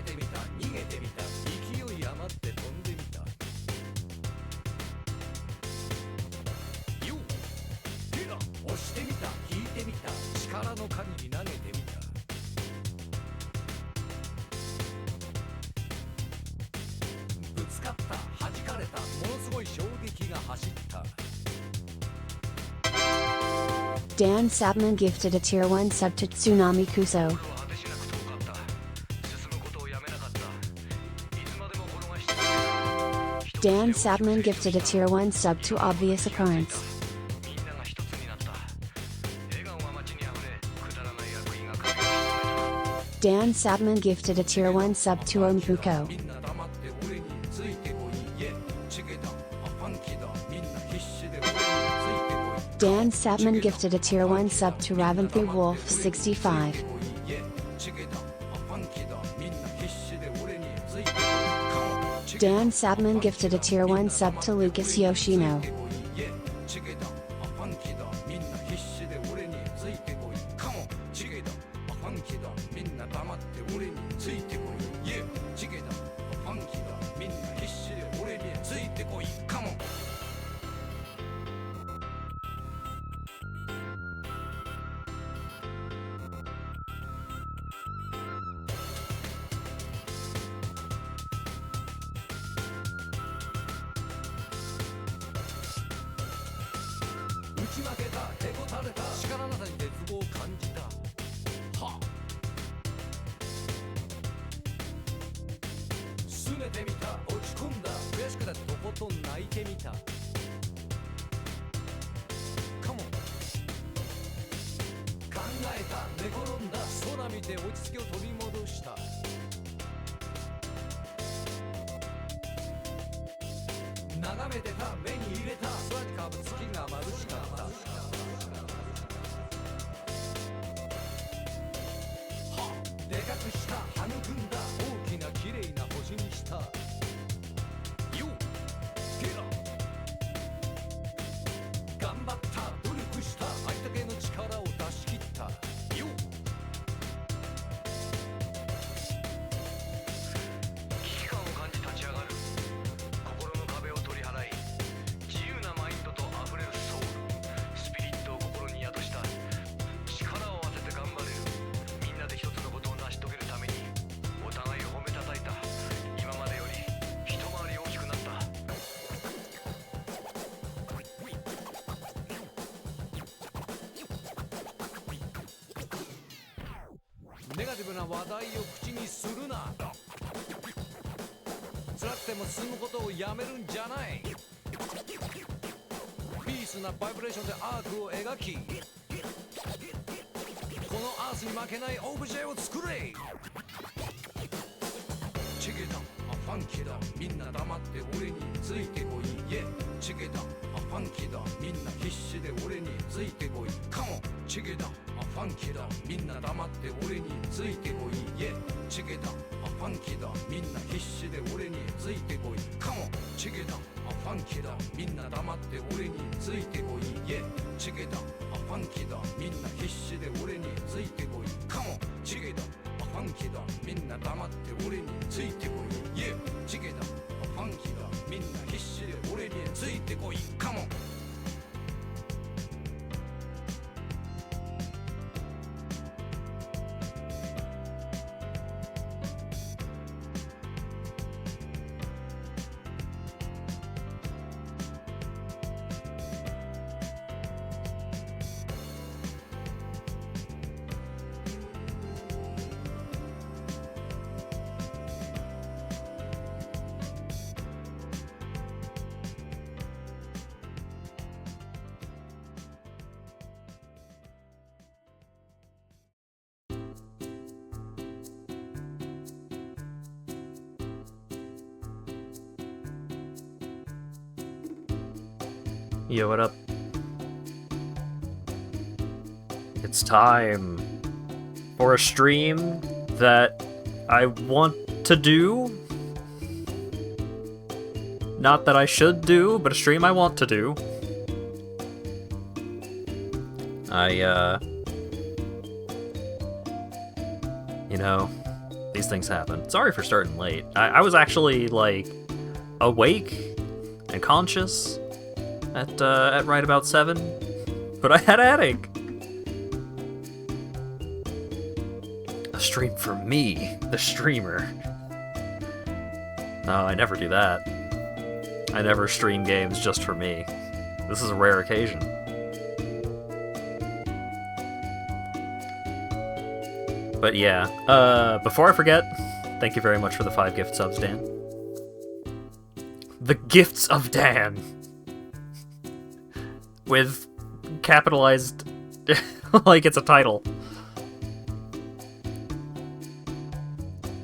てみた逃げてみた勢い余って飛んでみたようヘラ押してみた引いてみた力の限り投げてみたぶつかった弾かれたものすごい衝撃が走った Dan Sabman gifted a Tier 1 sub to Tsunami Kuso. Dan Sabman gifted a Tier 1 sub to Obvious Occurrence. Dan Sabman gifted a Tier 1 sub to Ompuko. Dan Sabman gifted a Tier 1 sub to Raventhi Wolf 65. Dan Sabman gifted a Tier 1 sub to Lucas Yoshino.ネガティブな話題を口にするな。辛くても進むことをやめるんじゃない。ピースなバイブレーションでアークを描き、このアースに負けないオブジェを作れ。チゲだ、ファンキーだ、みんな黙って俺についてこい。イエ、チゲだ、ファンキーだ、みんな必死で俺についてこい。カモン、チゲだ。ファンキーだみんな黙って俺についてこい。イエチゲだファンキーだみんな必死で俺についてこい。カモンチゲだファンキーだみんな黙って俺についてこい。イエチゲだファンキーだみんな必死で俺についてこい。カモンチゲだファンキーだみんな黙って俺についてこい。イエチゲだファンキーだみんな必死で俺についてこい。カモンYo, what up? It's time for a stream that I want to do. Not that I should do, but a stream I want to do. You know, These things happen. Sorry for starting late. I was actually, like, awake and conscious at right about 7, but I had a headache. A stream for me, the streamer. No, I never do that. I never stream games just for me. This is a rare occasion. But yeah, before I forget, thank you very much for the 5 gift subs, Dan. The Gifts of Dan! With capitalized, like it's a title.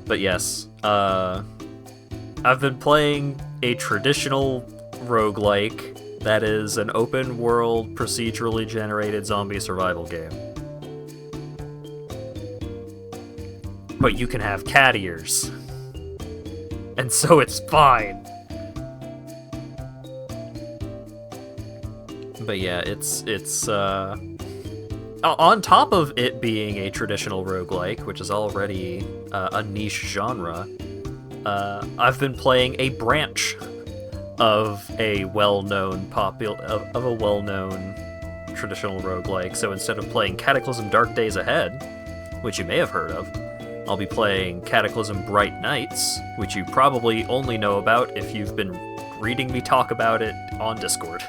But yes, I've been playing a traditional roguelike that is an open-world, procedurally generated zombie survival game. But you can have cat ears. And so it's fine. But yeah, it's on top of it being a traditional roguelike, which is already a niche genre, I've been playing a branch of a well-known traditional roguelike. So instead of playing Cataclysm Dark Days Ahead, which you may have heard of, I'll be playing Cataclysm Bright Nights, which you probably only know about if you've been reading me talk about it on Discord.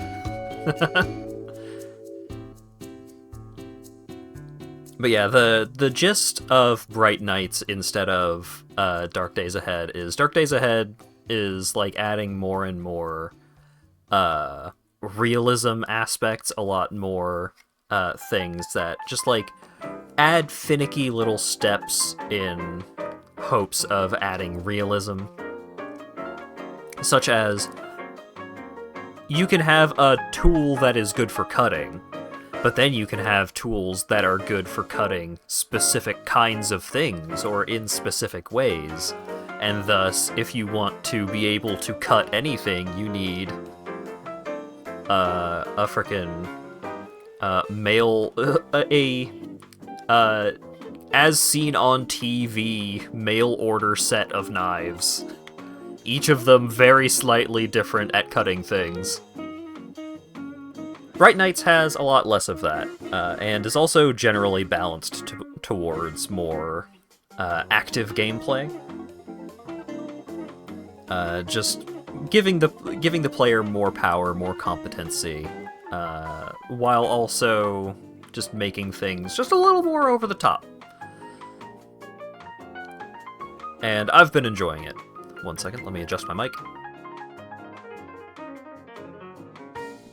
But yeah, the gist of Bright Nights instead of Dark Days Ahead is like adding more and more realism aspects, a lot more things that just like add finicky little steps in hopes of adding realism. Such as, you can have a tool that is good for cutting, but then you can have tools that are good for cutting specific kinds of things or in specific ways. And thus, if you want to be able to cut anything, you need a frickin' as seen on TV, mail order set of knives. Each of them very slightly different at cutting things. Bright Nights has a lot less of that, and is also generally balanced towards more active gameplay. Just giving the player more power, more competency, while also just making things just a little more over the top. And I've been enjoying it. One second, let me adjust my mic.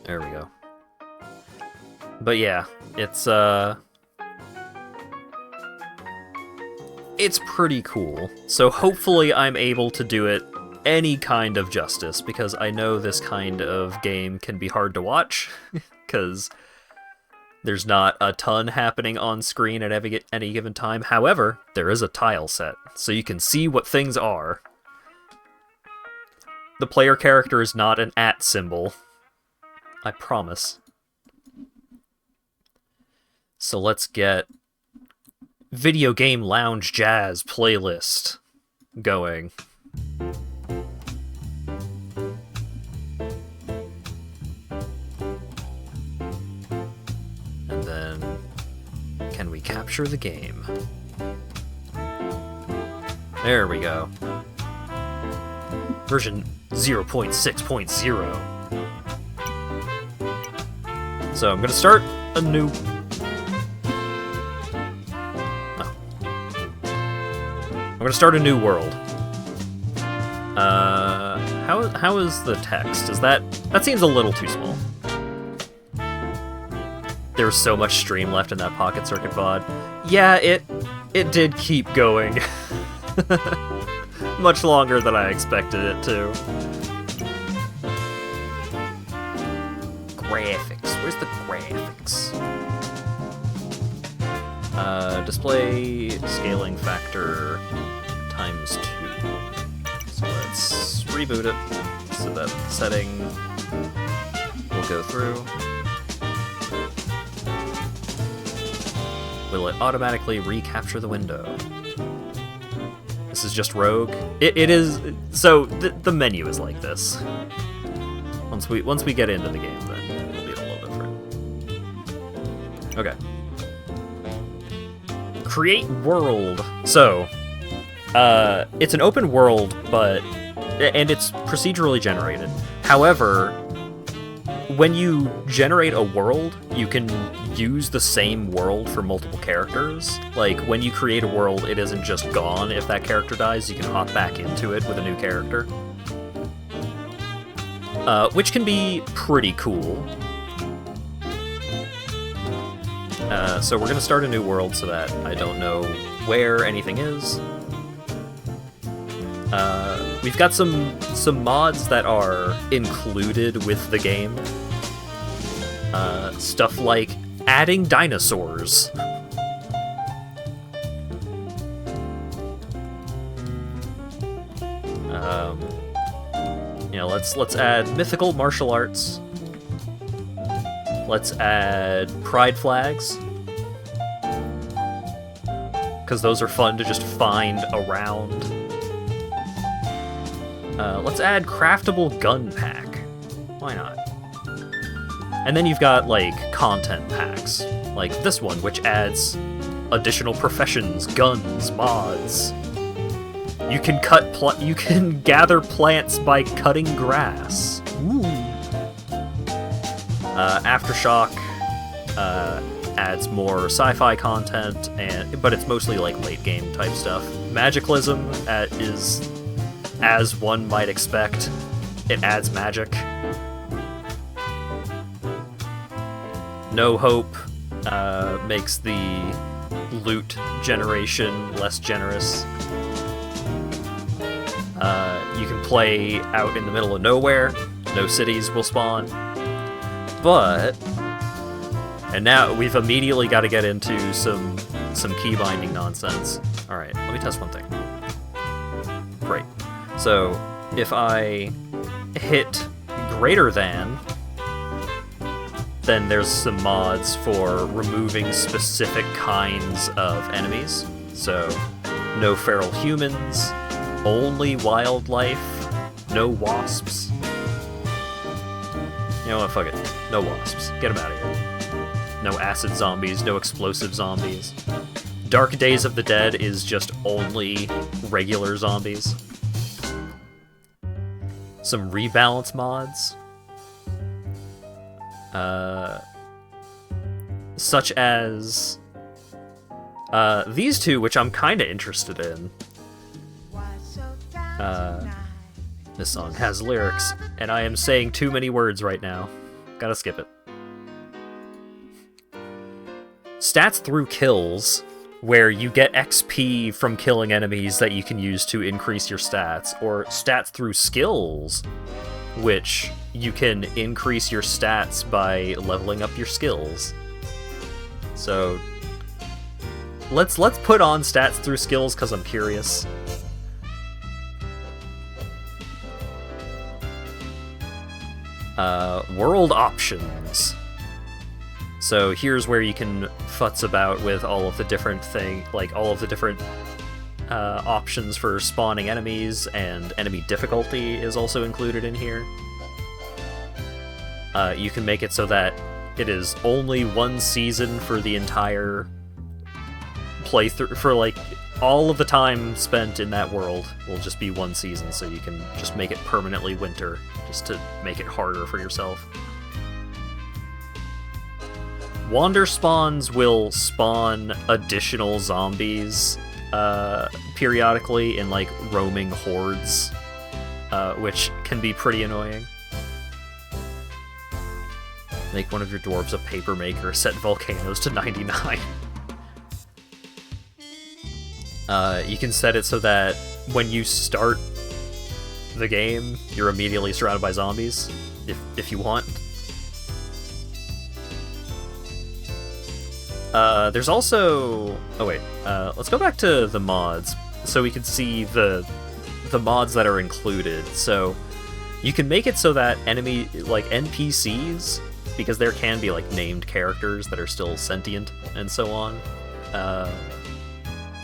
There we go. But yeah, it's pretty cool. So hopefully I'm able to do it any kind of justice, because I know this kind of game can be hard to watch, because there's not a ton happening on screen at any given time. However, there is a tile set, so you can see what things are. The player character is not an @ symbol. I promise. So let's get Video Game Lounge Jazz playlist going. And then, can we capture the game? There we go. Version 0.6.0. So I'm gonna start a new... I'm gonna start a new world. How is the text? Is that seems a little too small. There's so much stream left in that Pocket Circuit VOD. Yeah, it did keep going. Much longer than I expected it to. Graphics. Where's the graphics? Display scaling factor ×2. So let's reboot it so that setting will go through. Will it automatically recapture the window? This is just rogue. It is, so the menu is like this. Once we get into the game, then it'll be a little different. Okay. Create world. So, it's an open world, and it's procedurally generated. However, when you generate a world, you can use the same world for multiple characters. Like, when you create a world, it isn't just gone if that character dies, you can hop back into it with a new character. Which can be pretty cool. So we're gonna start a new world so that I don't know where anything is. We've got some mods that are included with the game. Stuff like adding dinosaurs. You know, let's add mythical martial arts. Let's add pride flags, because those are fun to just find around. Let's add craftable gun pack. Why not? And then you've got, like, content packs, like this one, which adds additional professions, guns, mods. You can you can gather plants by cutting grass. Ooh. Aftershock adds more sci-fi content, but it's mostly like late game type stuff. Magicalism is, as one might expect, it adds magic. No Hope makes the loot generation less generous. You can play out in the middle of nowhere. No cities will spawn. But, and now we've immediately got to get into some key binding nonsense. Alright, let me test one thing. Great. So, if I hit greater than, then there's some mods for removing specific kinds of enemies. So, no feral humans, only wildlife, no wasps. You know what, fuck it. No wasps. Get them out of here. No acid zombies, no explosive zombies. Dark Days of the Dead is just only regular zombies. Some rebalance mods. Such as these two, which I'm kinda interested in. This song has lyrics, and I am saying too many words right now. Gotta skip it. Stats through kills, where you get XP from killing enemies that you can use to increase your stats, or stats through skills, which you can increase your stats by leveling up your skills. So let's put on stats through skills because I'm curious. World options. So here's where you can futz about with all of the different options for spawning enemies, and enemy difficulty is also included in here. You can make it so that it is only one season for the entire playthrough, for like all of the time spent in that world will just be one season, so you can just make it permanently winter, just to make it harder for yourself. Wander spawns will spawn additional zombies periodically in like roaming hordes, which can be pretty annoying. Make one of your dwarves a paper maker, set volcanoes to 99. You can set it so that when you start the game, you're immediately surrounded by zombies, if you want. There's also... Oh wait, let's go back to the mods, so we can see the mods that are included. So, you can make it so that NPCs, because there can be like named characters that are still sentient and so on,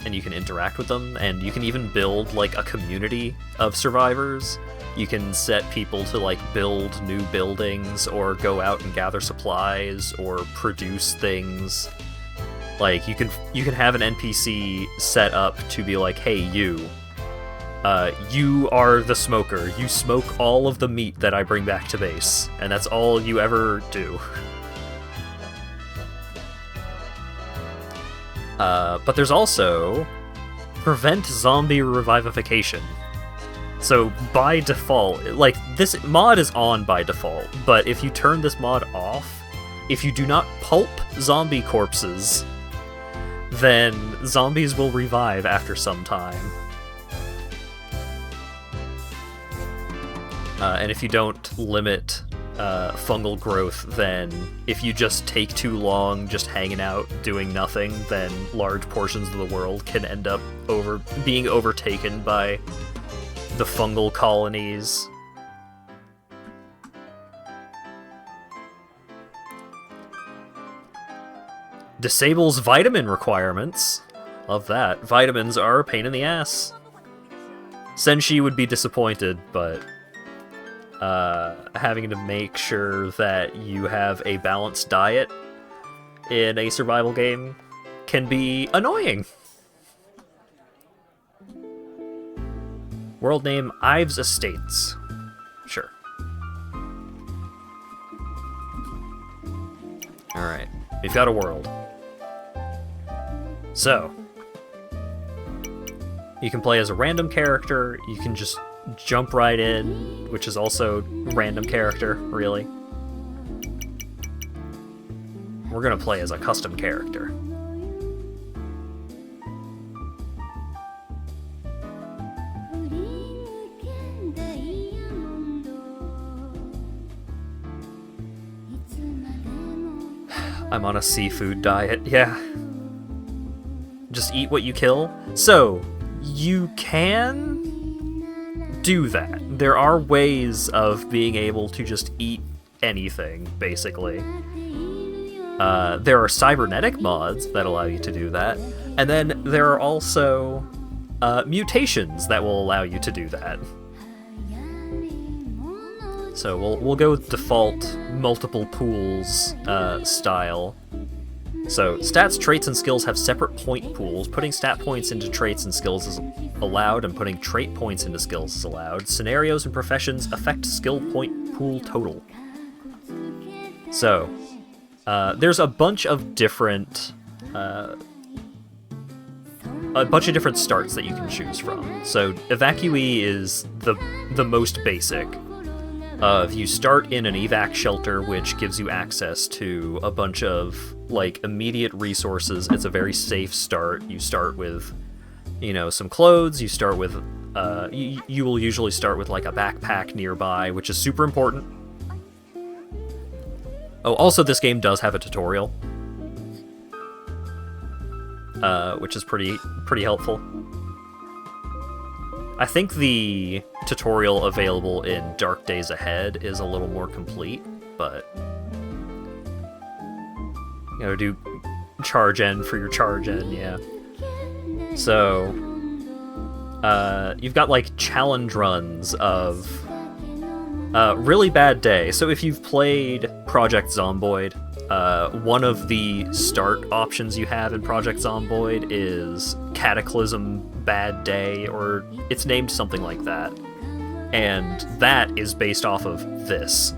and you can interact with them, and you can even build like a community of survivors. You can set people to like build new buildings or go out and gather supplies or produce things. Like you can have an NPC set up to be like, hey, you are the smoker. You smoke all of the meat that I bring back to base, and that's all you ever do. But there's also prevent zombie revivification. So by default, like, this mod is on by default, but if you turn this mod off, if you do not pulp zombie corpses, then zombies will revive after some time. And if you don't limit fungal growth, then if you just take too long just hanging out doing nothing, then large portions of the world can end up being overtaken by the fungal colonies. Disables vitamin requirements. Love that. Vitamins are a pain in the ass. Senshi would be disappointed, but having to make sure that you have a balanced diet in a survival game can be annoying. World name, Ives Estates. Sure. Alright, we've got a world. So, you can play as a random character, you can just jump right in, which is also random character, really. We're gonna play as a custom character. I'm on a seafood diet, yeah. Just eat what you kill. So, you can do that. There are ways of being able to just eat anything, basically. There are cybernetic mods that allow you to do that, and then there are also mutations that will allow you to do that. So we'll go with default multiple pools style. So stats, traits, and skills have separate point pools. Putting stat points into traits and skills is allowed, and putting trait points into skills is allowed. Scenarios and professions affect skill point pool total. So there's a bunch of different starts that you can choose from. So evacuee is the most basic. You start in an evac shelter, which gives you access to a bunch of like immediate resources. It's a very safe start. You start with, some clothes. You start with, you will usually start with like a backpack nearby, which is super important. Oh, also this game does have a tutorial, which is pretty helpful. I think the tutorial available in Dark Days Ahead is a little more complete, but do charge end for your charge end, yeah. So, you've got like challenge runs of Really Bad Day. So if you've played Project Zomboid, one of the start options you have in Project Zomboid is Cataclysm Bad Day, or it's named something like that. And that is based off of this.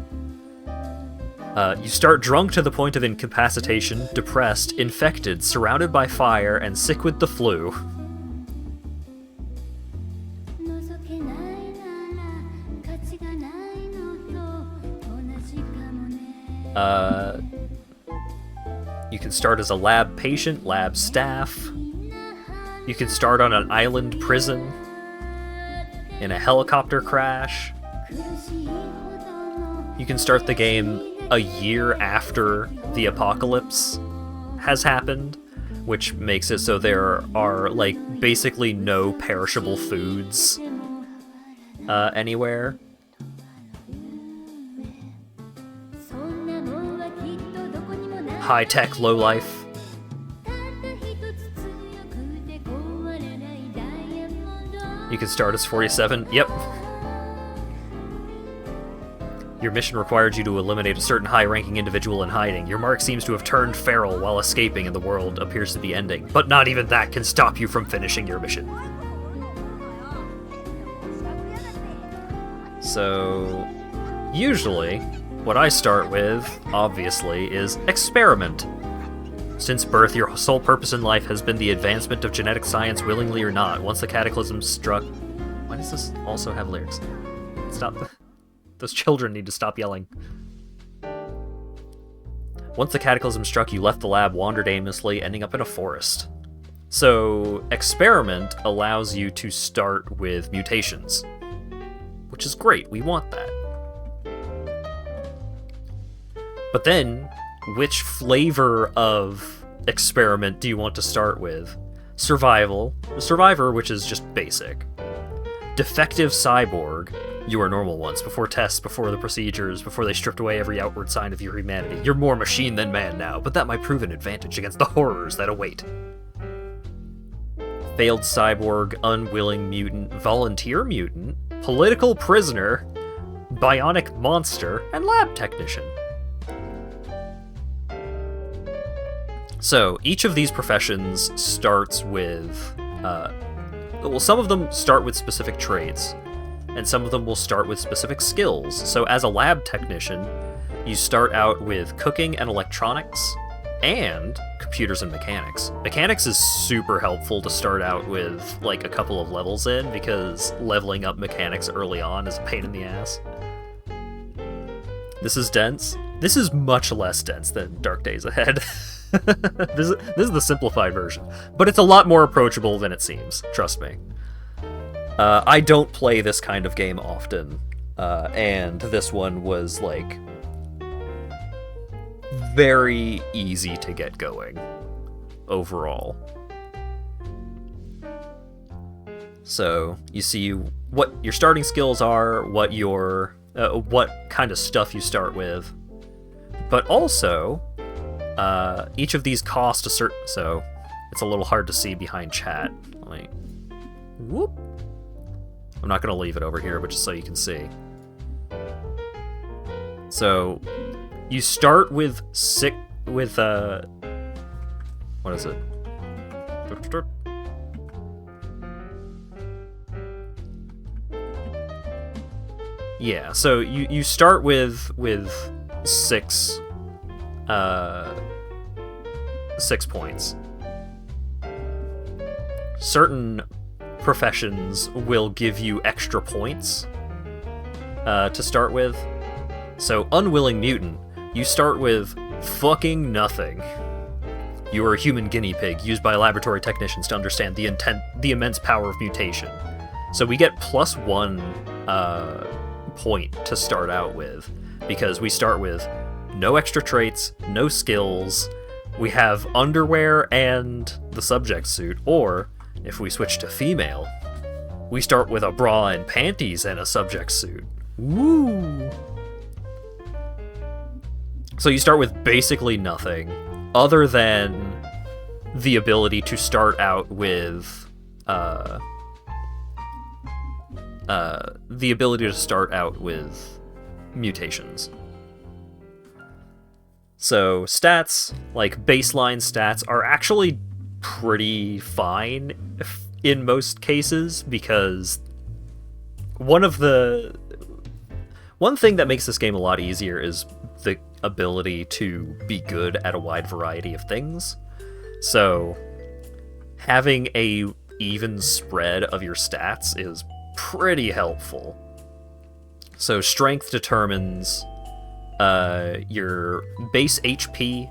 You start drunk to the point of incapacitation, depressed, infected, surrounded by fire, and sick with the flu. You can start as a lab patient, lab staff. You can start on an island prison, in a helicopter crash. You can start the game a year after the apocalypse has happened, which makes it so there are, like, basically no perishable foods anywhere. High-tech lowlife. You can start as 47. Yep. Your mission required you to eliminate a certain high-ranking individual in hiding. Your mark seems to have turned feral while escaping and the world appears to be ending. But not even that can stop you from finishing your mission. So, usually, what I start with, obviously, is experiment. Since birth, your sole purpose in life has been the advancement of genetic science, willingly or not. Once the Cataclysm struck... Why does this also have lyrics? Stop. Those children need to stop yelling. Once the Cataclysm struck, you left the lab, wandered aimlessly, ending up in a forest. So, experiment allows you to start with mutations. Which is great, we want that. But then, which flavor of experiment do you want to start with? Survivor, which is just basic. Defective cyborg, your normal ones, before tests, before the procedures, before they stripped away every outward sign of your humanity. You're more machine than man now, but that might prove an advantage against the horrors that await. Failed cyborg, unwilling mutant, volunteer mutant, political prisoner, bionic monster, and lab technician. So, each of these professions starts with, well, some of them start with specific traits, and some of them will start with specific skills. So as a lab technician, you start out with cooking and electronics, and computers and mechanics. Mechanics is super helpful to start out with, like, a couple of levels in, because leveling up mechanics early on is a pain in the ass. This is dense. This is much less dense than Dark Days Ahead. This is the simplified version, but it's a lot more approachable than it seems, trust me. I don't play this kind of game often, and this one was, like, very easy to get going, overall. So, you see what your starting skills are, what kind of stuff you start with, but also, each of these cost a certain... So, it's a little hard to see behind chat. Whoop. I'm not going to leave it over here, but just so you can see. So, you start with what is it? Yeah, so you start with 6 points. Certain professions will give you extra points to start with. So, unwilling mutant, you start with fucking nothing. You are a human guinea pig used by laboratory technicians to understand the immense power of mutation. So we get +1 point to start out with, because we start with no extra traits, no skills, we have underwear and the subject suit, or, if we switch to female, we start with a bra and panties and a subject suit. Woo! So you start with basically nothing, other than the ability to start out with, mutations. So stats, like baseline stats, are actually pretty fine in most cases, because one thing that makes this game a lot easier is the ability to be good at a wide variety of things. So having a even spread of your stats is pretty helpful. So strength determines your base HP,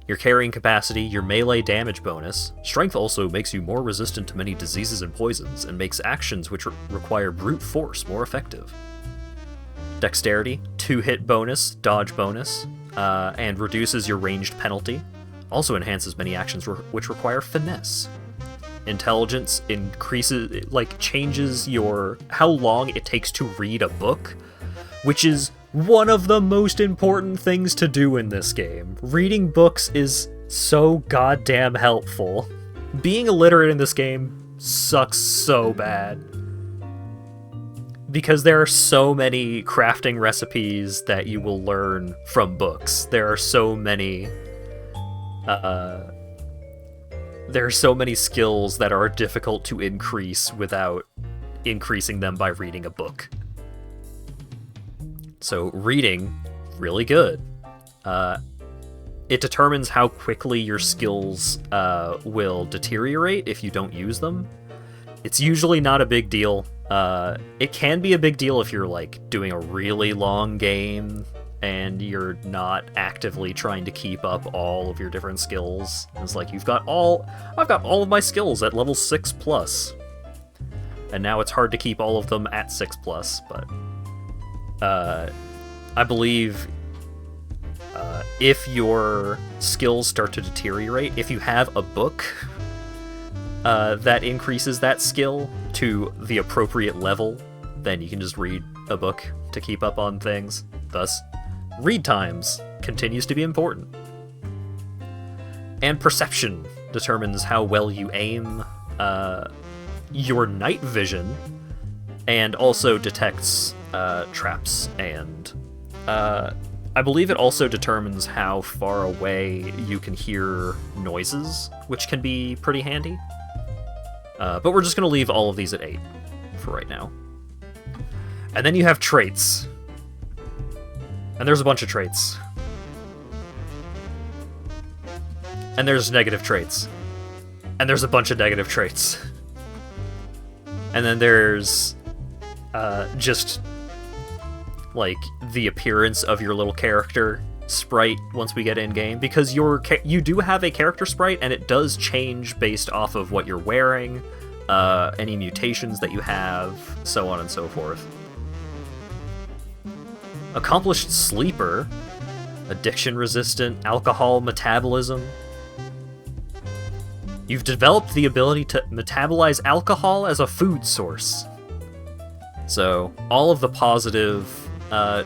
your carrying capacity, your melee damage bonus. Strength also makes you more resistant to many diseases and poisons, and makes actions which require brute force more effective. Dexterity, 2-hit bonus, dodge bonus, and reduces your ranged penalty. Also enhances many actions which require finesse. Intelligence changes how long it takes to read a book, which is one of the most important things to do in this game. Reading books is so goddamn helpful. Being illiterate in this game sucks so bad. Because there are so many crafting recipes that you will learn from books. There are so many skills that are difficult to increase without increasing them by reading a book. So reading, really good. It determines how quickly your skills will deteriorate if you don't use them. It's usually not a big deal. It can be a big deal if you're like doing a really long game and you're not actively trying to keep up all of your different skills. It's like I've got all of my skills at level 6+. And now it's hard to keep all of them at 6+, but I believe if your skills start to deteriorate, if you have a book that increases that skill to the appropriate level, then you can just read a book to keep up on things. Thus, read times continues to be important. And perception determines how well you aim, your night vision, and also detects traps, and I believe it also determines how far away you can hear noises, which can be pretty handy. But we're just going to leave all of these at 8 for right now. And then you have traits. And there's a bunch of traits. And there's negative traits. And there's a bunch of negative traits. And then there's just like the appearance of your little character sprite once we get in game, because you do have a character sprite and it does change based off of what you're wearing, any mutations that you have, so on and so forth. Accomplished sleeper, addiction resistant, alcohol metabolism. You've developed the ability to metabolize alcohol as a food source. So all of the positive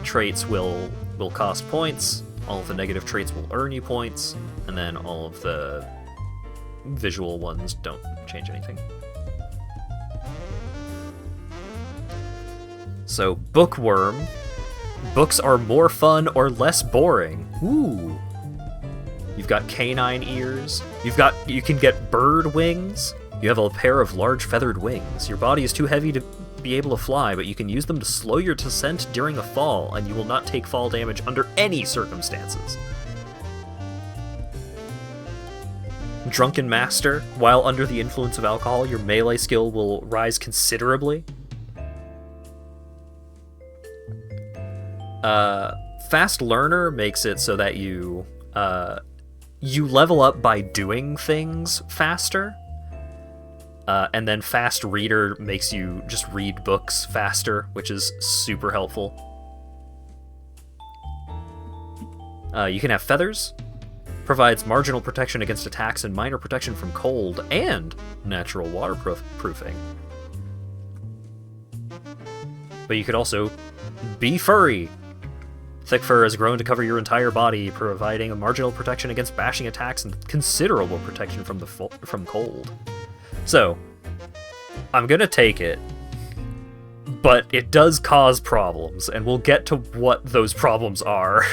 traits will cost points, all of the negative traits will earn you points, and then all of the visual ones don't change anything. So, bookworm. Books are more fun or less boring. Ooh. You've got canine ears. You can get bird wings. You have a pair of large feathered wings. Your body is too heavy to be able to fly, but you can use them to slow your descent during a fall, and you will not take fall damage under any circumstances. Drunken Master. While under the influence of alcohol, your melee skill will rise considerably. Fast Learner makes it so that you level up by doing things faster. And then Fast Reader makes you just read books faster, which is super helpful. You can have Feathers. Provides marginal protection against attacks and minor protection from cold, and natural waterproofing. But you could also be furry. Thick fur has grown to cover your entire body, providing a marginal protection against bashing attacks and considerable protection from cold. So, I'm gonna take it, but it does cause problems, and we'll get to what those problems are.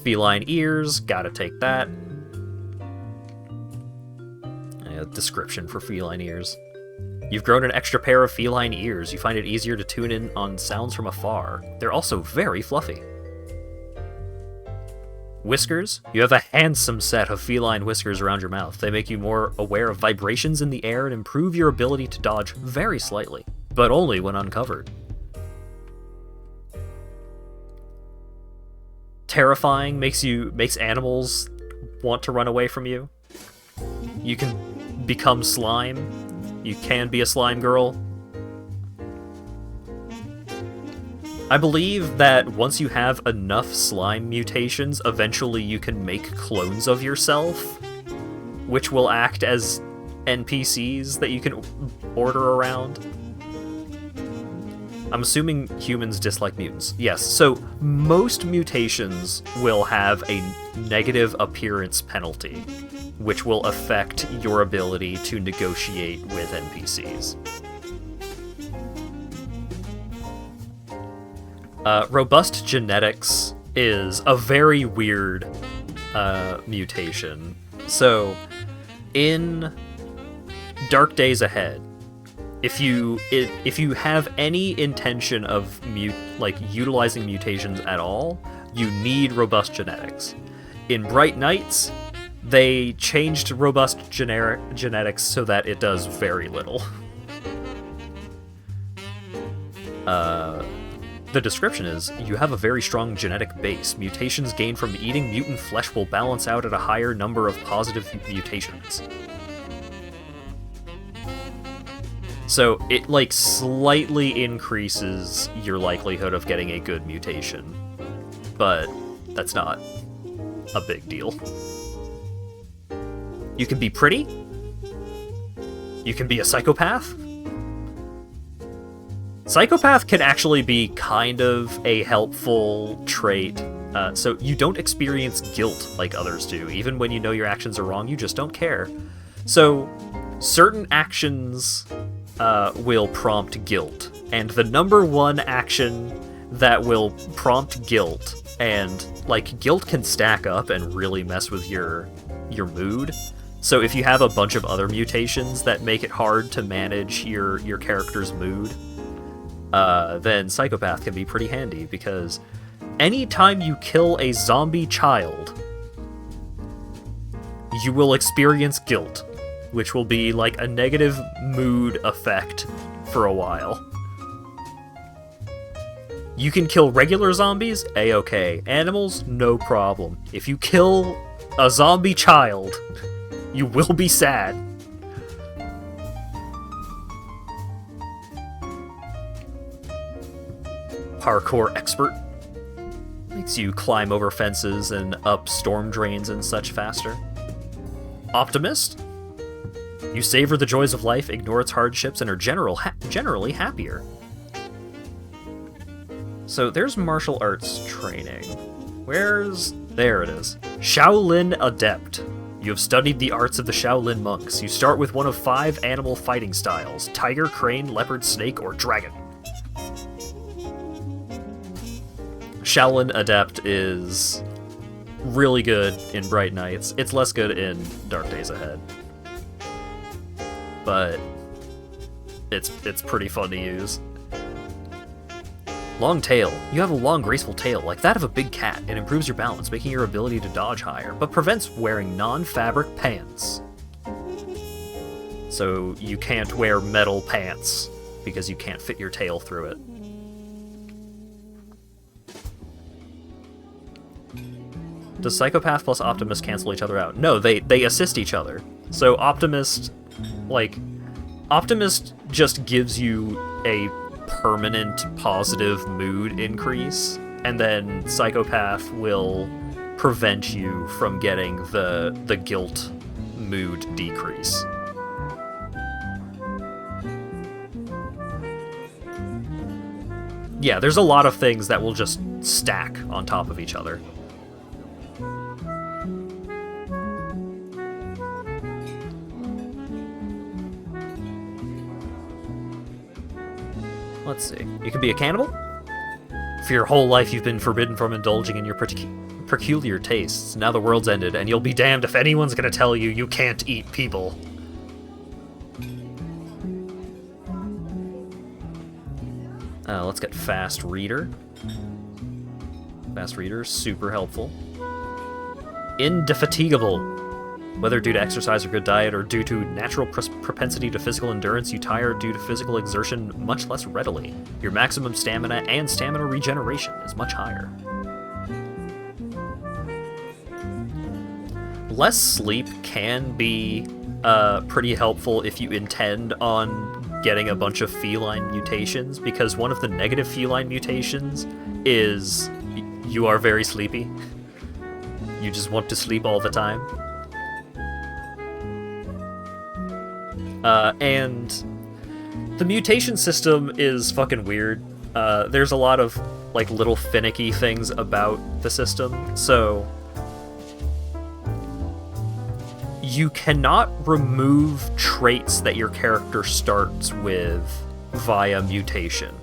Feline ears, gotta take that. A description for feline ears. You've grown an extra pair of feline ears. You find it easier to tune in on sounds from afar. They're also very fluffy. Whiskers. You have a handsome set of feline whiskers around your mouth. They make you more aware of vibrations in the air and improve your ability to dodge very slightly, but only when uncovered. Terrifying makes animals want to run away from you. You can become slime. You can be a slime girl. I believe that once you have enough slime mutations, eventually you can make clones of yourself, which will act as NPCs that you can order around. I'm assuming humans dislike mutants. Yes, so most mutations will have a negative appearance penalty. which will affect your ability to negotiate with NPCs. Robust genetics is a very weird mutation. So, in Dark Days Ahead, if you have any intention of utilizing mutations at all, you need robust genetics. In Bright Nights, they changed robust genetics so that it does very little. The description is, you have a very strong genetic base. Mutations gained from eating mutant flesh will balance out at a higher number of positive mutations. So it, like, slightly increases your likelihood of getting a good mutation. But that's not a big deal. You can be pretty. You can be a psychopath. Psychopath can actually be kind of a helpful trait. So you don't experience guilt like others do. Even when you know your actions are wrong, you just don't care. So certain actions will prompt guilt. And the number one action that will prompt guilt, and like guilt can stack up and really mess with your mood. So if you have a bunch of other mutations that make it hard to manage your character's mood, then Psychopath can be pretty handy, because anytime you kill a zombie child, you will experience guilt, which will be like a negative mood effect for a while. You can kill regular zombies, A-okay. Animals, no problem. If you kill a zombie child, you will be sad. Parkour expert. Makes you climb over fences and up storm drains and such faster. Optimist. You savor the joys of life, ignore its hardships, and are generally happier. So there's martial arts training. There it is. Shaolin Adept. You have studied the arts of the Shaolin monks. You start with one of 5 animal fighting styles: tiger, crane, leopard, snake, or dragon. Shaolin Adept is really good in Bright Nights. It's less good in Dark Days Ahead. But it's pretty fun to use. Long tail. You have a long, graceful tail, like that of a big cat. It improves your balance, making your ability to dodge higher, but prevents wearing non-fabric pants. So you can't wear metal pants, because you can't fit your tail through it. Does Psychopath plus Optimist cancel each other out? No, they assist each other. So Optimist just gives you a permanent positive mood increase, and then Psychopath will prevent you from getting the guilt mood decrease. Yeah, there's a lot of things that will just stack on top of each other. Let's see. You can be a cannibal? For your whole life you've been forbidden from indulging in your peculiar tastes. Now the world's ended, and you'll be damned if anyone's gonna tell you you can't eat people. Let's get Fast Reader. Fast Reader, super helpful. Indefatigable. Whether due to exercise or good diet, or due to natural propensity to physical endurance, you tire due to physical exertion much less readily. Your maximum stamina and stamina regeneration is much higher. Less sleep can be pretty helpful if you intend on getting a bunch of feline mutations, because one of the negative feline mutations is you are very sleepy. You just want to sleep all the time. And the mutation system is fucking weird. There's a lot of, like, little finicky things about the system. So you cannot remove traits that your character starts with via mutation.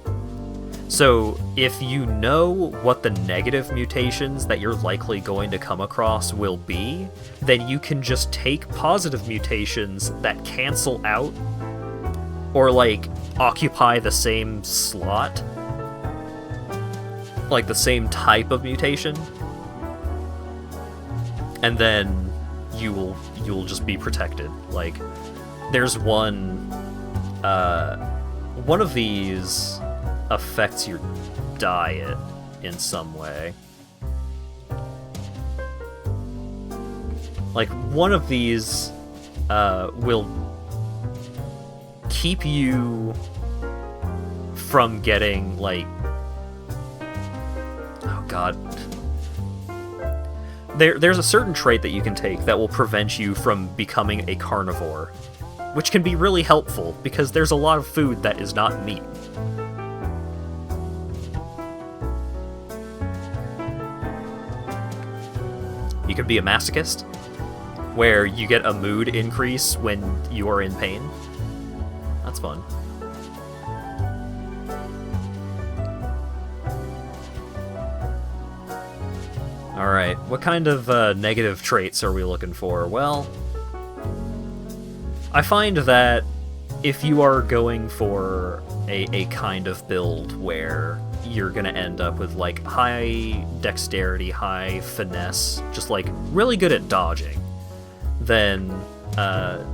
So if you know what the negative mutations that you're likely going to come across will be, then you can just take positive mutations that cancel out or, like, occupy the same slot, like the same type of mutation, and then you'll just be protected. Like, there's one of these affects your diet in some way. Like, one of these will keep you from getting, like... Oh, God. There's a certain trait that you can take that will prevent you from becoming a carnivore, which can be really helpful, because there's a lot of food that is not meat. You can be a masochist, where you get a mood increase when you are in pain. That's fun. Alright, what kind of negative traits are we looking for? Well, I find that if you are going for a kind of build where you're gonna end up with, like, high dexterity, high finesse, just, like, really good at dodging, then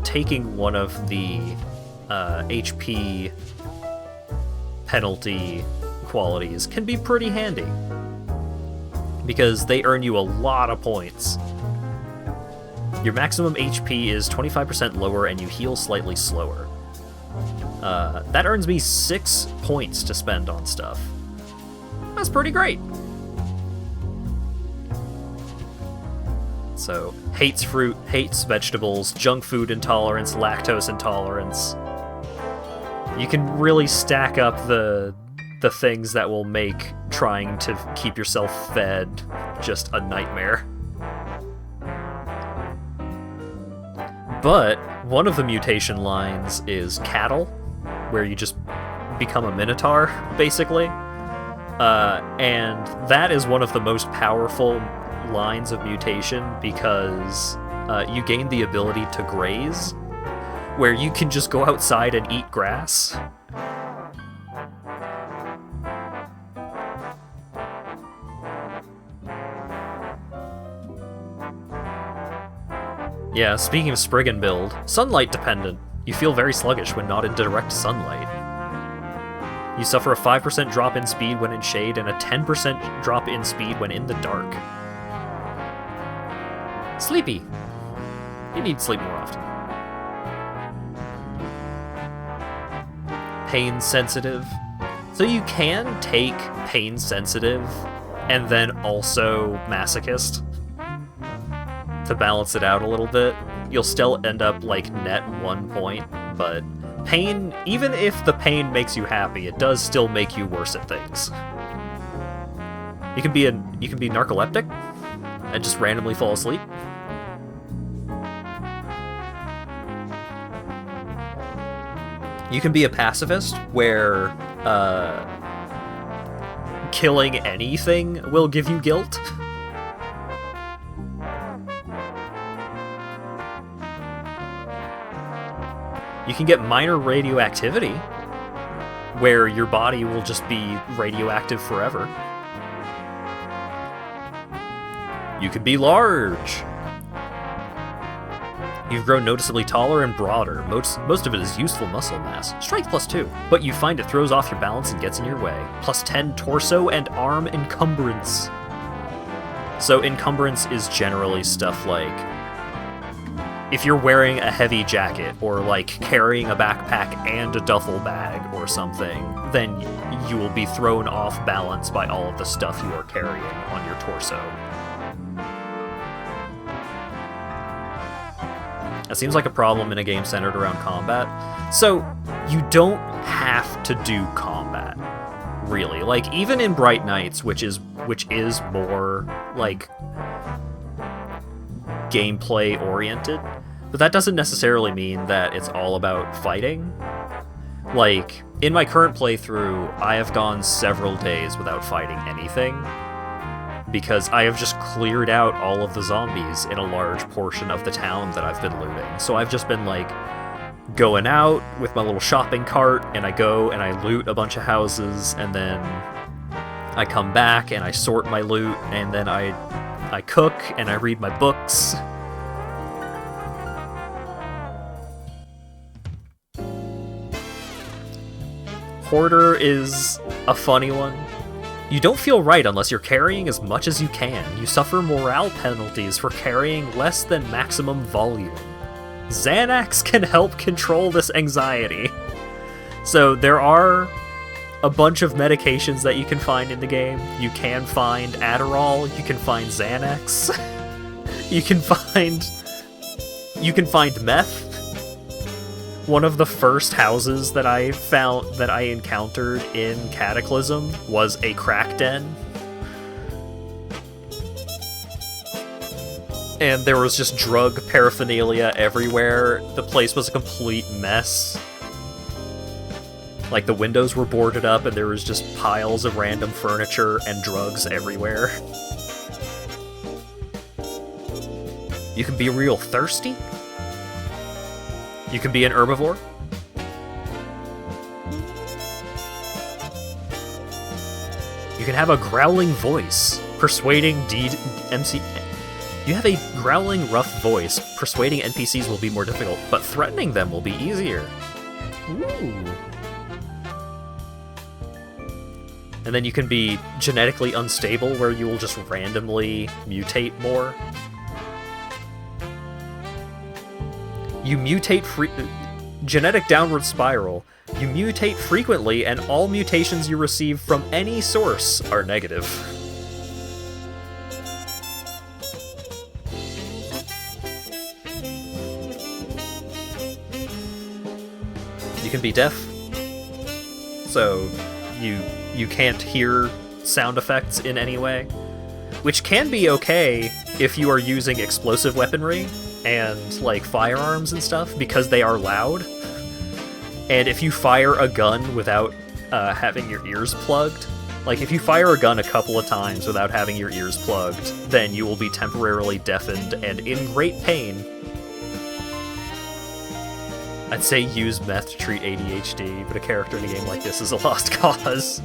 taking one of the HP penalty qualities can be pretty handy, because they earn you a lot of points. Your maximum HP is 25% lower and you heal slightly slower. That earns me 6 points to spend on stuff. That's pretty great. So, hates fruit, hates vegetables, junk food intolerance, lactose intolerance. You can really stack up the things that will make trying to keep yourself fed just a nightmare. But one of the mutation lines is cattle, where you just become a minotaur, basically. And that is one of the most powerful lines of mutation, because you gain the ability to graze, where you can just go outside and eat grass. Yeah, speaking of Spriggan build, sunlight dependent. You feel very sluggish when not in direct sunlight. You suffer a 5% drop in speed when in shade and a 10% drop in speed when in the dark. Sleepy. You need to sleep more often. Pain sensitive. So you can take pain sensitive and then also masochist to balance it out a little bit. You'll still end up, like, net 1 point, but pain, even if the pain makes you happy, it does still make you worse at things. You can be narcoleptic and just randomly fall asleep. You can be a pacifist, where killing anything will give you guilt. You can get minor radioactivity, where your body will just be radioactive forever. You could be large. You've grown noticeably taller and broader. Most of it is useful muscle mass. Strength +2. But you find it throws off your balance and gets in your way. +10 torso and arm encumbrance. So encumbrance is generally stuff like, if you're wearing a heavy jacket, or, like, carrying a backpack and a duffel bag or something, then you will be thrown off balance by all of the stuff you are carrying on your torso. That seems like a problem in a game centered around combat. So, you don't have to do combat, really. Like, even in Bright Nights, which is more, like, gameplay oriented, but that doesn't necessarily mean that it's all about fighting. Like, in my current playthrough, I have gone several days without fighting anything, because I have just cleared out all of the zombies in a large portion of the town that I've been looting. So I've just been, like, going out with my little shopping cart, and I go and I loot a bunch of houses, and then I come back and I sort my loot, and then I cook and I read my books. Hoarder is a funny one. You don't feel right unless you're carrying as much as you can. You suffer morale penalties for carrying less than maximum volume. Xanax can help control this anxiety. So there are a bunch of medications that you can find in the game. You can find Adderall, you can find Xanax, you can find meth. One of the first houses that I encountered in Cataclysm was a crack den. And there was just drug paraphernalia everywhere. The place was a complete mess. Like, the windows were boarded up and there was just piles of random furniture and drugs everywhere. You can be real thirsty. You can be an herbivore. You can have a growling voice, persuading MC. You have a growling, rough voice. Persuading NPCs will be more difficult, but threatening them will be easier. Ooh. And then you can be genetically unstable, where you will just randomly mutate more. You mutate genetic downward spiral. You mutate frequently, and all mutations you receive from any source are negative. You can be deaf, so you can't hear sound effects in any way, which can be okay if you are using explosive weaponry and, like, firearms and stuff, because they are loud. And if you fire a gun without having your ears plugged, like, if you fire a gun a couple of times without having your ears plugged, then you will be temporarily deafened and in great pain. I'd say use meth to treat ADHD, but a character in a game like this is a lost cause.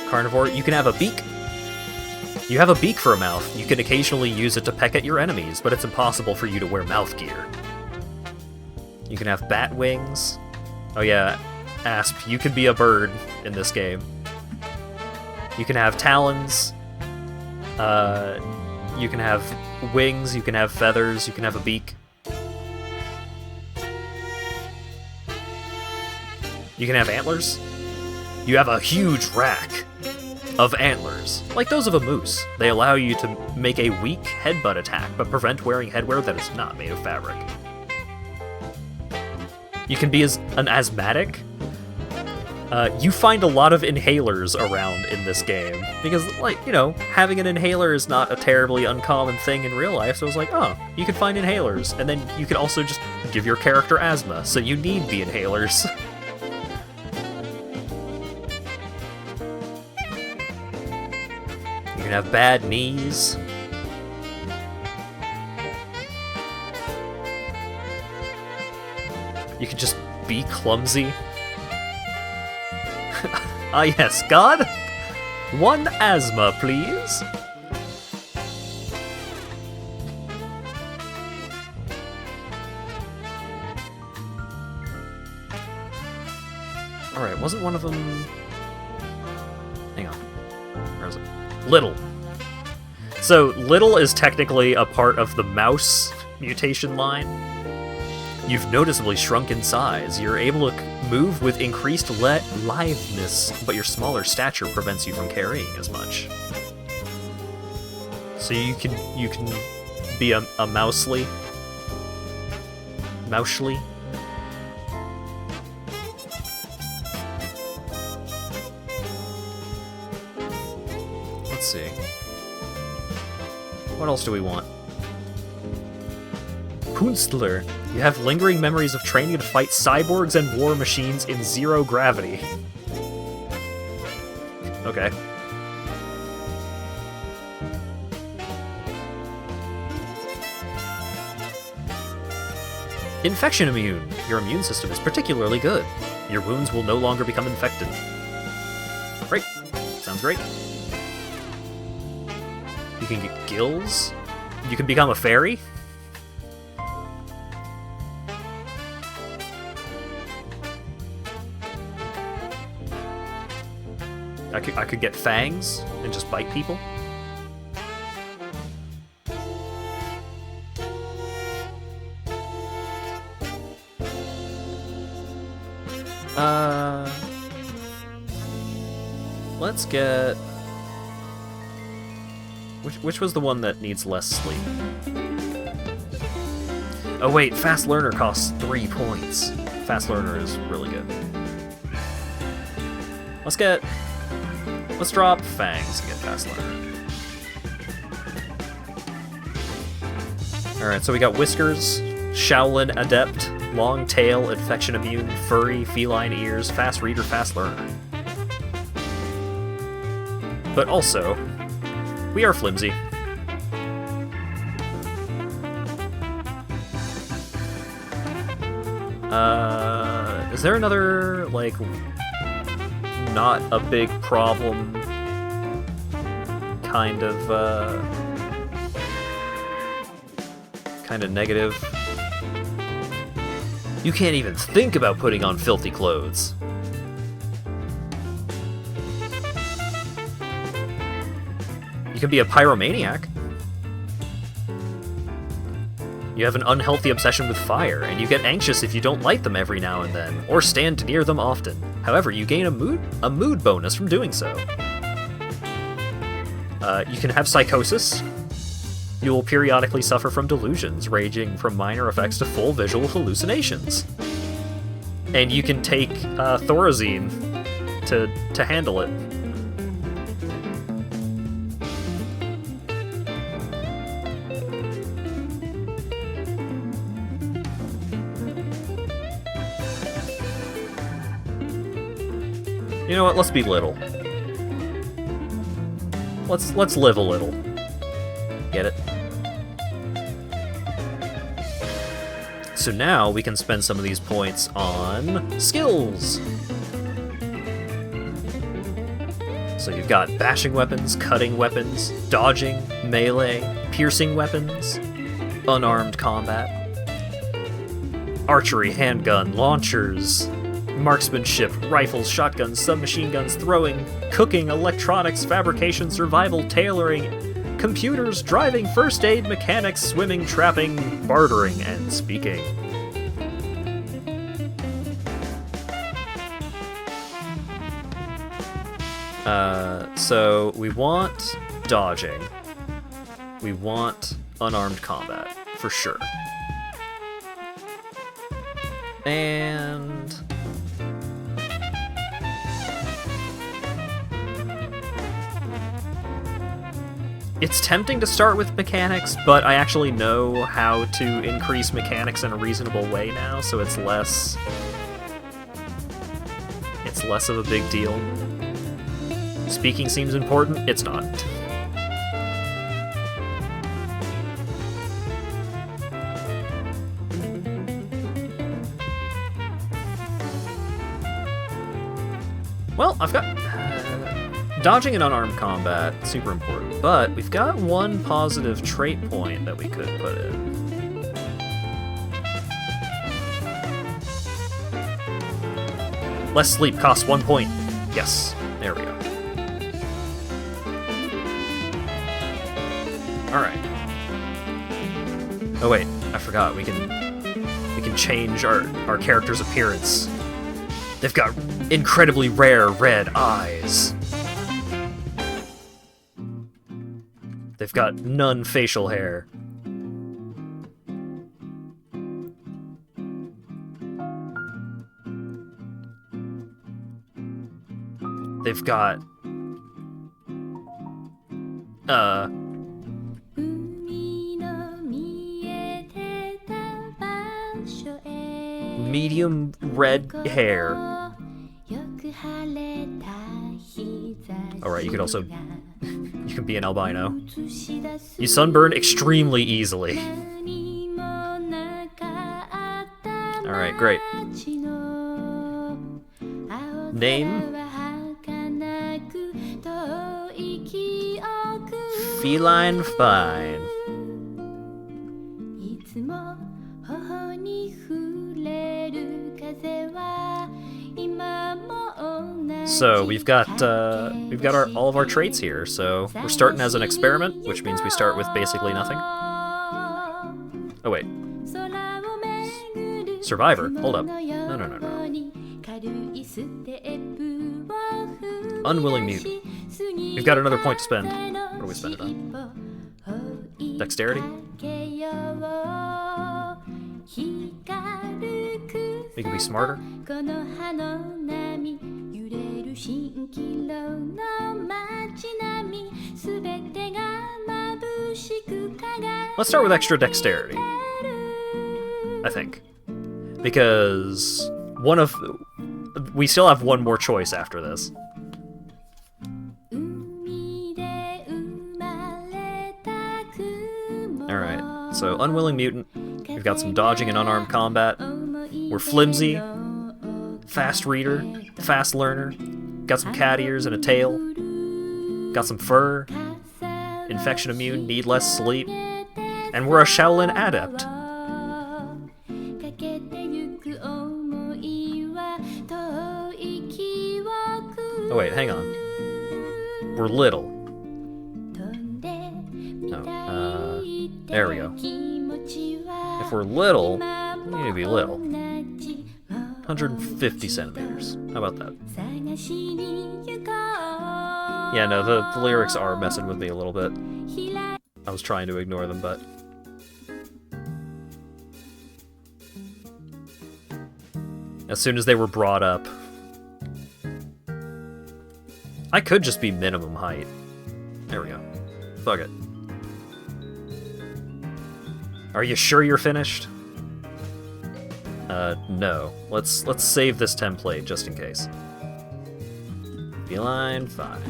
Carnivore, you can have a beak. You have a beak for a mouth. You can occasionally use it to peck at your enemies, but it's impossible for you to wear mouth gear. You can have bat wings. Oh yeah, Asp, you can be a bird in this game. You can have talons. You can have wings, you can have feathers, you can have a beak. You can have antlers. You have a huge rack of antlers, like those of a moose. They allow you to make a weak headbutt attack, but prevent wearing headwear that is not made of fabric. You can be an asthmatic. You find a lot of inhalers around in this game, because, like, you know, having an inhaler is not a terribly uncommon thing in real life, so I was like, oh, you can find inhalers, and then you can also just give your character asthma, so you need the inhalers. You can have bad knees. You can just be clumsy. Ah yes, God! One asthma, please! Alright, wasn't one of them... Hang on. Where is it? Little. So, Little is technically a part of the mouse mutation line. You've noticeably shrunk in size. You're able to move with increased liveness, but your smaller stature prevents you from carrying as much. So you can be a mousely. Mousely. Let's see. What else do we want? Kunstler. You have lingering memories of training to fight cyborgs and war machines in zero gravity. Okay. Infection immune. Your immune system is particularly good. Your wounds will no longer become infected. Great. Sounds great. You can get gills. You can become a fairy. I could get fangs and just bite people. Let's get... Which was the one that needs less sleep? Oh wait, Fast Learner costs 3 points. Fast Learner is really good. Let's drop Fangs and get Fast Learner. Alright, so we got Whiskers, Shaolin Adept, Long Tail, Infection Immune, Furry, Feline Ears, Fast Reader, Fast Learner. But also, we are flimsy. Is there another, like, not a big problem kind of negative? You can't even think about putting on filthy clothes. You can be a pyromaniac. You have an unhealthy obsession with fire, and you get anxious if you don't light them every now and then, or stand near them often. However, you gain a mood bonus from doing so. You can have psychosis. You will periodically suffer from delusions, ranging from minor effects to full visual hallucinations. And you can take Thorazine to handle it. You know what? Let's be little. Let's live a little. Get it? So now we can spend some of these points on skills. So you've got bashing weapons, cutting weapons, dodging, melee, piercing weapons, unarmed combat, archery, handgun, launchers, marksmanship, rifles, shotguns, submachine guns, throwing, cooking, electronics, fabrication, survival, tailoring, computers, driving, first aid, mechanics, swimming, trapping, bartering, and speaking. So we want dodging. We want unarmed combat, for sure. And... it's tempting to start with mechanics, but I actually know how to increase mechanics in a reasonable way now, so it's less of a big deal. Speaking seems important, it's not. Well, I've got dodging and unarmed combat, super important, but we've got one positive trait point that we could put in. Less sleep costs 1 point. Yes, there we go. Alright. Oh wait, I forgot, we can change our character's appearance. They've got incredibly rare red eyes. They've got none facial hair. They've got medium red hair. Alright, you could also... you can be an albino. You sunburn extremely easily. Alright, great. Name? Feline Fine. So we've got all of our traits here. So we're starting as an experiment, which means we start with basically nothing. Oh wait, survivor. Hold up. No. Unwilling mutant. We've got another point to spend. What do we spend it on? Dexterity. We can be smarter. Let's start with extra dexterity, I think, because we still have one more choice after this. Alright, so unwilling mutant, we've got some dodging and unarmed combat, we're flimsy, fast reader, fast learner, got some cat ears and a tail, got some fur, infection immune, need less sleep, and we're a Shaolin adept. Oh wait, hang on. We're little. No, there we go. If we're little, we need to be little. 150 centimeters. How about that? Yeah, no, the lyrics are messing with me a little bit. I was trying to ignore them, but... as soon as they were brought up... I could just be minimum height. There we go. Fuck it. Are you sure you're finished? No. Let's save this template just in case. Feline Fine.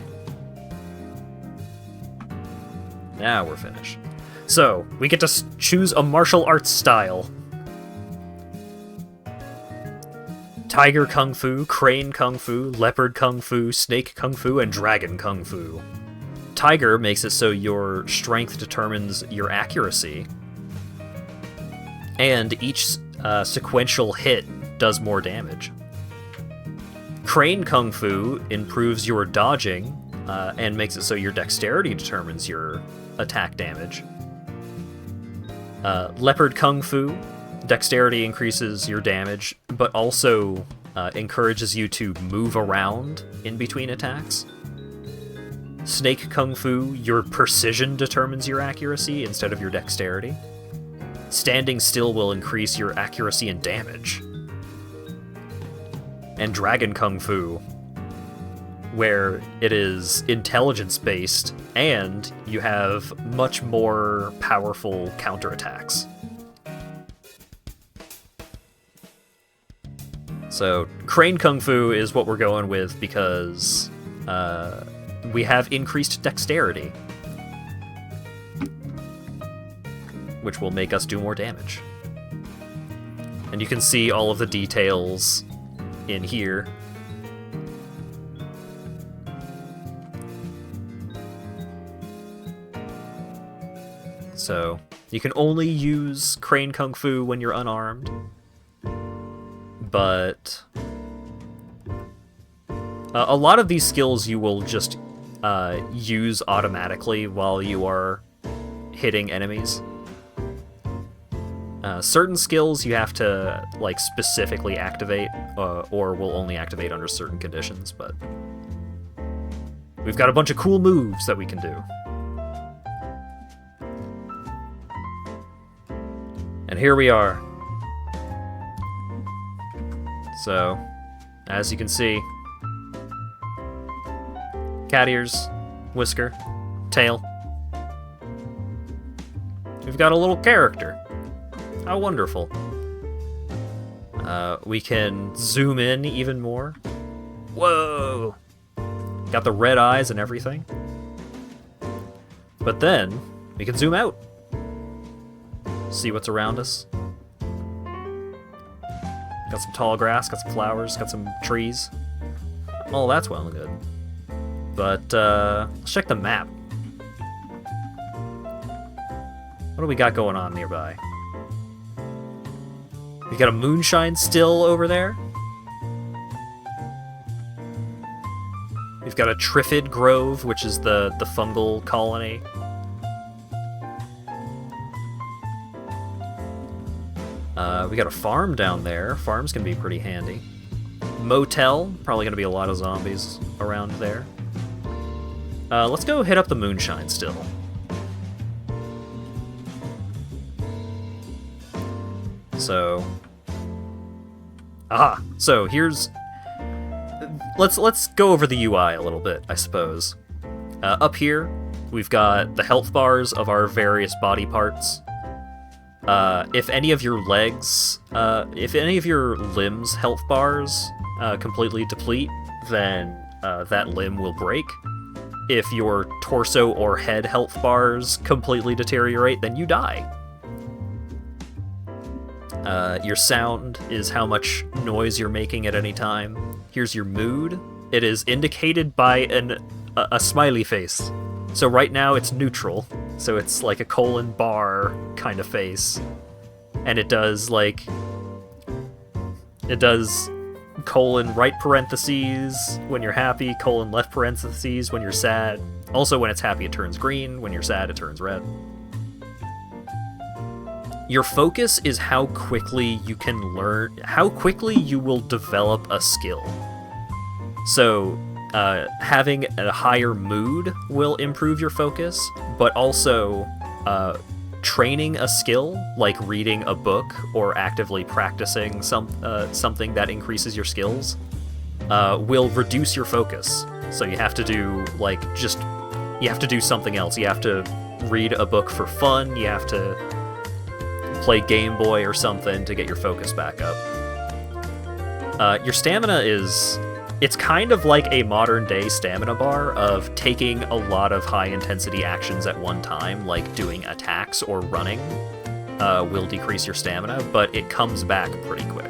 Now we're finished. So, we get to choose a martial arts style. Tiger Kung Fu, Crane Kung Fu, Leopard Kung Fu, Snake Kung Fu, and Dragon Kung Fu. Tiger makes it so your strength determines your accuracy, and each sequential hit does more damage. Crane Kung Fu improves your dodging, and makes it so your dexterity determines your attack damage. Leopard Kung Fu, dexterity increases your damage, but also encourages you to move around in between attacks. Snake Kung Fu, your precision determines your accuracy instead of your dexterity. Standing still will increase your accuracy and damage. And Dragon Kung Fu, where it is intelligence-based, and you have much more powerful counterattacks. So, Crane Kung Fu is what we're going with because we have increased dexterity, which will make us do more damage. And you can see all of the details in here. So, you can only use Crane Kung Fu when you're unarmed, but a lot of these skills you will just use automatically while you are hitting enemies. Certain skills you have to like specifically activate, or will only activate under certain conditions, but we've got a bunch of cool moves that we can do. And here we are. So, as you can see, cat ears, whisker, tail. We've got a little character. How wonderful. We can zoom in even more. Whoa! Got the red eyes and everything. But then, we can zoom out. See what's around us. Got some tall grass, got some flowers, got some trees. Oh, that's well and good. But, let's check the map. What do we got going on nearby? We got a moonshine still over there. We've got a Triffid Grove, which is the fungal colony. We got a farm down there. Farms can be pretty handy. Motel, probably going to be a lot of zombies around there. Let's go hit up the moonshine still. So, so here's, let's go over the UI a little bit, I suppose. Up here, we've got the health bars of our various body parts. If any of your legs, if any of your limbs' health bars completely deplete, then that limb will break. If your torso or head health bars completely deteriorate, then you die. Your sound is how much noise you're making at any time. Here's your mood. It is indicated by a smiley face. So right now it's neutral, so it's like a colon bar kind of face. And it does colon right parentheses when you're happy, colon left parentheses when you're sad. Also when it's happy it turns green, when you're sad it turns red. Your focus is how quickly you can learn, how quickly you will develop a skill. So, having a higher mood will improve your focus, but also training a skill, like reading a book or actively practicing something that increases your skills, will reduce your focus. So you have to do, you have to do something else. You have to read a book for fun, you have to play Game Boy or something to get your focus back up. Your stamina is... It's kind of like a modern-day stamina bar of taking a lot of high-intensity actions at one time, like doing attacks or running, will decrease your stamina, but it comes back pretty quick.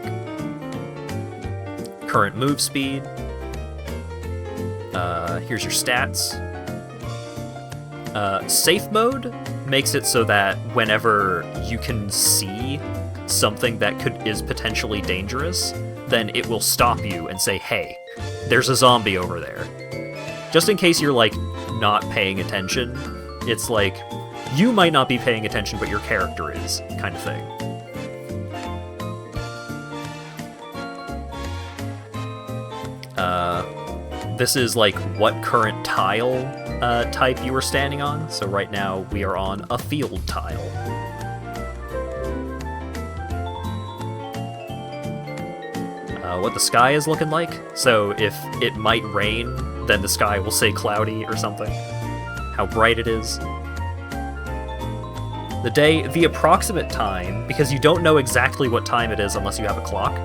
Current move speed. Here's your stats. Safe mode makes it so that whenever you can see something that is potentially dangerous, then it will stop you and say, hey, there's a zombie over there. Just in case you're, not paying attention, it's like, you might not be paying attention, but your character is, kind of thing. This is, what current tile type you were standing on. So right now, we are on a field tile. What the sky is looking like. So if it might rain, then the sky will say cloudy or something. How bright it is. The day, the approximate time, because you don't know exactly what time it is unless you have a clock.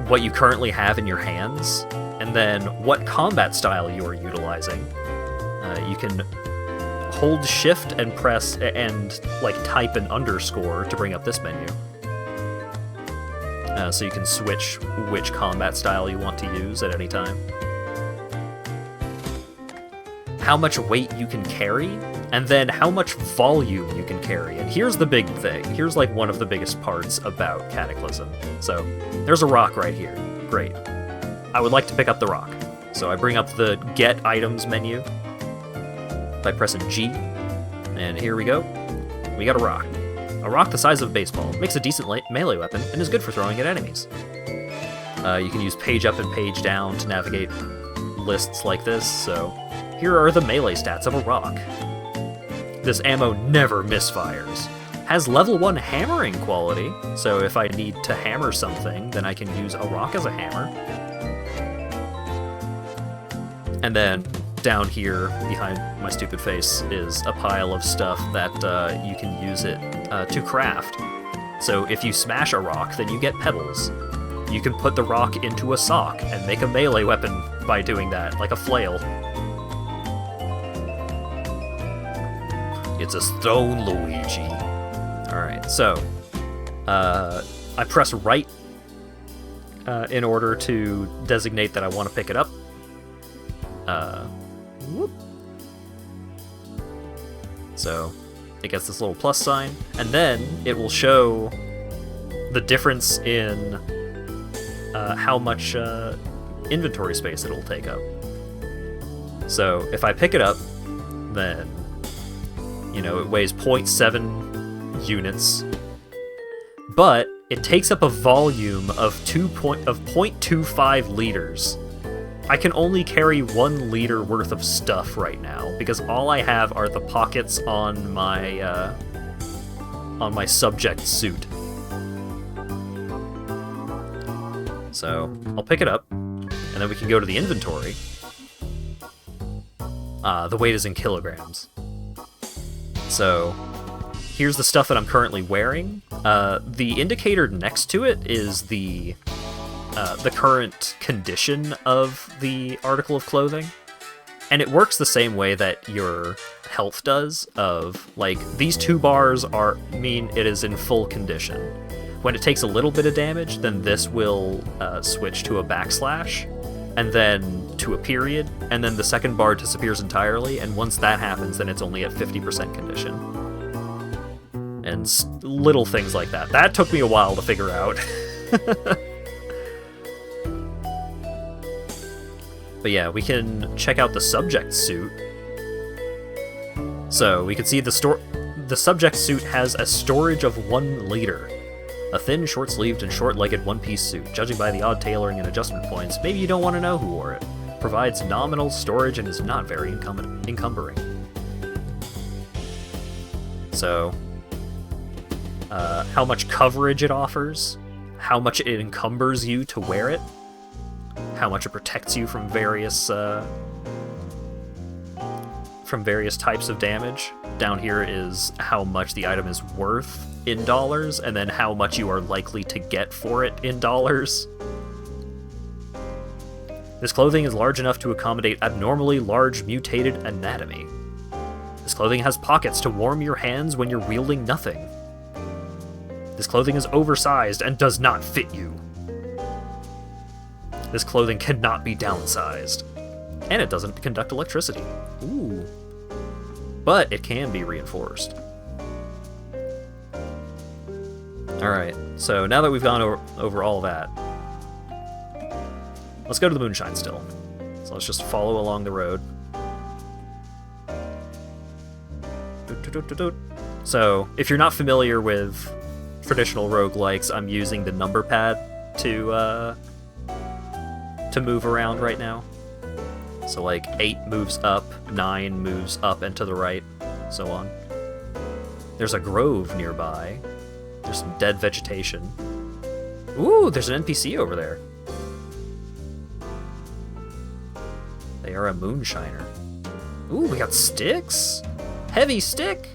What you currently have in your hands, and then what combat style you are utilizing. You can hold shift and press and type an underscore to bring up this menu. So you can switch which combat style you want to use at any time. How much weight you can carry, and then how much volume you can carry. And here's the big thing. Here's one of the biggest parts about Cataclysm. So there's a rock right here. Great. I would like to pick up the rock. So I bring up the Get Items menu by pressing G, and here we go. We got a rock. A rock the size of a baseball. Makes a decent melee weapon, and is good for throwing at enemies. You can use page up and page down to navigate lists like this, so here are the melee stats of a rock. This ammo never misfires. Has level 1 hammering quality, so if I need to hammer something, then I can use a rock as a hammer. And then down here behind my stupid face is a pile of stuff that you can use it to craft. So if you smash a rock, then you get pebbles. You can put the rock into a sock and make a melee weapon by doing that, like a flail. It's a stone Luigi. Alright, so I press right in order to designate that I want to pick it up. Whoop. So it gets this little plus sign, and then it will show the difference in how much inventory space it'll take up. So if I pick it up, then, you know, it weighs 0.7 units, but it takes up a volume of 0.25 liters. I can only carry 1 liter worth of stuff right now, because all I have are the pockets on my subject suit. So I'll pick it up, and then we can go to the inventory. The weight is in kilograms. So here's the stuff that I'm currently wearing. The indicator next to it is the current condition of the article of clothing, and it works the same way that your health does, of, like, these 2 bars mean it is in full condition. When it takes a little bit of damage, then this will switch to a backslash, and then to a period, and then the second bar disappears entirely, and once that happens, then it's only at 50% condition. And little things like that. That took me a while to figure out. But yeah, we can check out the subject suit. So we can see the subject suit has a storage of 1 liter. A thin, short-sleeved, and short-legged one-piece suit. Judging by the odd tailoring and adjustment points, maybe you don't want to know who wore it. Provides nominal storage and is not very encumbering. So, how much coverage it offers, how much it encumbers you to wear it, how much it protects you from various types of damage. Down here is how much the item is worth in dollars, and then how much you are likely to get for it in dollars. This clothing is large enough to accommodate abnormally large mutated anatomy. This clothing has pockets to warm your hands when you're wielding nothing. This clothing is oversized and does not fit you. This clothing cannot be downsized. And it doesn't conduct electricity. Ooh. But it can be reinforced. Alright, so now that we've gone over all that, let's go to the moonshine still. So let's just follow along the road. So, if you're not familiar with traditional roguelikes, I'm using the number pad to move around right now. So like 8 moves up, 9 moves up and to the right, so on. There's a grove nearby. There's some dead vegetation. Ooh, there's an NPC over there. They are a moonshiner. Ooh, we got sticks? Heavy stick?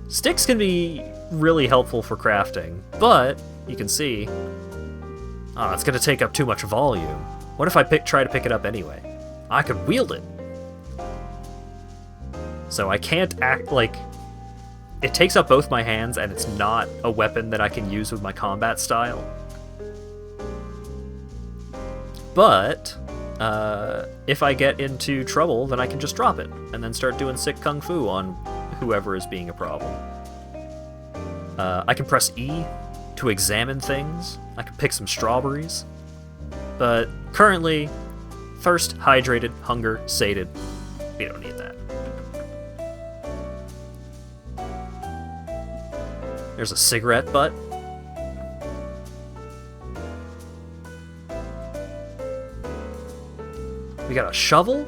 Sticks can be really helpful for crafting, but you can see, it's gonna take up too much volume. What if I try to pick it up anyway? I could wield it. So I can't act like... It takes up both my hands, and it's not a weapon that I can use with my combat style. But, if I get into trouble, then I can just drop it, and then start doing sick kung fu on whoever is being a problem. I can press E to examine things. I can pick some strawberries. But currently, thirst, hydrated, hunger, sated. We don't need that. There's a cigarette butt. We got a shovel?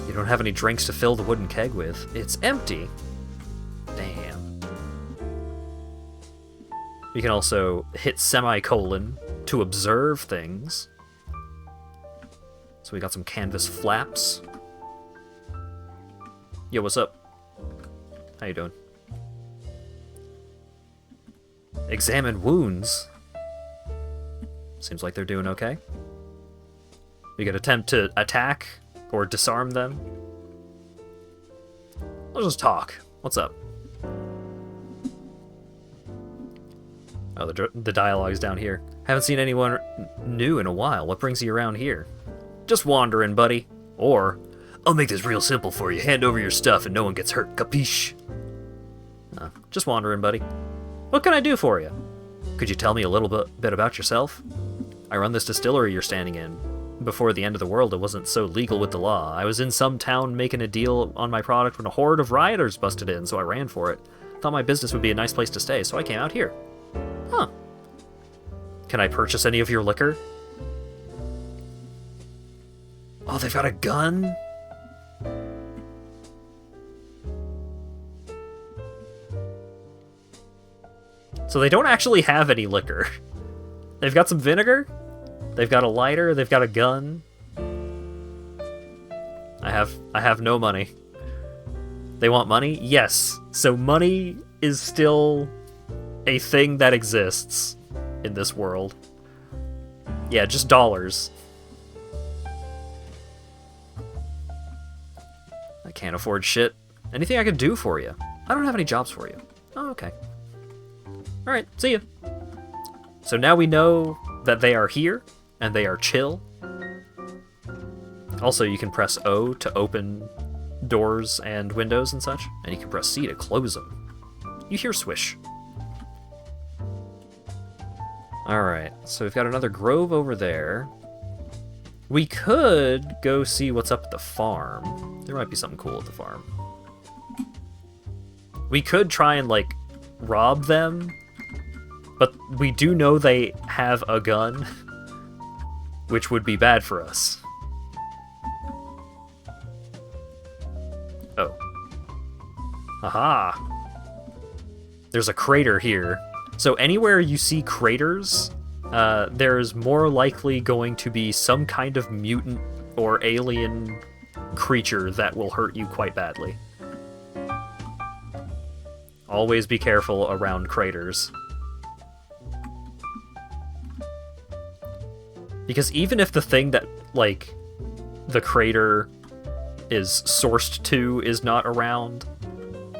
You don't have any drinks to fill the wooden keg with. It's empty. Damn. We can also hit semicolon to observe things. So we got some canvas flaps. Yo, what's up? How you doing? Examine wounds. Seems like they're doing okay. We could attempt to attack or disarm them. Let's just talk. What's up? Oh, the dialogue's down here. Haven't seen anyone new in a while. What brings you around here? Just wandering, buddy. Or, I'll make this real simple for you. Hand over your stuff and no one gets hurt. Capiche? Just wandering, buddy. What can I do for you? Could you tell me a little bit about yourself? I run this distillery you're standing in. Before the end of the world, it wasn't so legal with the law. I was in some town making a deal on my product when a horde of rioters busted in, so I ran for it. Thought my business would be a nice place to stay, so I came out here. Huh. Can I purchase any of your liquor? Oh, they've got a gun? So they don't actually have any liquor. They've got some vinegar, they've got a lighter, they've got a gun. I have no money. They want money? Yes. So money is still a thing that exists in this world. Yeah, just dollars. I can't afford shit. Anything I could do for you? I don't have any jobs for you. Oh, okay. Alright, see ya. So now we know that they are here, and they are chill. Also, you can press O to open doors and windows and such, and you can press C to close them. You hear swish. Alright, so we've got another grove over there. We could go see what's up at the farm. There might be something cool at the farm. We could try and, like, rob them, but we do know they have a gun, which would be bad for us. Oh. Aha! There's a crater here. So anywhere you see craters, there's more likely going to be some kind of mutant or alien creature that will hurt you quite badly. Always be careful around craters. Because even if the thing that, like, the crater is sourced to is not around,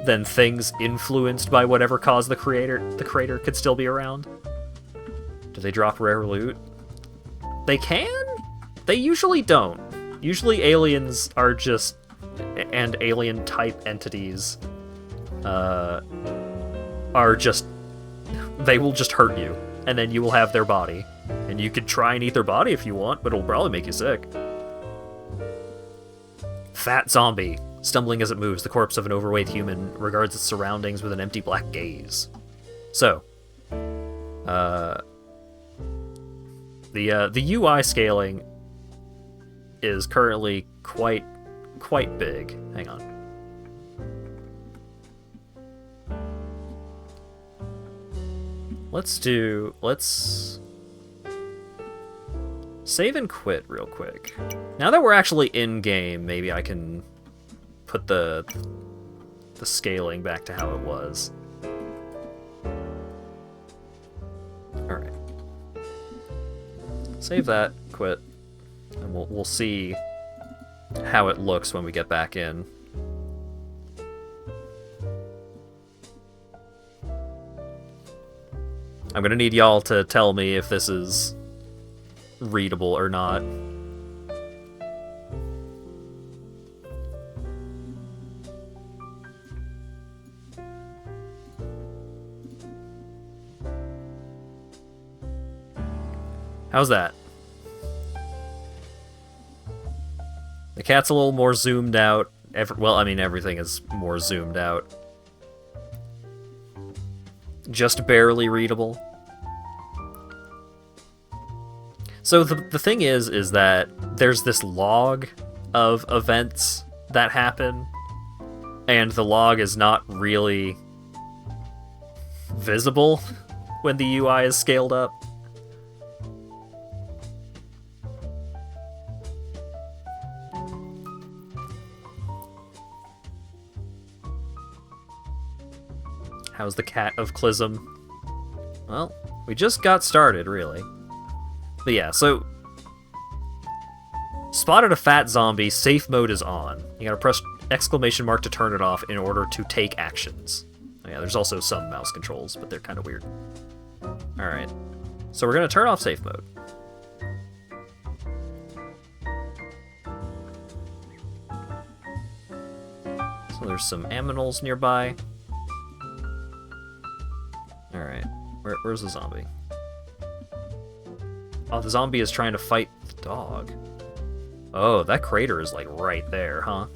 then things influenced by whatever caused the crater could still be around. Do they drop rare loot? They can? They usually don't. Usually aliens are just, and alien-type entities, are just, they will just hurt you, and then you will have their body. And you could try and eat their body if you want, but it'll probably make you sick. Fat zombie. Stumbling as it moves, the corpse of an overweight human regards its surroundings with an empty black gaze. So, the UI scaling is currently quite big. Hang on. Let's save and quit real quick. Now that we're actually in game, maybe I can put the scaling back to how it was. Alright. Save that, quit, and we'll see how it looks when we get back in. I'm gonna need y'all to tell me if this is readable or not. How's that? The cat's a little more zoomed out. Well, I mean, everything is more zoomed out. Just barely readable. So the thing is that there's this log of events that happen, and the log is not really visible. when the UI is scaled up. How's the Cataclysm? Well, we just got started, really. But yeah, so... Spotted a fat zombie, safe mode is on. You gotta press exclamation mark to turn it off in order to take actions. Oh yeah, there's also some mouse controls, but they're kind of weird. Alright, so we're gonna turn off safe mode. So there's some aminals nearby. Alright, where's the zombie? Oh, the zombie is trying to fight the dog. Oh, that crater is like right there, huh?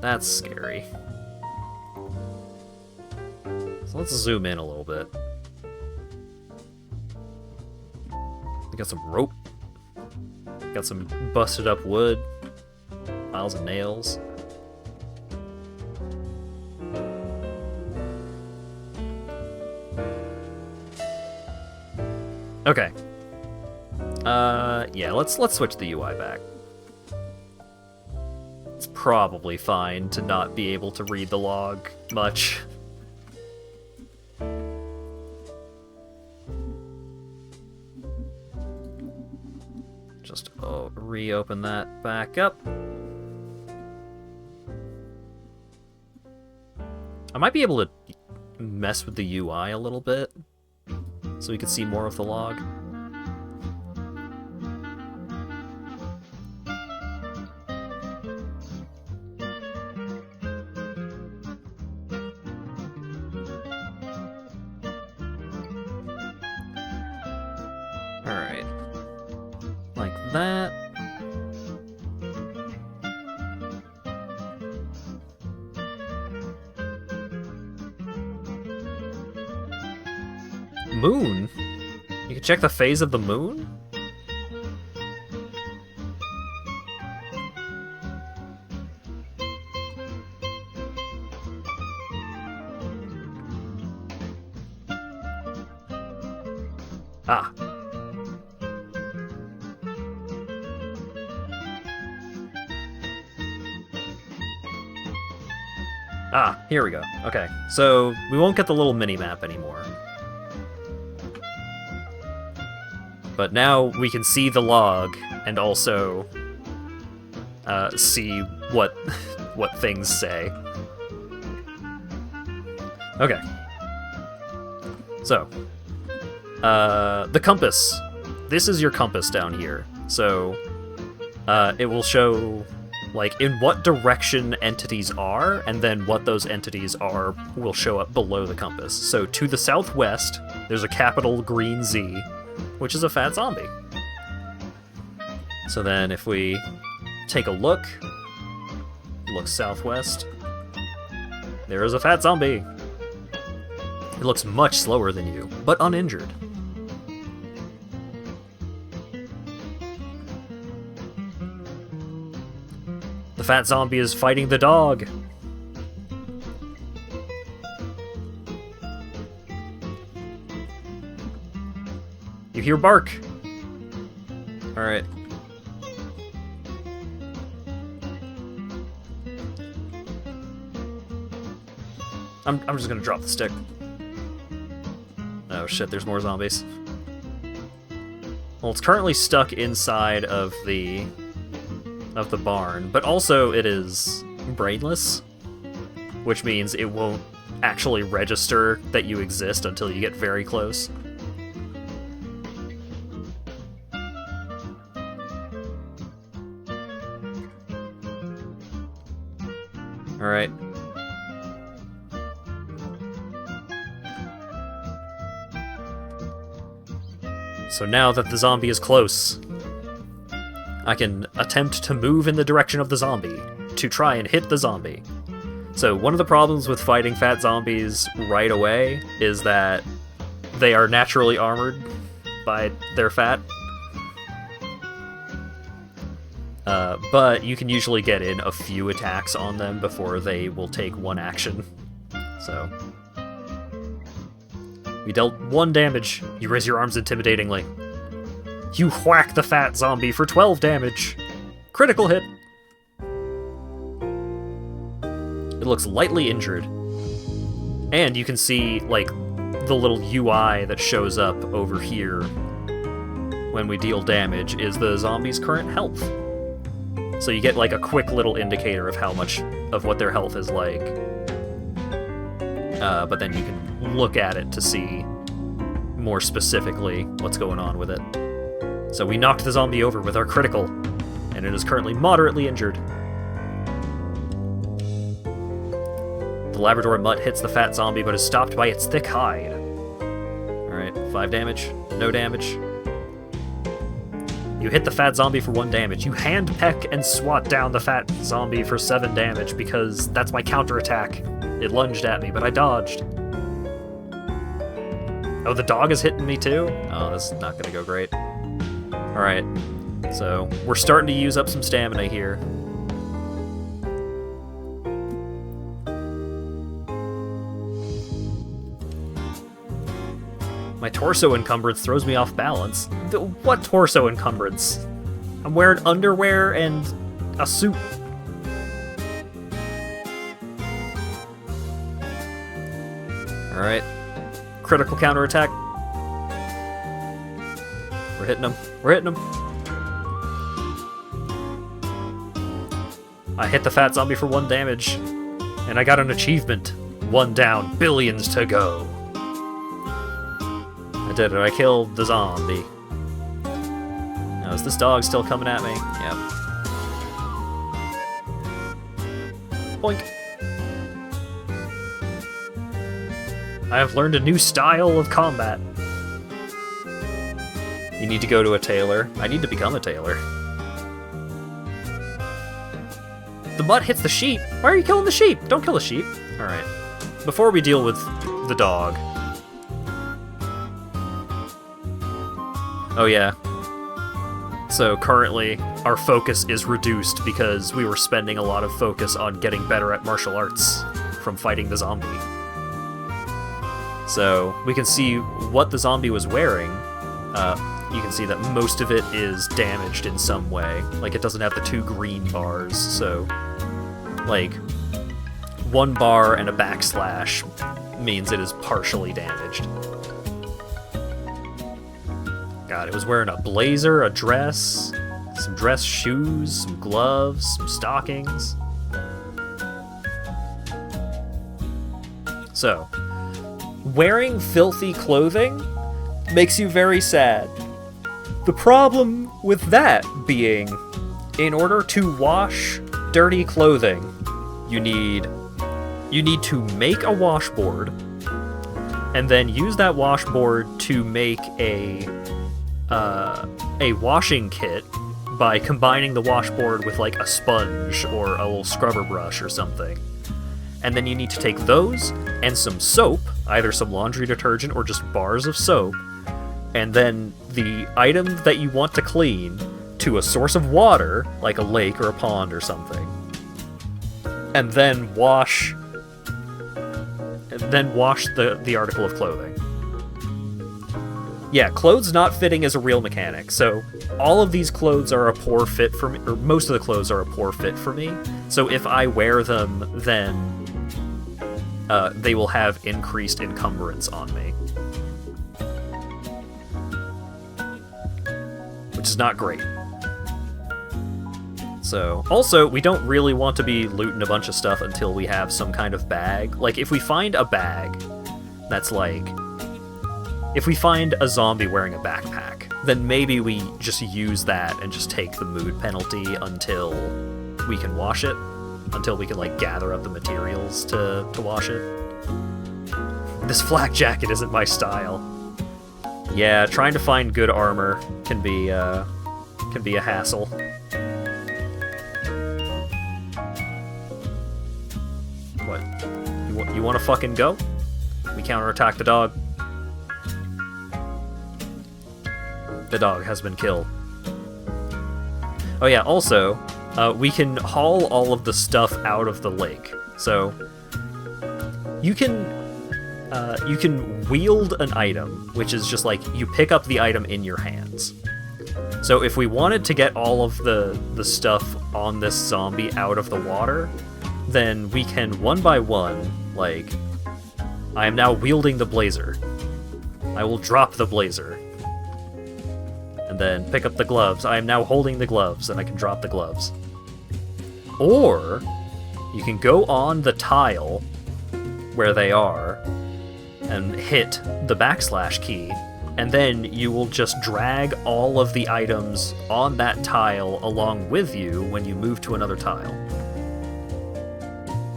That's scary. So let's zoom in a little bit. We got some rope. Got some busted up wood. Piles of nails. Okay. Yeah, let's switch the UI back. It's probably fine to not be able to read the log much. Just reopen that back up. I might be able to mess with the UI a little bit so we can see more of the log. Alright. Like that. Moon? You can check the phase of the moon? Ah. Ah, here we go. Okay, so we won't get the little mini-map anymore. But now we can see the log and also see what what things say. Okay. So, the compass. This is your compass down here. So, it will show, like, in what direction entities are, and then what those entities are will show up below the compass. So, to the southwest, there's a capital green Z, which is a fat zombie. So then if we take a look southwest, there is a fat zombie. It looks much slower than you, but uninjured. The fat zombie is fighting the dog. You hear bark. Alright. I'm just gonna drop the stick. Oh shit, there's more zombies. Well, it's currently stuck inside of the barn, but also it is brainless, which means it won't actually register that you exist until you get very close. Alright. So now that the zombie is close, I can attempt to move in the direction of the zombie to try and hit the zombie. So one of the problems with fighting fat zombies right away is that they are naturally armored by their fat. But you can usually get in a few attacks on them before they will take one action. So We dealt 1 damage. You raise your arms intimidatingly. You whack the fat zombie for 12 damage. Critical hit. It looks lightly injured. And you can see, like, the little UI that shows up over here when we deal damage is the zombie's current health. So you get, like, a quick little indicator of how much of what their health is like. But then you can look at it to see more specifically what's going on with it. So we knocked the zombie over with our critical, and it is currently moderately injured. The Labrador mutt hits the fat zombie, but is stopped by its thick hide. Alright, 5 damage, no damage. You hit the fat zombie for 1 damage. You hand peck and swat down the fat zombie for 7 damage, because that's my counterattack. It lunged at me, but I dodged. Oh, the dog is hitting me too? Oh, this is not gonna go great. Alright, so we're starting to use up some stamina here. My torso encumbrance throws me off balance. What torso encumbrance? I'm wearing underwear and a suit. Alright. Critical counterattack. We're hitting him. We're hitting him. I hit the fat zombie for 1 damage. And I got an achievement. 1 down, billions to go. I did it. I killed the zombie. Now, is this dog still coming at me? Yep. Boink. I have learned a new style of combat. You need to go to a tailor. I need to become a tailor. The mutt hits the sheep. Why are you killing the sheep? Don't kill the sheep. Alright. Before we deal with the dog. Oh yeah. So currently, our focus is reduced because we were spending a lot of focus on getting better at martial arts from fighting the zombie. So we can see what the zombie was wearing. You can see that most of it is damaged in some way. Like, it doesn't have the 2 green bars, so... like, 1 bar and a backslash means it is partially damaged. God, it was wearing a blazer, a dress, some dress shoes, some gloves, some stockings. So, wearing filthy clothing makes you very sad. The problem with that being, in order to wash dirty clothing, you need to make a washboard, and then use that washboard to make a washing kit by combining the washboard with like a sponge or a little scrubber brush or something. And then you need to take those and some soap, either some laundry detergent or just bars of soap, and then the item that you want to clean to a source of water, like a lake or a pond or something, and then wash the article of clothing. Yeah, clothes not fitting is a real mechanic, so all of these clothes are a poor fit for me, or most of the clothes are a poor fit for me, so if I wear them, then they will have increased encumbrance on me. Which is not great. So, also, we don't really want to be looting a bunch of stuff until we have some kind of bag. Like, if we find a bag that's like... if we find a zombie wearing a backpack, then maybe we just use that and just take the mood penalty until we can wash it. Until we can, like, gather up the materials to wash it. This flak jacket isn't my style. Yeah, trying to find good armor can be a hassle. What? You want to fucking go? We counterattack the dog. The dog has been killed. Oh yeah, also, we can haul all of the stuff out of the lake. So, you can you can wield an item, which is just like you pick up the item in your hands. So if we wanted to get all of the stuff on this zombie out of the water, then we can one by one, like, I am now wielding the blazer. I will drop the blazer. And then pick up the gloves. I am now holding the gloves, and I can drop the gloves. Or you can go on the tile where they are and hit the backslash key, and then you will just drag all of the items on that tile along with you when you move to another tile.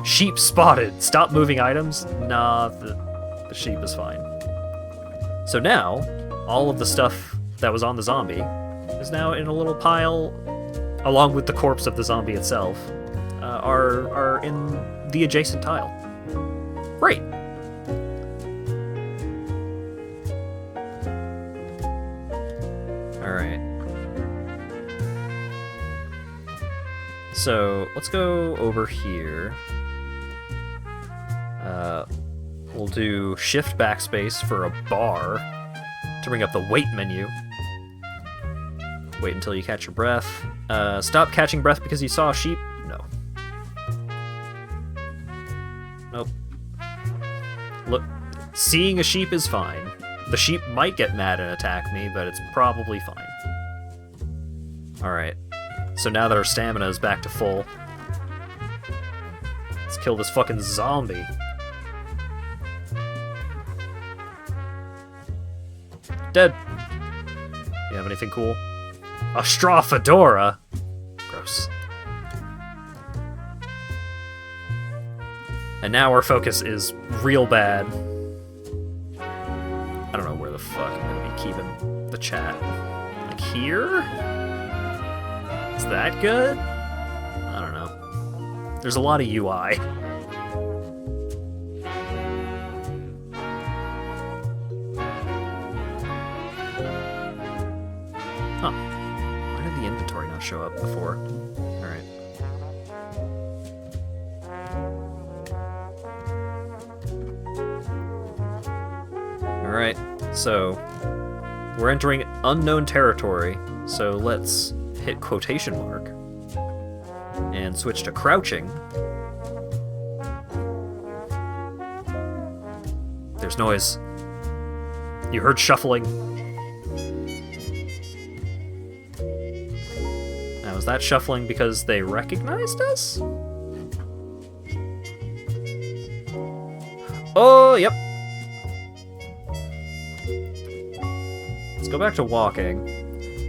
Sheep spotted! Stop moving items? Nah, the sheep is fine. So now, all of the stuff that was on the zombie is now in a little pile, along with the corpse of the zombie itself, are in the adjacent tile. Great! Alright. So, let's go over here. We'll do shift backspace for a bar to bring up the wait menu. Wait until you catch your breath. Stop catching breath because you saw a sheep? No. Nope. Look, seeing a sheep is fine. The sheep might get mad and attack me, but it's probably fine. Alright. So now that our stamina is back to full, let's kill this fucking zombie. Dead. You have anything cool? A straw fedora? Gross. And now our focus is real bad. I don't know where the fuck I'm gonna be keeping the chat. Like here? Is that good? I don't know. There's a lot of UI. Huh. Why did the inventory not show up before? Alright. Alright, so we're entering unknown territory, so let's hit quotation mark and switch to crouching. There's noise. You heard shuffling. Now, is that shuffling because they recognized us? Oh, yep. Let's go back to walking.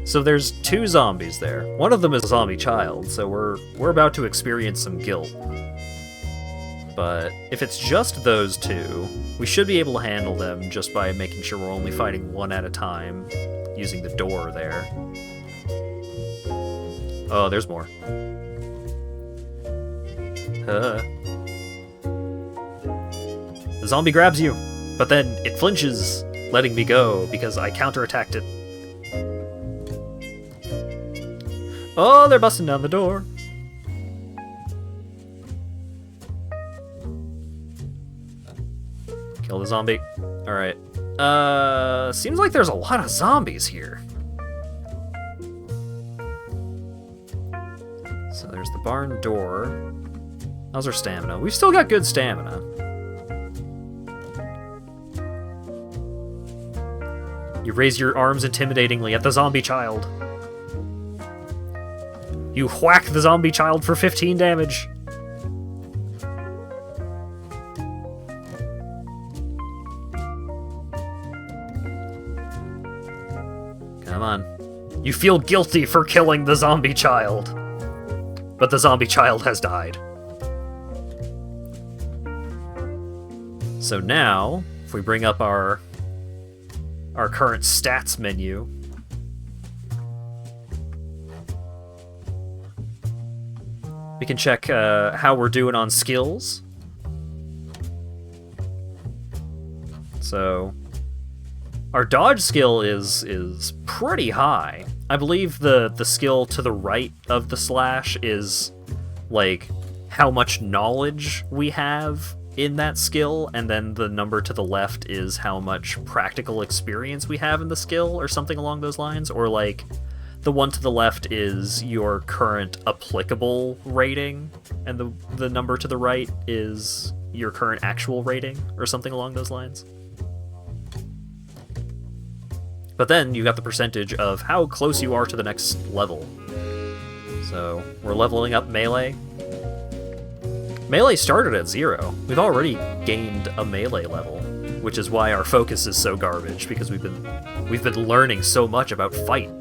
So there's two zombies there. One of them is a zombie child, so we're about to experience some guilt. But if it's just those two, we should be able to handle them just by making sure we're only fighting one at a time, using the door there. Oh, there's more. The zombie grabs you, but then it flinches, letting me go because I counterattacked it. Oh, they're busting down the door. Kill the zombie. Alright. Seems like there's a lot of zombies here. So there's the barn door. How's our stamina? We've still got good stamina. You raise your arms intimidatingly at the zombie child. You whack the zombie child for 15 damage. Come on. You feel guilty for killing the zombie child. But the zombie child has died. So now, if we bring up our current stats menu, we can check how we're doing on skills. So our dodge skill is pretty high. I believe the skill to the right of the slash is like how much knowledge we have in that skill, and then the number to the left is how much practical experience we have in the skill, or something along those lines. Or like, the one to the left is your current applicable rating, and the number to the right is your current actual rating, or something along those lines. But then you got the percentage of how close you are to the next level. So we're leveling up melee. Melee started at 0. We've already gained a melee level, which is why our focus is so garbage, because we've been learning so much about fight.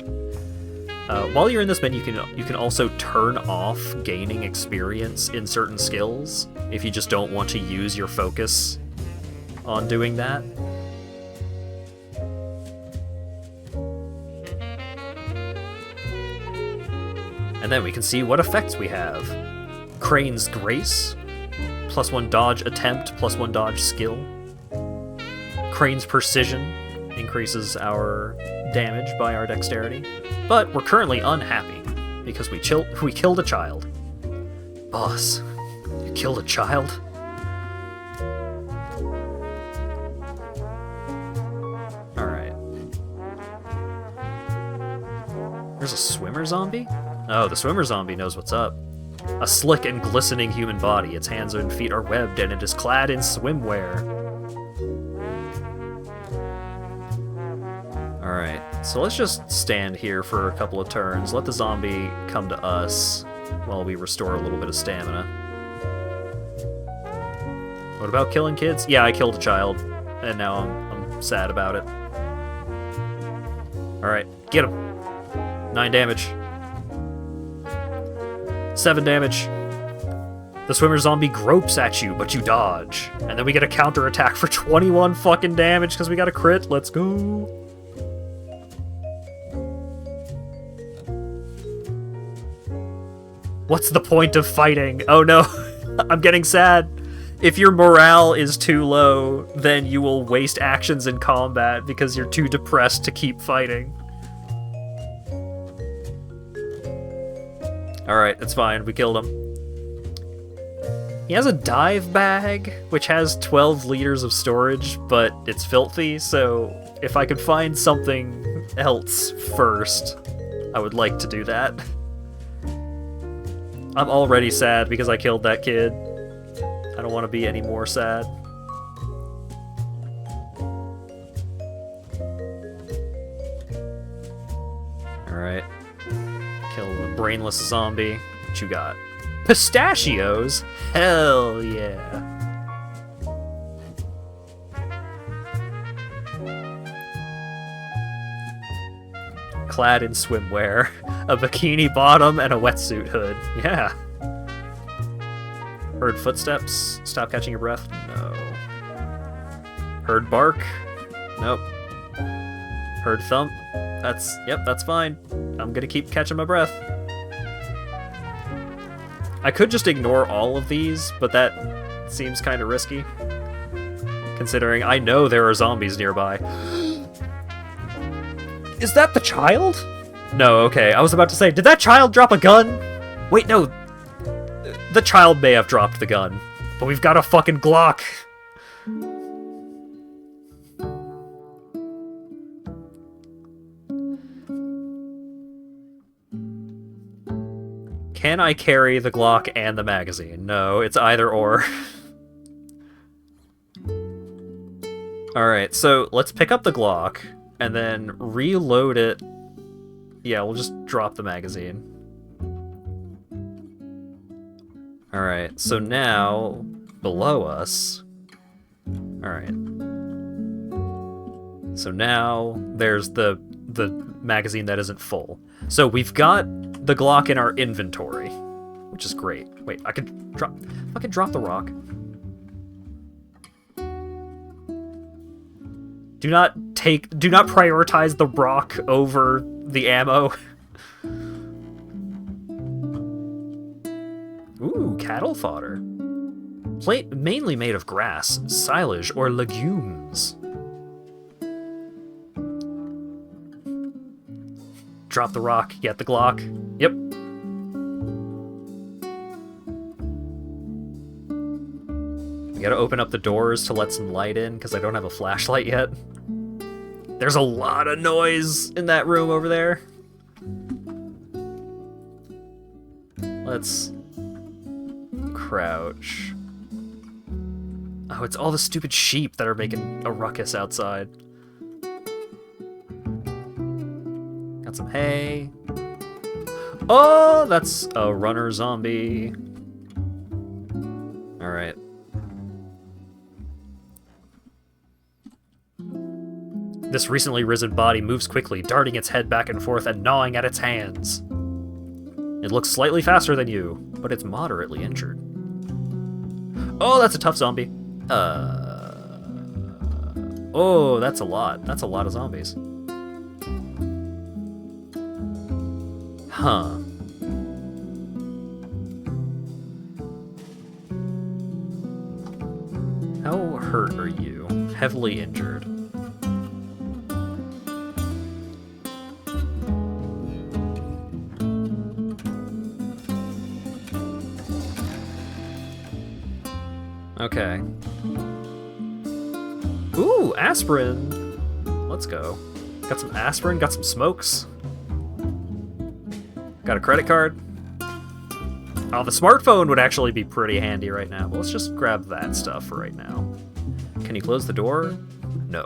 While you're in this menu, you can also turn off gaining experience in certain skills if you just don't want to use your focus on doing that. And then we can see what effects we have. Crane's Grace, +1 dodge attempt, +1 dodge skill. Crane's Precision increases our damage by our dexterity. But we're currently unhappy, because we killed a child. Boss, you killed a child? Alright. There's a swimmer zombie? Oh, the swimmer zombie knows what's up. A slick and glistening human body. Its hands and feet are webbed, and it is clad in swimwear. Alright, so let's just stand here for a couple of turns. Let the zombie come to us while we restore a little bit of stamina. What about killing kids? Yeah, I killed a child, and now I'm sad about it. Alright, get him. 9 damage. 7 damage. The swimmer zombie gropes at you, but you dodge. And then we get a counter attack for 21 fucking damage because we got a crit. Let's go. What's the point of fighting? Oh no, I'm getting sad. If your morale is too low, then you will waste actions in combat because you're too depressed to keep fighting. Alright, it's fine. We killed him. He has a dive bag, which has 12 liters of storage, but it's filthy, so if I could find something else first, I would like to do that. I'm already sad because I killed that kid. I don't want to be any more sad. Alright. Kill the brainless zombie. What you got? Pistachios? Hell yeah. Clad in swimwear, a bikini bottom, and a wetsuit hood. Yeah. Heard footsteps. Stop catching your breath. No. Heard bark. Nope. Heard thump. Yep, that's fine. I'm gonna keep catching my breath. I could just ignore all of these, but that seems kind of risky. Considering I know there are zombies nearby. Is that the child? No, okay. I was about to say, did that child drop a gun? Wait, no. The child may have dropped the gun, but we've got a fucking Glock. Can I carry the Glock and the magazine? No, it's either or. Alright, so let's pick up the Glock, and then reload it. Yeah, we'll just drop the magazine. Alright, so now, below us... Alright. So now, there's the magazine that isn't full. So we've got the Glock in our inventory, which is great. Wait, I can drop the rock. Do not prioritize the rock over the ammo. Ooh, cattle fodder. Mainly made of grass, silage, or legumes. Drop the rock, get the Glock. Yep. We gotta open up the doors to let some light in, because I don't have a flashlight yet. There's a lot of noise in that room over there. Let's crouch. Oh, it's all the stupid sheep that are making a ruckus outside. Got some hay. Oh, that's a runner zombie. Alright. This recently risen body moves quickly, darting its head back and forth and gnawing at its hands. It looks slightly faster than you, but it's moderately injured. Oh, that's a tough zombie. Oh, that's a lot. That's a lot of zombies. Huh. How hurt are you? Heavily injured. Okay. Ooh, aspirin! Let's go. Got some aspirin, got some smokes. Got a credit card. Oh, the smartphone would actually be pretty handy right now. But let's just grab that stuff for right now. Can you close the door? No.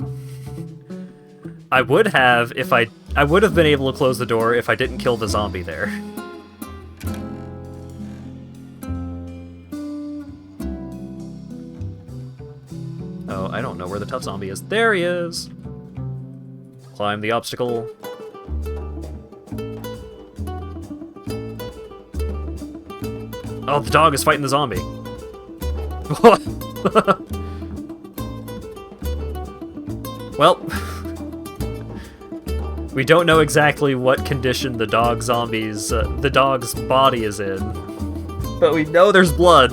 I would have if I would have been able to close the door if I didn't kill the zombie there. Oh, I don't know where the tough zombie is. There he is! Climb the obstacle. Oh, the dog is fighting the zombie. What? Well, we don't know exactly what condition the dog's body is in, but we know there's blood.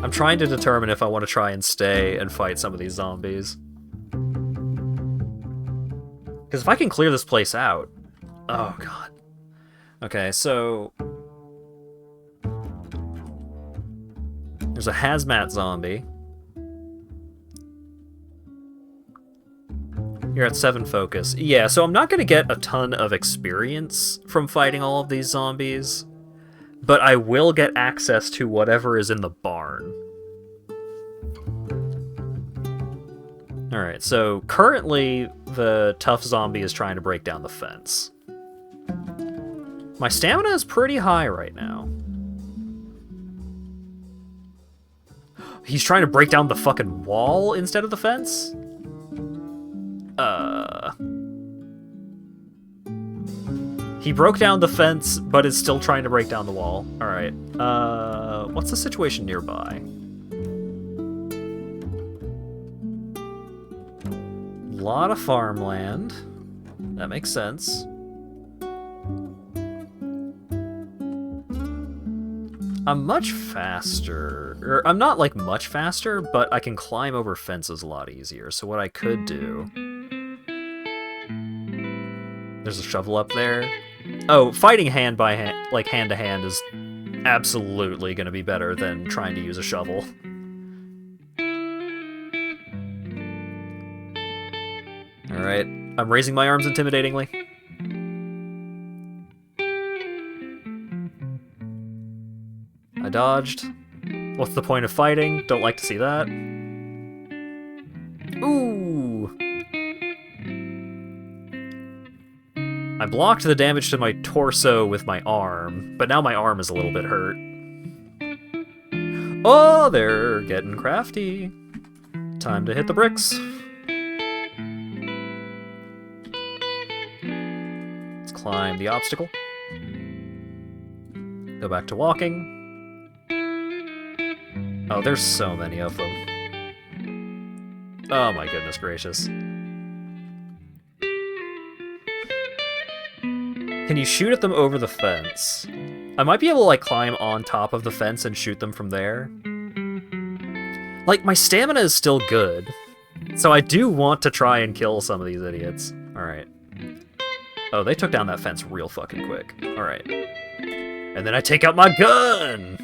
I'm trying to determine if I want to try and stay and fight some of these zombies. Because if I can clear this place out... Oh, God. Okay, so... There's a hazmat zombie. You're at 7 focus. Yeah, so I'm not going to get a ton of experience from fighting all of these zombies, but I will get access to whatever is in the barn. Alright, so currently the tough zombie is trying to break down the fence. My stamina is pretty high right now. He's trying to break down the fucking wall instead of the fence? He broke down the fence, but is still trying to break down the wall. Alright. What's the situation nearby? Lot of farmland. That makes sense. I'm much faster. Or, I'm not, like, much faster, but I can climb over fences a lot easier. So what I could do... There's a shovel up there. Oh, fighting hand by hand, like hand to hand, is absolutely going to be better than trying to use a shovel. Alright, I'm raising my arms intimidatingly. I dodged. What's the point of fighting? Don't like to see that. Ooh! I blocked the damage to my torso with my arm, but now my arm is a little bit hurt. Oh, they're getting crafty. Time to hit the bricks. Let's climb the obstacle. Go back to walking. Oh, there's so many of them. Oh my goodness gracious. Can you shoot at them over the fence? I might be able to, like, climb on top of the fence and shoot them from there. Like, my stamina is still good, so I do want to try and kill some of these idiots. Alright. Oh, they took down that fence real fucking quick. Alright. And then I take out my gun!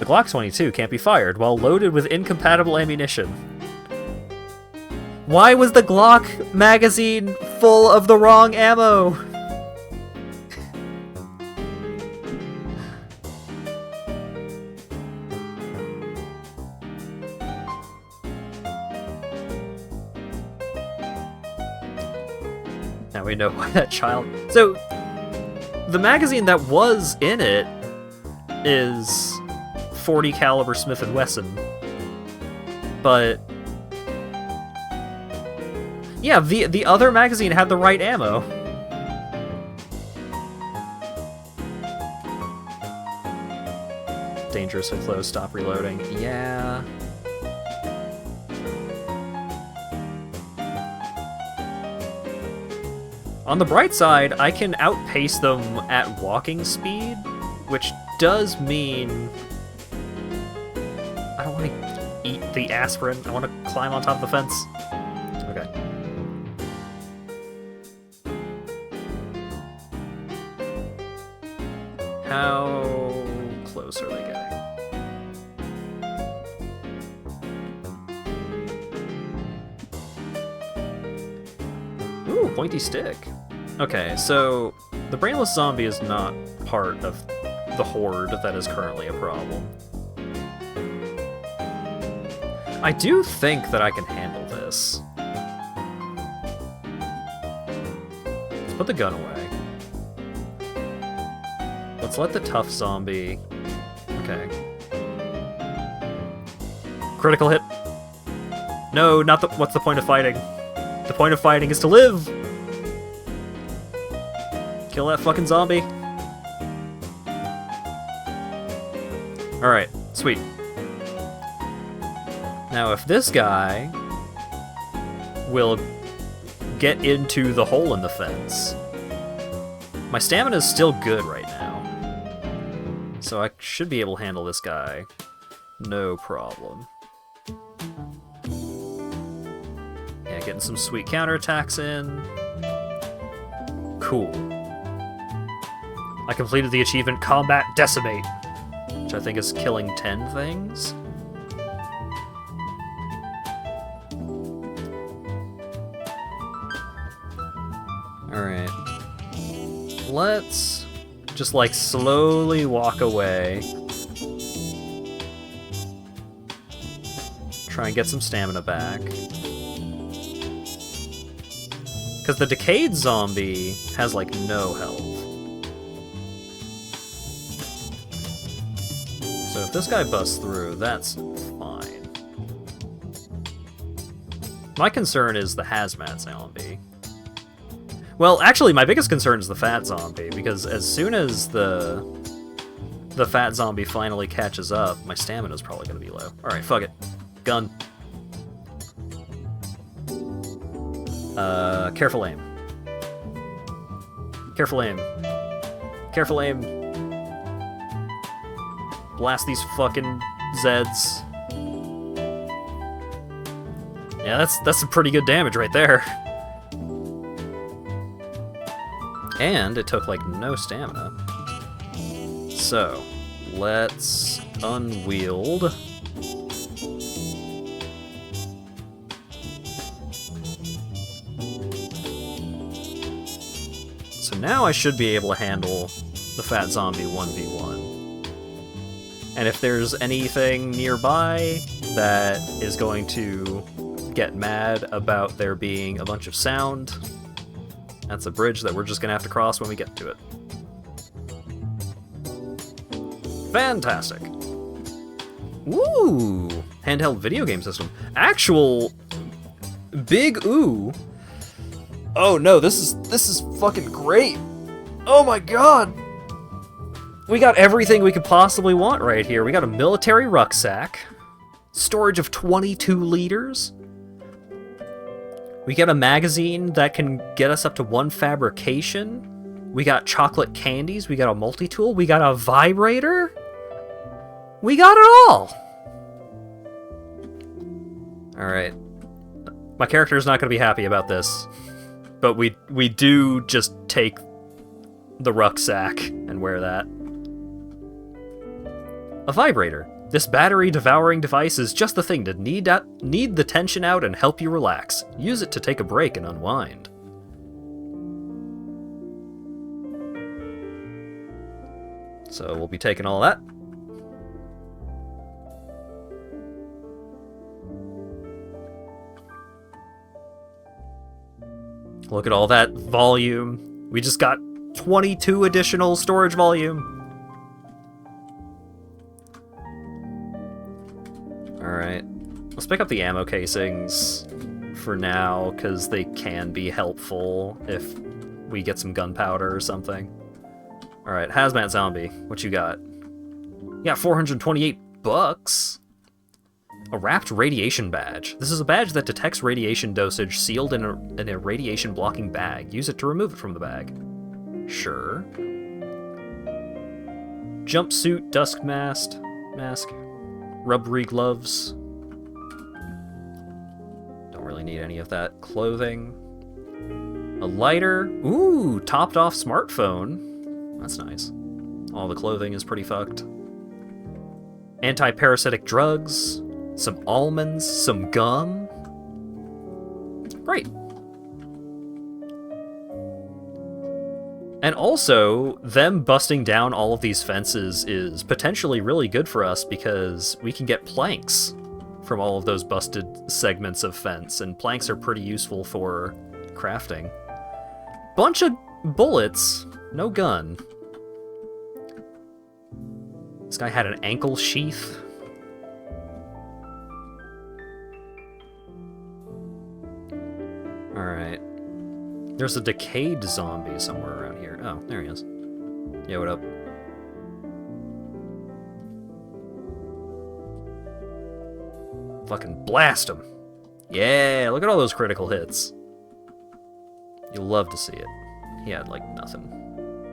The Glock 22 can't be fired while loaded with incompatible ammunition. Why was the Glock magazine full of the wrong ammo? Now we know why that child... So, the magazine that was in it is 40 caliber Smith & Wesson. But... yeah, the other magazine had the right ammo. Dangerously close, stop reloading. Yeah... On the bright side, I can outpace them at walking speed, which does mean... I don't want to eat the aspirin. I want to climb on top of the fence. Okay. How close are they getting? Ooh, pointy stick. Okay, so the brainless zombie is not part of the horde that is currently a problem. I do think that I can handle this. Let's put the gun away. Let's let the tough zombie... Okay. Critical hit. No, not the... What's the point of fighting? The point of fighting is to live! Kill that fucking zombie. Alright, sweet. Now, if this guy will get into the hole in the fence, my stamina is still good right now. So I should be able to handle this guy. No problem. Yeah, getting some sweet counterattacks in. Cool. I completed the achievement Combat Decimate, which I think is killing 10 things. Alright. Let's just, like, slowly walk away. Try and get some stamina back. Because the decayed zombie has, like, no health. So if this guy busts through, that's fine. My concern is the hazmat zombie. Well, actually, my biggest concern is the fat zombie, because as soon as the fat zombie finally catches up, my stamina's probably going to be low. Alright, fuck it. Gun. Careful aim. Careful aim. Careful aim. Blast these fucking Zeds. Yeah, that's some pretty good damage right there. And it took, like, no stamina. So, let's unwield. So now I should be able to handle the fat zombie 1v1. And if there's anything nearby that is going to get mad about there being a bunch of sound, that's a bridge that we're just gonna have to cross when we get to it. Fantastic. Ooh, handheld video game system. Actual big ooh. Oh no, this is fucking great. Oh my god. We got everything we could possibly want right here. We got a military rucksack, storage of 22 liters. We got a magazine that can get us up to 1 fabrication. We got chocolate candies. We got a multi-tool. We got a vibrator. We got it all. All right. My character's not going to be happy about this, but we do just take the rucksack and wear that. A vibrator. This battery-devouring device is just the thing to need the tension out and help you relax. Use it to take a break and unwind. So we'll be taking all that. Look at all that volume. We just got 22 additional storage volume. Alright. Let's pick up the ammo casings for now, because they can be helpful if we get some gunpowder or something. Alright, Hazmat Zombie, what you got? You got $428. A wrapped radiation badge. This is a badge that detects radiation dosage sealed in a radiation-blocking bag. Use it to remove it from the bag. Sure. Jumpsuit, dusk mask, rubbery gloves. Don't really need any of that. Clothing. A lighter. Ooh, topped off smartphone. That's nice. All the clothing is pretty fucked. Anti-parasitic drugs. Some almonds, some gum. Great. And also, them busting down all of these fences is potentially really good for us because we can get planks from all of those busted segments of fence, and planks are pretty useful for crafting. Bunch of bullets, no gun. This guy had an ankle sheath. Alright. There's a decayed zombie somewhere around here. Oh, there he is. Yeah, what up? Fucking blast him! Yeah, look at all those critical hits. You'll love to see it. He had, like, nothing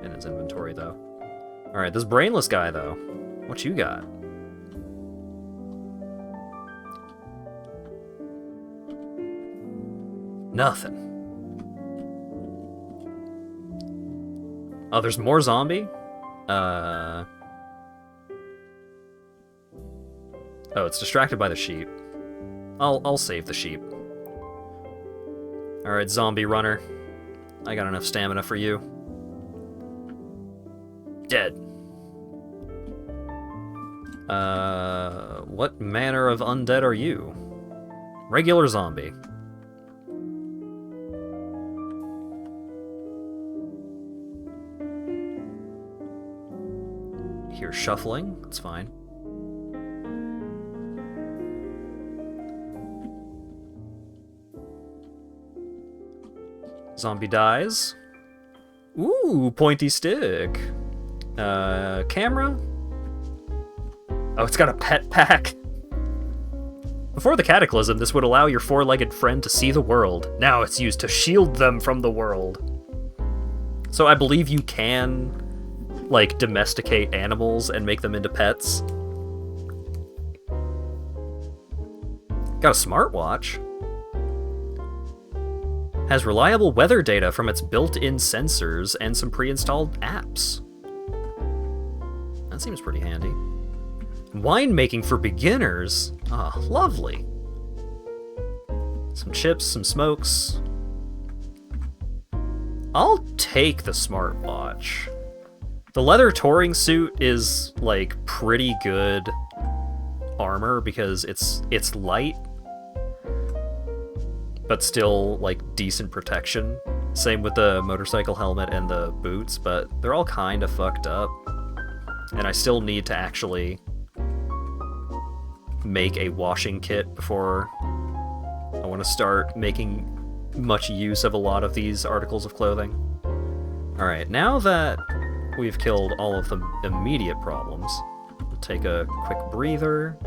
in his inventory, though. Alright, this brainless guy, though. What you got? Nothing. Oh, there's more zombie? Oh, it's distracted by the sheep. I'll save the sheep. Alright, zombie runner. I got enough stamina for you. Dead. What manner of undead are you? Regular zombie. Hear shuffling, that's fine. Zombie dies. Ooh, pointy stick. Camera? Oh, it's got a pet pack. Before the Cataclysm, this would allow your four-legged friend to see the world. Now it's used to shield them from the world. So I believe you can, like, domesticate animals and make them into pets. Got a smartwatch. Has reliable weather data from its built-in sensors and some pre-installed apps. That seems pretty handy. Winemaking for beginners. Ah, lovely. Some chips, some smokes. I'll take the smartwatch. The leather touring suit is, like, pretty good armor because it's light, but still, like, decent protection. Same with the motorcycle helmet and the boots, but they're all kind of fucked up. And I still need to actually make a washing kit before I want to start making much use of a lot of these articles of clothing. Alright, now that we've killed all of the immediate problems, we'll take a quick breather.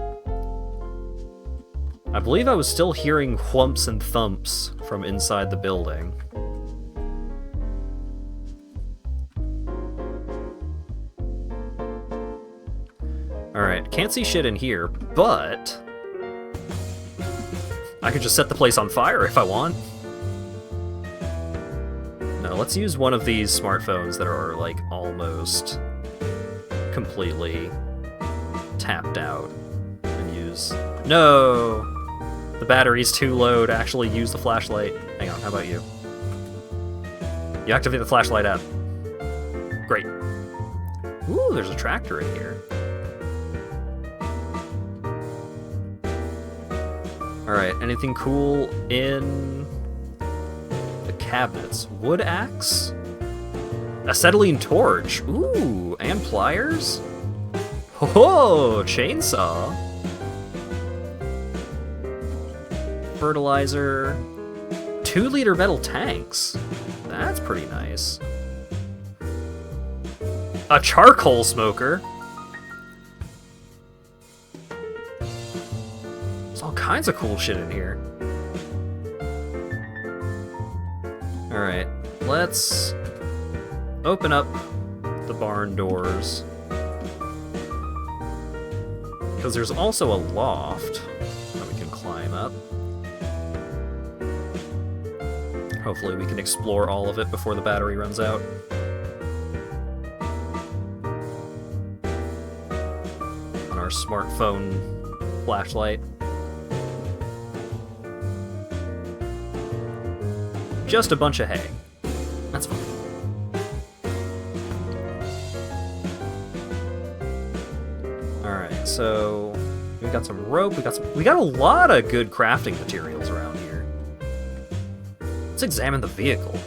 I believe I was still hearing whumps and thumps from inside the building. Alright, can't see shit in here, but I could just set the place on fire if I want. No, let's use one of these smartphones that are, like, almost completely tapped out. And use... No! The battery's too low to actually use the flashlight. Hang on, how about you? You activate the flashlight app. Great. Ooh, there's a tractor in here. Alright, anything cool in the cabinets? Wood axe? Acetylene torch. Ooh, and pliers? Ho-ho! Chainsaw. Fertilizer. 2-liter metal tanks. That's pretty nice. A charcoal smoker. There's all kinds of cool shit in here. Alright, let's open up the barn doors. Because there's also a loft that we can climb up. Hopefully we can explore all of it before the battery runs out. On our smartphone flashlight. Just a bunch of hay. That's fine. Alright, so we got some rope, we got a lot of good crafting materials around here. Let's examine the vehicle.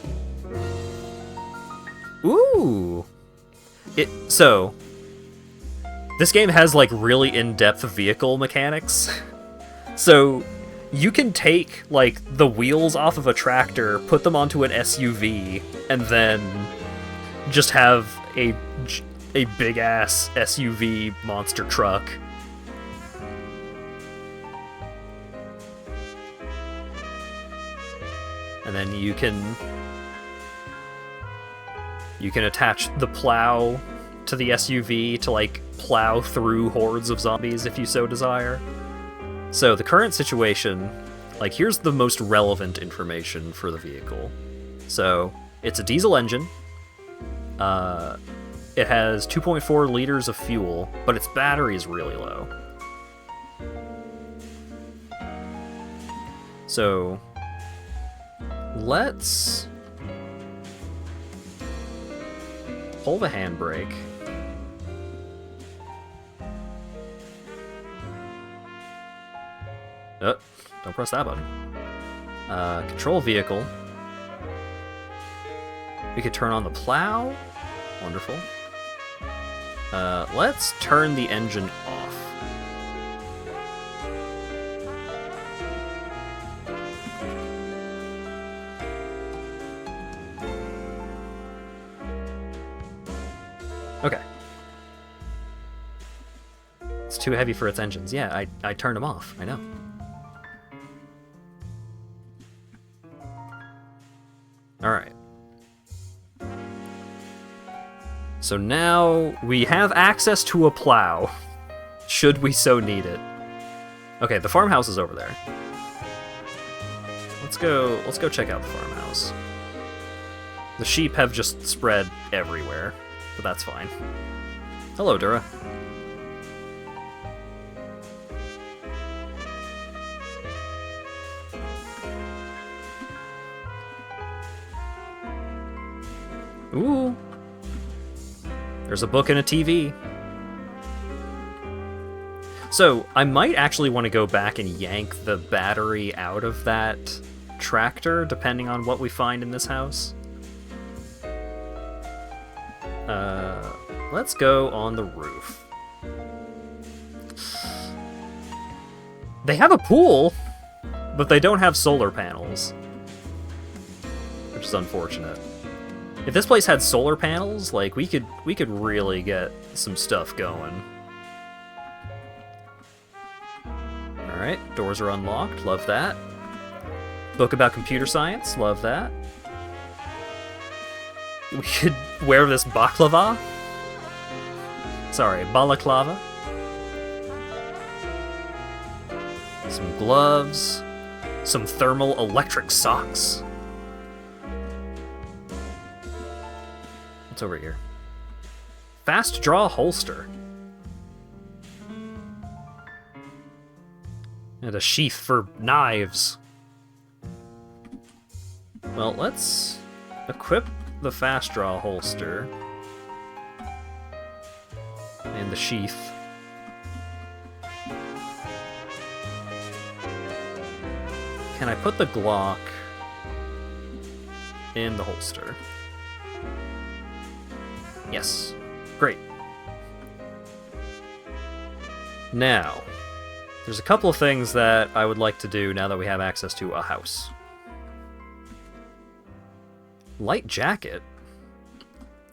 Ooh! So, this game has, like, really in-depth vehicle mechanics. So, you can take, like, the wheels off of a tractor, put them onto an SUV, and then just have a big-ass SUV monster truck. And then you can attach the plow to the SUV to, like, plow through hordes of zombies if you so desire. So the current situation, like, here's the most relevant information for the vehicle. So it's a diesel engine. It has 2.4 liters of fuel, but its battery is really low. So let's pull the handbrake. Don't press that button. Control vehicle. We could turn on the plow. Wonderful. Let's turn the engine off. Okay. It's too heavy for its engines. Yeah, I turned them off. I know. Alright. So now we have access to a plow, should we so need it. Okay, the farmhouse is over there. Let's go check out the farmhouse. The sheep have just spread everywhere, but that's fine. Hello, Dura. Ooh. There's a book and a TV. So, I might actually want to go back and yank the battery out of that tractor, depending on what we find in this house. Let's go on the roof. They have a pool, but they don't have solar panels, which is unfortunate. If this place had solar panels, like, we could really get some stuff going. Alright, doors are unlocked, love that. Book about computer science, love that. We could wear this baklava. Sorry, balaclava. Some gloves. Some thermal electric socks. What's over here? Fast draw holster. And a sheath for knives. Well, let's equip the fast draw holster. And the sheath. Can I put the Glock in the holster? Yes. Great. Now, there's a couple of things that I would like to do now that we have access to a house. Light jacket?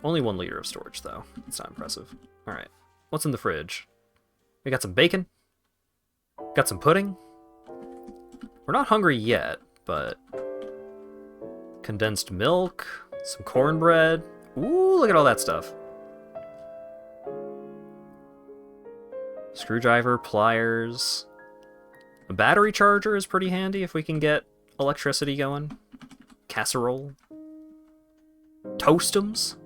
Only 1 liter of storage, though. It's not impressive. Alright. What's in the fridge? We got some bacon. Got some pudding. We're not hungry yet, but... condensed milk. Some cornbread. Ooh, look at all that stuff. Screwdriver, pliers. A battery charger is pretty handy if we can get electricity going. Casserole. Toastums.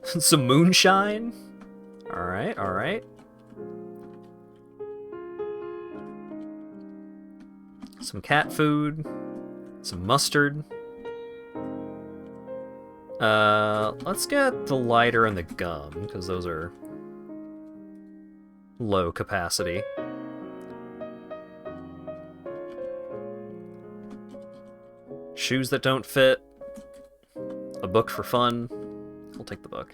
Some moonshine. Alright, alright. Some cat food. Some mustard. Let's get the lighter and the gum, because those are low capacity. Shoes that don't fit. A book for fun. I'll take the book.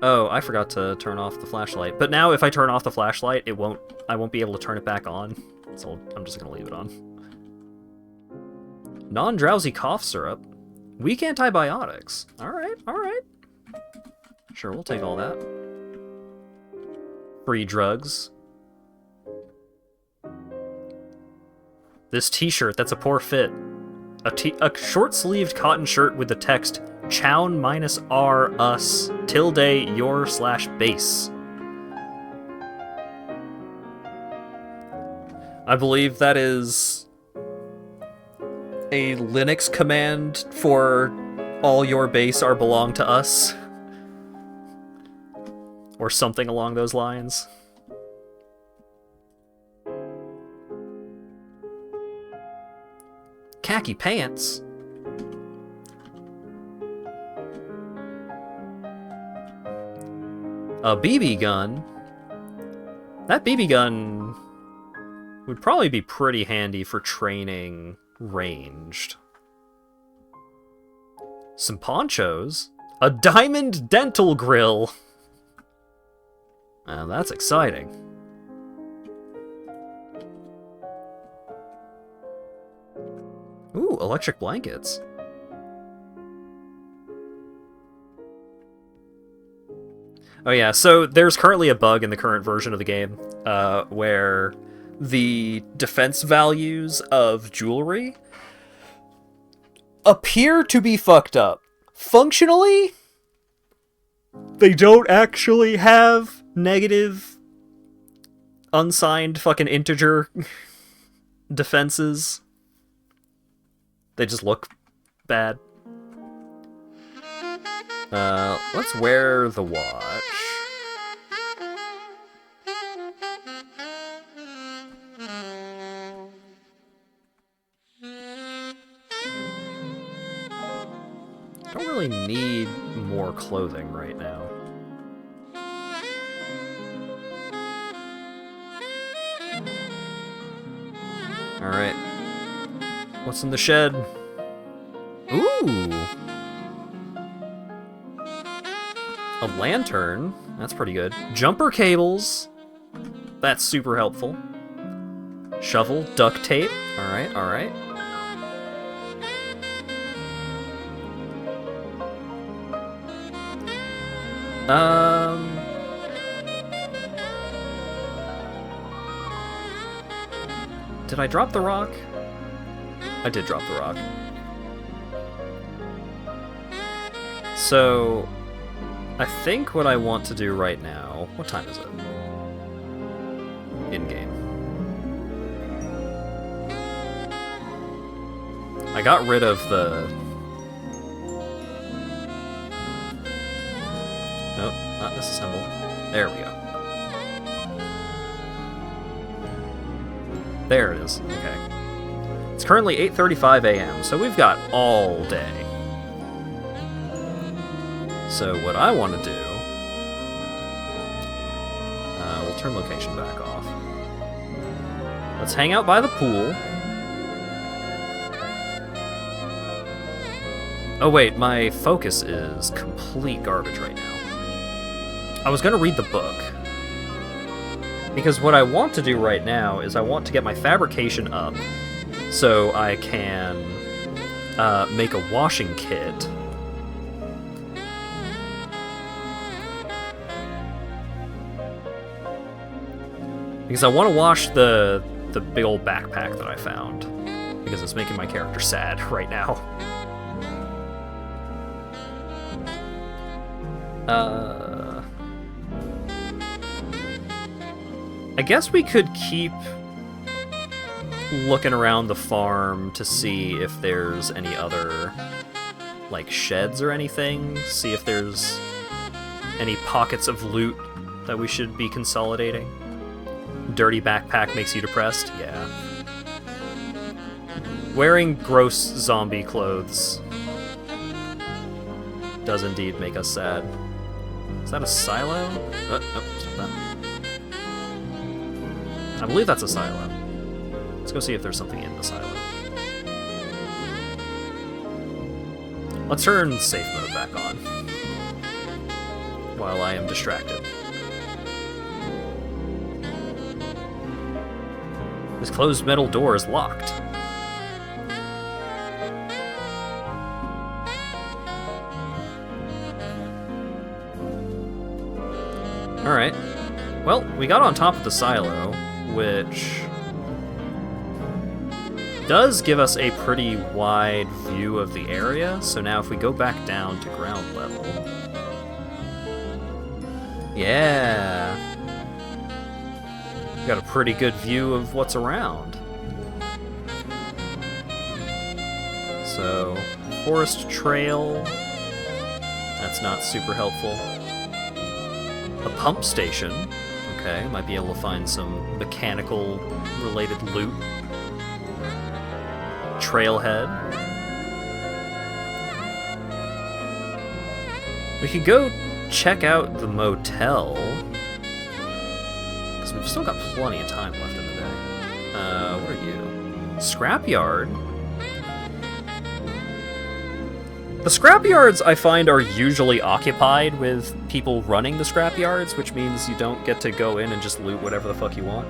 Oh, I forgot to turn off the flashlight. But now if I turn off the flashlight, I won't be able to turn it back on. So I'm just gonna leave it on. Non-drowsy cough syrup. Weak antibiotics. Alright, alright. Sure, we'll take all that. Free drugs. This t-shirt, that's a poor fit. A short-sleeved cotton shirt with the text Chown -R us tilde your /base. I believe that is a Linux command for all your base are belong to us. Or something along those lines. Khaki pants. A BB gun. That BB gun would probably be pretty handy for training ranged. Some ponchos. A diamond dental grill. That's exciting. Ooh, electric blankets. Oh yeah, so there's currently a bug in the current version of the game where the defense values of jewelry appear to be fucked up. Functionally, they don't actually have negative, unsigned fucking integer defenses. They just look bad. Let's wear the watch. Don't really need more clothing right now. Alright. What's in the shed? Ooh! A lantern. That's pretty good. Jumper cables. That's super helpful. Shovel, duct tape. Alright, alright. Did I drop the rock? I did drop the rock. So, I think what I want to do right now... What time is it? In-game. I got rid of the... Nope, not disassemble. There we go. There it is. Okay. It's currently 8:35 a.m., so we've got all day. So what I want to do... we'll turn location back off. Let's hang out by the pool. Oh wait, my focus is complete garbage right now. I was gonna read the book. Because what I want to do right now is I want to get my fabrication up so I can make a washing kit. Because I want to wash the big old backpack that I found. Because it's making my character sad right now. I guess we could keep looking around the farm to see if there's any other, like, sheds or anything. See if there's any pockets of loot that we should be consolidating. Dirty backpack makes you depressed? Yeah. Wearing gross zombie clothes does indeed make us sad. Is that a silo? Nope, it's not that. I believe that's a silo. Let's go see if there's something in the silo. Let's turn safe mode back on while I am distracted. This closed metal door is locked. Alright. Well, we got on top of the silo, which does give us a pretty wide view of the area. So now if we go back down to ground level... Yeah! Got a pretty good view of what's around. So, forest trail. That's not super helpful. A pump station. Okay, might be able to find some mechanical-related loot. Trailhead. We could go check out the motel. Because we've still got plenty of time left in the day. Where are you? Scrapyard? The scrapyards, I find, are usually occupied with people running the scrapyards, which means you don't get to go in and just loot whatever the fuck you want.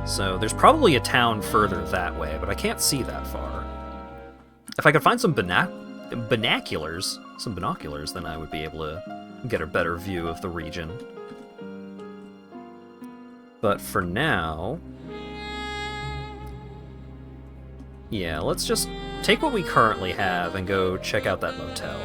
So there's probably a town further that way, but I can't see that far. If I could find some binoculars, then I would be able to get a better view of the region. But for now... yeah, let's just take what we currently have and go check out that motel.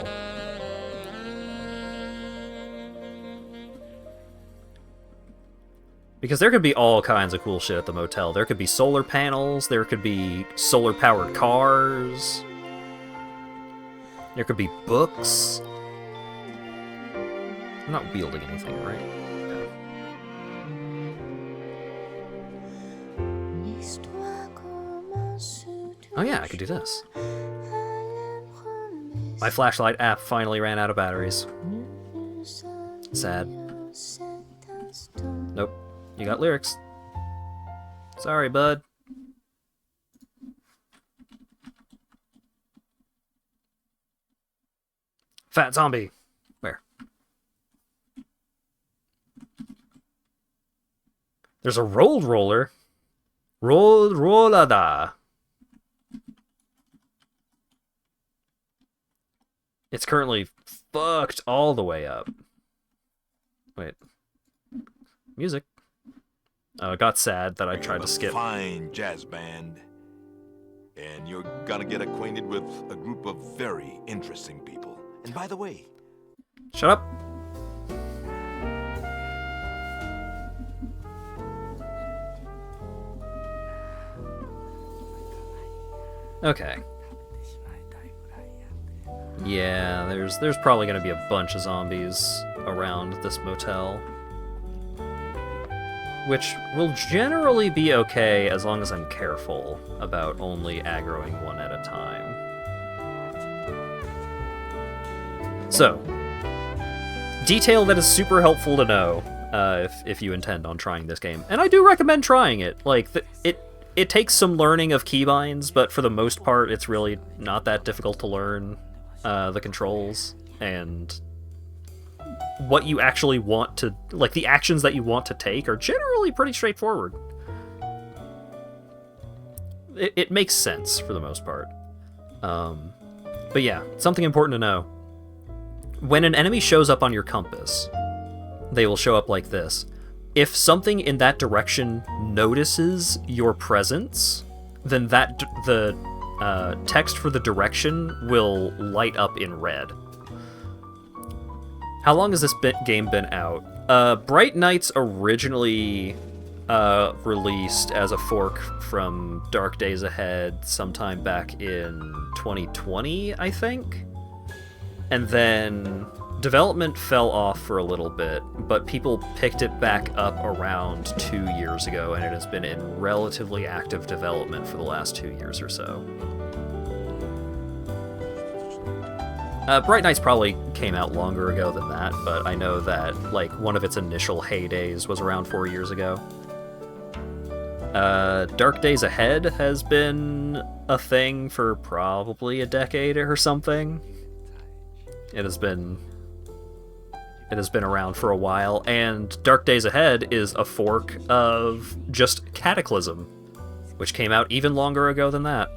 Because there could be all kinds of cool shit at the motel. There could be solar panels, there could be solar-powered cars, there could be books. I'm not wielding anything, right? Okay. Oh yeah, I could do this. My flashlight app finally ran out of batteries. Sad. Nope. You got lyrics. Sorry, bud. Fat zombie. Where? There's a rolled roller. Rolled rollada. It's currently fucked all the way up. Wait. Music. Oh, it got sad that I tried to skip. Fine jazz band. And you're gonna get acquainted with a group of very interesting people. And by the way... Shut up. Okay. Yeah, there's probably gonna be a bunch of zombies around this motel. Which will generally be okay as long as I'm careful about only aggroing one at a time. So, detail that is super helpful to know if you intend on trying this game. And I do recommend trying it. Like, it takes some learning of keybinds, but for the most part, it's really not that difficult to learn the controls, and what you actually want to, like, the actions that you want to take are generally pretty straightforward. It makes sense for the most part. But yeah, something important to know. When an enemy shows up on your compass, they will show up like this. If something in that direction notices your presence, then the text for the direction will light up in red. How long has this game been out? Bright Nights originally released as a fork from Dark Days Ahead sometime back in 2020, I think? And then development fell off for a little bit, but people picked it back up around 2 years ago, and it has been in relatively active development for the last 2 years or so. Bright Nights probably came out longer ago than that, but I know that, like, one of its initial heydays was around 4 years ago. Dark Days Ahead has been a thing for probably a decade or something. It has been around for a while, and Dark Days Ahead is a fork of just Cataclysm, which came out even longer ago than that.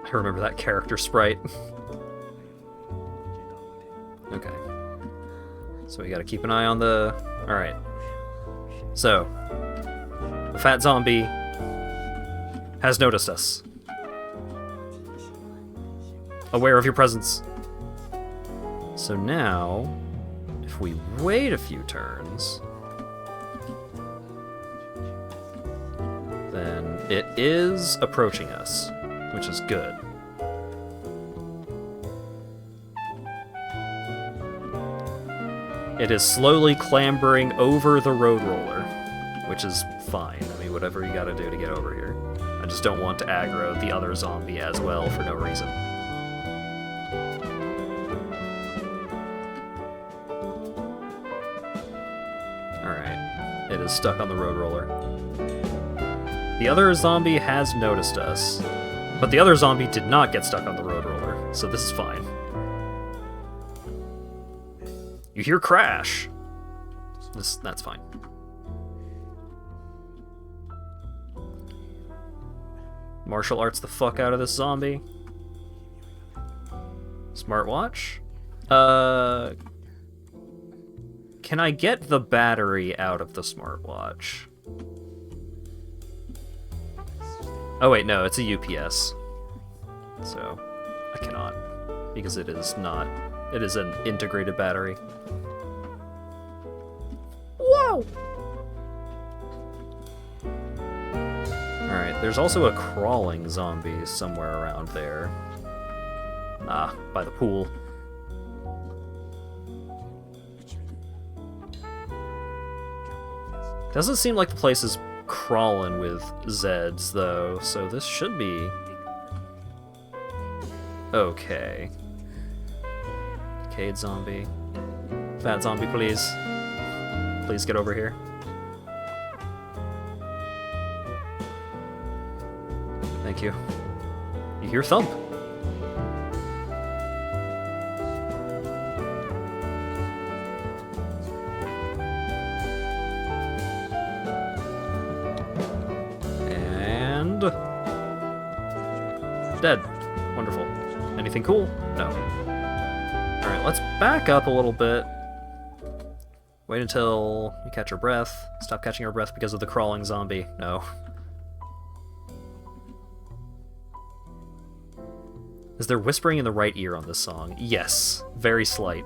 I remember that character sprite. Okay. So we gotta keep an eye on the... Alright. So, the fat zombie has noticed us. Aware of your presence. So now, if we wait a few turns, then it is approaching us, which is good. It is slowly clambering over the road roller, which is fine. I mean, whatever you gotta do to get over here. I just don't want to aggro the other zombie as well for no reason. Alright, it is stuck on the road roller. The other zombie has noticed us, but the other zombie did not get stuck on the road roller, so this is fine. You hear crash. That's fine. Martial arts the fuck out of this zombie. Smartwatch? Can I get the battery out of the smartwatch? Oh wait, no, it's a UPS. So, I cannot. Because it is not. It is an integrated battery. Whoa! Alright, there's also a crawling zombie somewhere around there. Ah, by the pool. Doesn't seem like the place is crawling with Zeds, though, so this should be... okay. Decayed zombie. Fat zombie, please. Please get over here. Thank you. You hear thump. And... dead. Wonderful. Anything cool? No. Alright, let's back up a little bit. Wait until you catch your breath. Stop catching your breath because of the crawling zombie. No. Is there whispering in the right ear on this song? Yes. Very slight.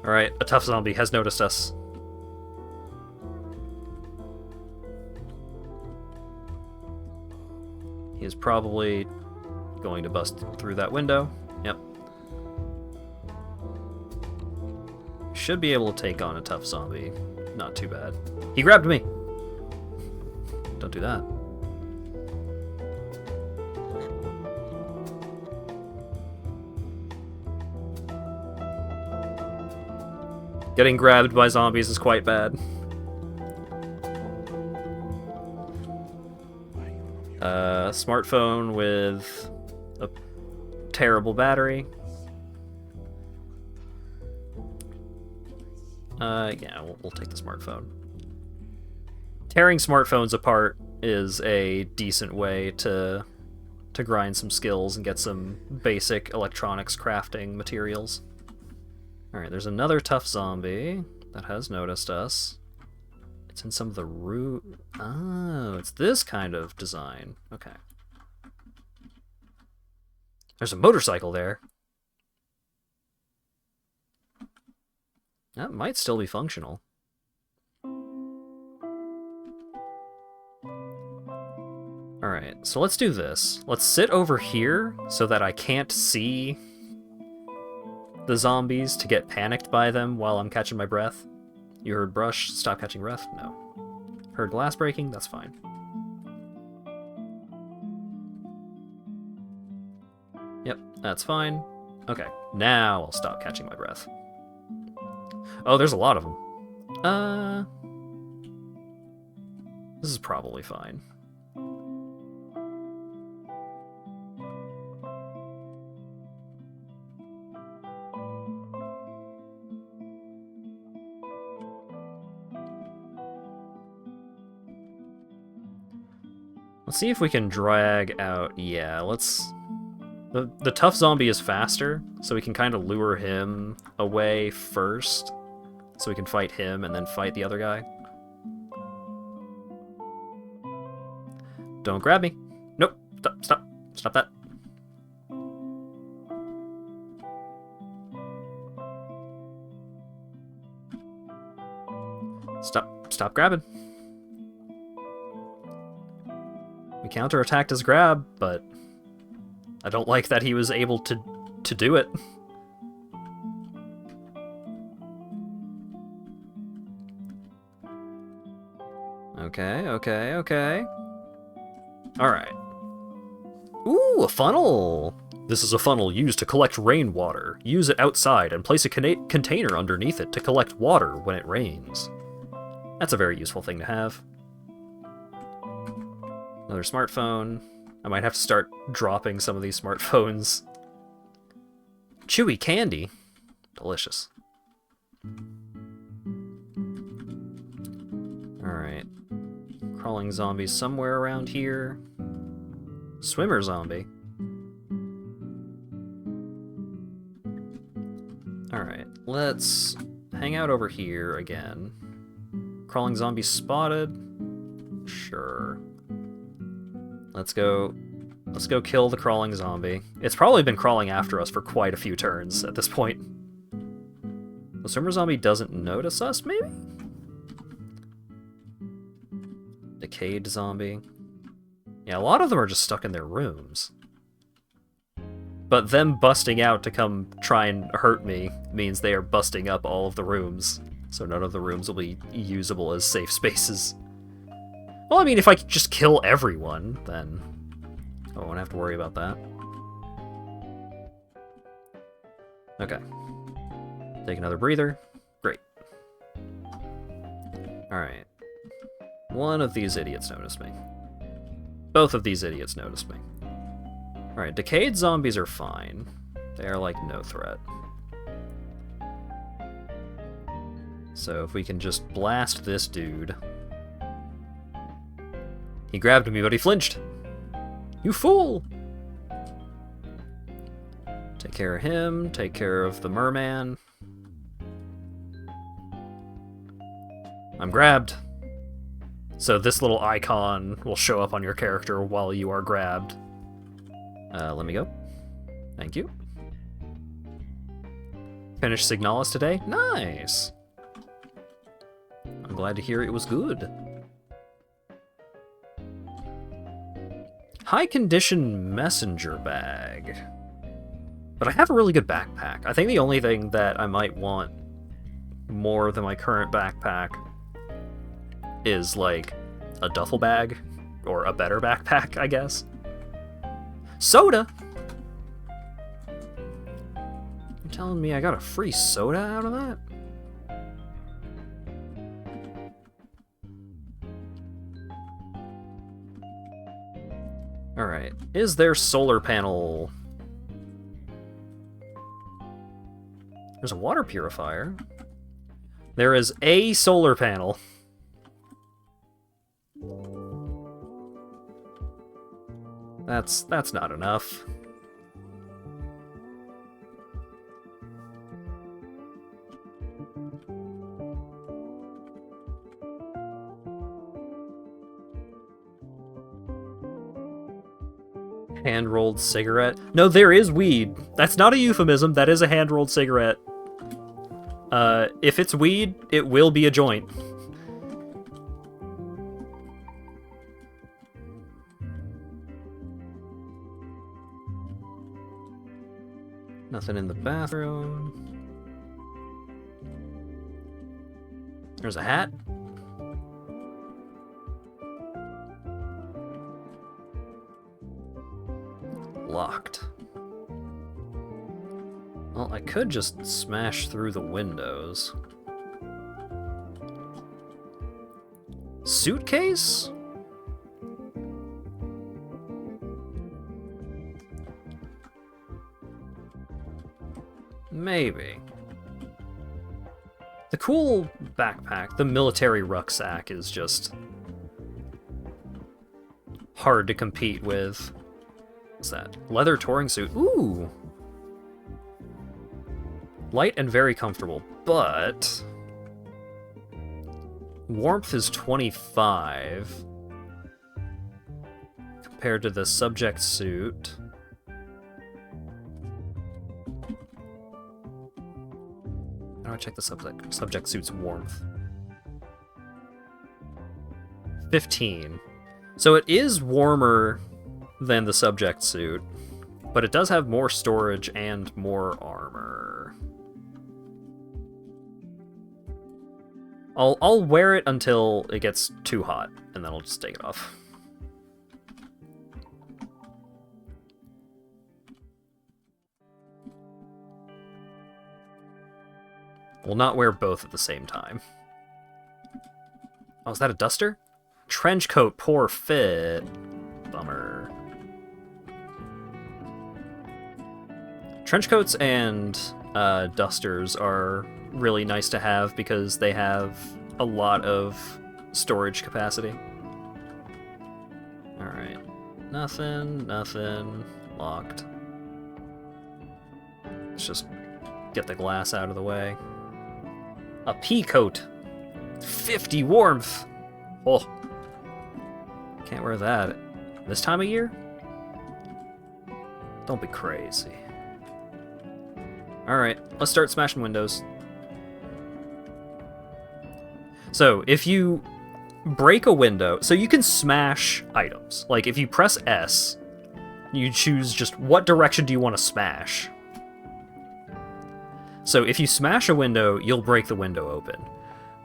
Alright, a tough zombie has noticed us. He is probably going to bust through that window. Yep. Should be able to take on a tough zombie. Not too bad. He grabbed me! Don't do that. Getting grabbed by zombies is quite bad. Smartphone with a terrible battery. Yeah, we'll take the smartphone. Tearing smartphones apart is a decent way to grind some skills and get some basic electronics crafting materials. Alright, there's another tough zombie that has noticed us. It's in some of the root. Oh, it's this kind of design. Okay. There's a motorcycle there. That might still be functional. Alright, so let's do this. Let's sit over here so that I can't see the zombies to get panicked by them while I'm catching my breath. You heard brush, stop catching breath? No. Heard glass breaking? That's fine. Yep, that's fine. Okay, now I'll stop catching my breath. Oh, there's a lot of them. This is probably fine. Let's see if we can drag out... Yeah, let's... The tough zombie is faster, so we can kind of lure him away first. So we can fight him and then fight the other guy. Don't grab me. Nope. Stop. Stop. Stop that. Stop grabbing. We counterattacked his grab, but I don't like that he was able to do it. Okay. Alright. Ooh, a funnel! This is a funnel used to collect rainwater. Use it outside and place a container underneath it to collect water when it rains. That's a very useful thing to have. Another smartphone. I might have to start dropping some of these smartphones. Chewy candy. Delicious. Alright. Crawling zombie somewhere around here. Swimmer zombie. Alright, let's hang out over here again. Crawling zombie spotted. Sure. Let's go kill the crawling zombie. It's probably been crawling after us for quite a few turns at this point. The swimmer zombie doesn't notice us, maybe? Decayed zombie. Yeah, a lot of them are just stuck in their rooms. But them busting out to come try and hurt me means they are busting up all of the rooms. So none of the rooms will be usable as safe spaces. Well, I mean, if I could just kill everyone, then I won't have to worry about that. Okay. Take another breather. Great. Alright. One of these idiots noticed me. Both of these idiots noticed me. Alright, decayed zombies are fine. They are, like, no threat. So if we can just blast this dude... He grabbed me, but he flinched! You fool! Take care of him, take care of the merman. I'm grabbed. So this little icon will show up on your character while you are grabbed. Let me go. Thank you. Finished Signalis today? Nice! I'm glad to hear it was good. High condition messenger bag. But I have a really good backpack. I think the only thing that I might want more than my current backpack is like a duffel bag or a better backpack, I guess. Soda! You're telling me I got a free soda out of that? Alright, is there solar panel? There's a water purifier. There is a solar panel. That's not enough. Hand-rolled cigarette. No, there is weed. That's not a euphemism. That is a hand-rolled cigarette. If it's weed, it will be a joint. Nothing in the bathroom. There's a hat. Locked. Well, I could just smash through the windows. Suitcase? Maybe. The cool backpack, the military rucksack, is just hard to compete with. What's that? Leather touring suit. Ooh! Light and very comfortable, but warmth is 25 compared to the subject suit. How do I check the subject suit's warmth? 15. So it is warmer than the subject suit, but it does have more storage and more armor. I'll wear it until it gets too hot, and then I'll just take it off. We'll not wear both at the same time. Oh, is that a duster? Trench coat, poor fit. Bummer. Trench coats and dusters are really nice to have because they have a lot of storage capacity. Alright. Nothing. Locked. Let's just get the glass out of the way. A pea coat. 50 warmth. Oh. Can't wear that this time of year? Don't be crazy. Alright, let's start smashing windows. So, if you break a window, so you can smash items. Like, if you press S, you choose just what direction do you want to smash. So, if you smash a window, you'll break the window open.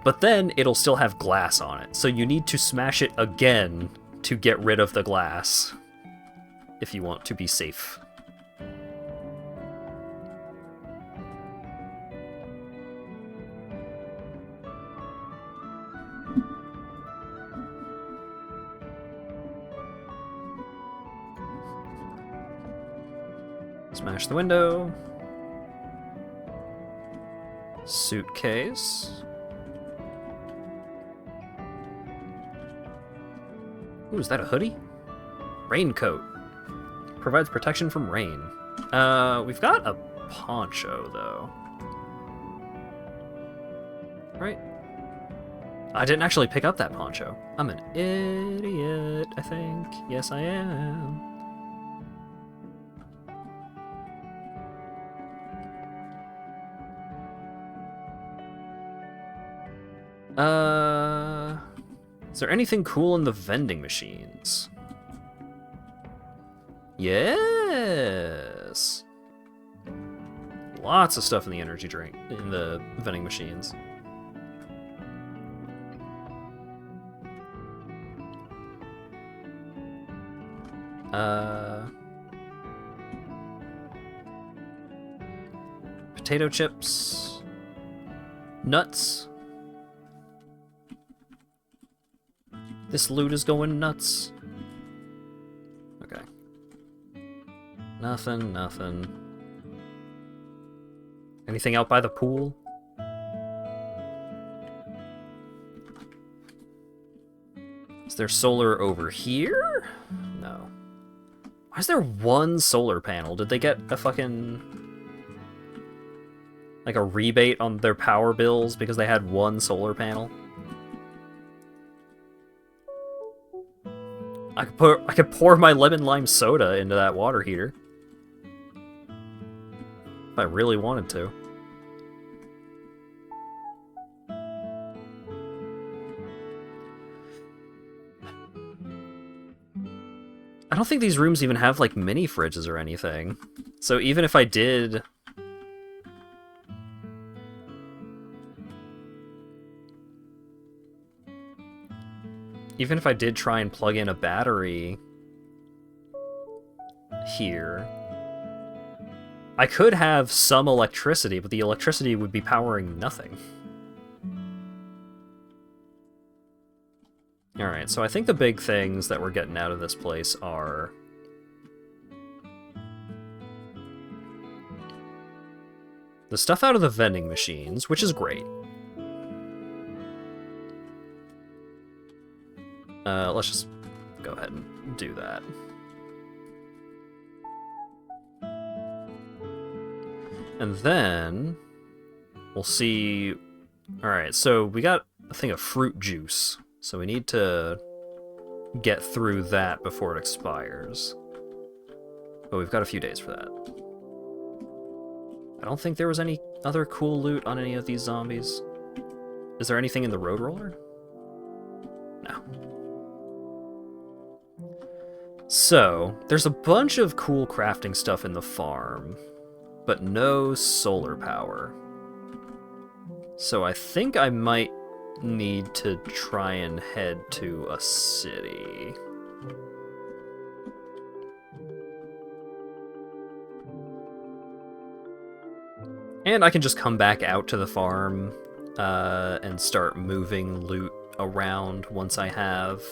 But then, it'll still have glass on it, so you need to smash it again to get rid of the glass, if you want to be safe. Smash the window. Suitcase. Ooh, is that a hoodie? Raincoat. Provides protection from rain. We've got a poncho, though. Right? I didn't actually pick up that poncho. I'm an idiot, I think. Yes, I am. Is there anything cool in the vending machines? Yes! Lots of stuff in the energy drink, in the vending machines. Potato chips. Nuts. This loot is going nuts. Okay. Nothing, nothing. Anything out by the pool? Is there solar over here? No. Why is there one solar panel? Did they get a fucking... like a rebate on their power bills because they had one solar panel? I could pour my lemon lime soda into that water heater. If I really wanted to. I don't think these rooms even have, like, mini fridges or anything. So even if I did... even if I did try and plug in a battery here, I could have some electricity, but the electricity would be powering nothing. Alright, so I think the big things that we're getting out of this place are... the stuff out of the vending machines, which is great. Let's just go ahead and do that. And then we'll see... Alright, so we got a thing of fruit juice. So we need to get through that before it expires. But we've got a few days for that. I don't think there was any other cool loot on any of these zombies. Is there anything in the road roller? No. So, there's a bunch of cool crafting stuff in the farm, but no solar power. So I think I might need to try and head to a city. And I can just come back out to the farm and start moving loot around once I have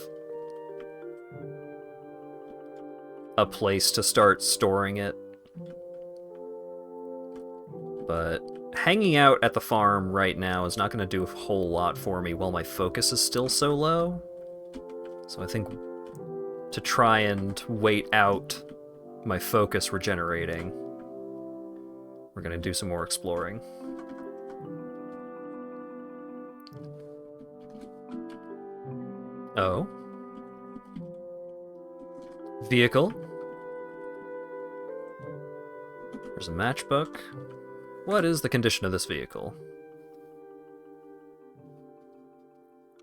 a place to start storing it. But hanging out at the farm right now is not going to do a whole lot for me while my focus is still so low. So I think to try and wait out my focus regenerating, we're going to do some more exploring. Oh. Vehicle. There's a matchbook. What is the condition of this vehicle?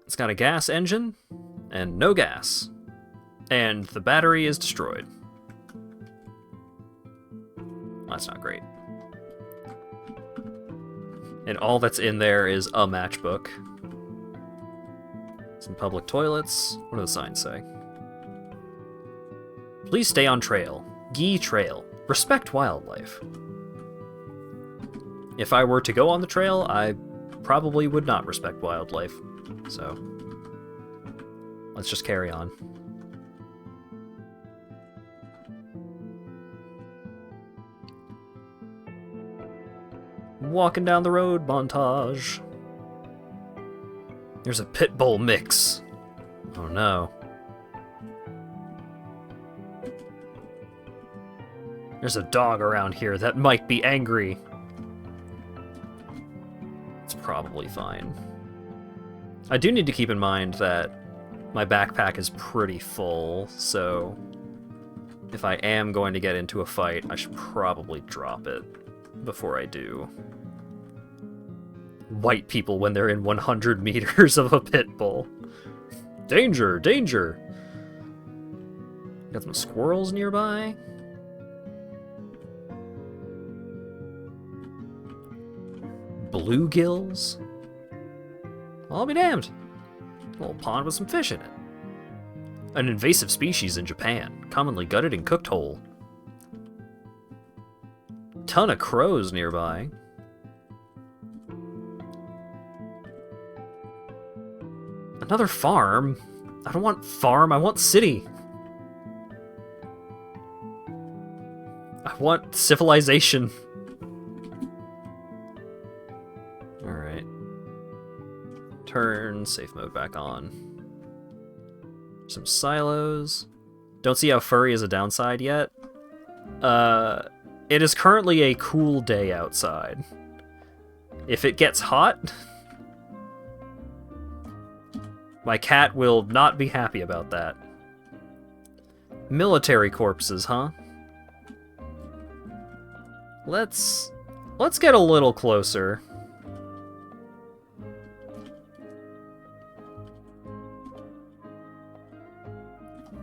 It's got a gas engine and no gas. And the battery is destroyed. Well, that's not great. And all that's in there is a matchbook. Some public toilets. What do the signs say? Please stay on trail. Gee trail. Respect wildlife. If I were to go on the trail, I probably would not respect wildlife. So, let's just carry on. Walking down the road montage. There's a pit bull mix. Oh no. There's a dog around here that might be angry. It's probably fine. I do need to keep in mind that my backpack is pretty full, so if I am going to get into a fight, I should probably drop it before I do. White people when they're in 100 meters of a pit bull. Danger! Danger! Got some squirrels nearby. Bluegills? I'll be damned. A little pond with some fish in it. An invasive species in Japan, commonly gutted and cooked whole. Ton of crows nearby. Another farm? I don't want farm, I want city. I want civilization. Alright. Turn safe mode back on. Some silos. Don't see how furry is a downside yet. It is currently a cool day outside. If it gets hot, my cat will not be happy about that. Military corpses, huh? Let's get a little closer.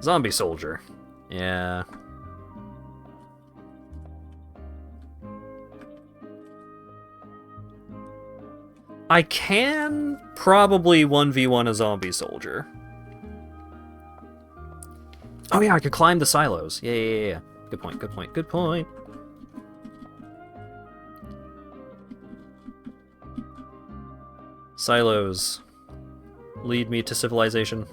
Zombie soldier. Yeah. I can probably 1v1 a zombie soldier. Oh yeah, I could climb the silos. Yeah. Good point, good point, good point. Silos lead me to civilization.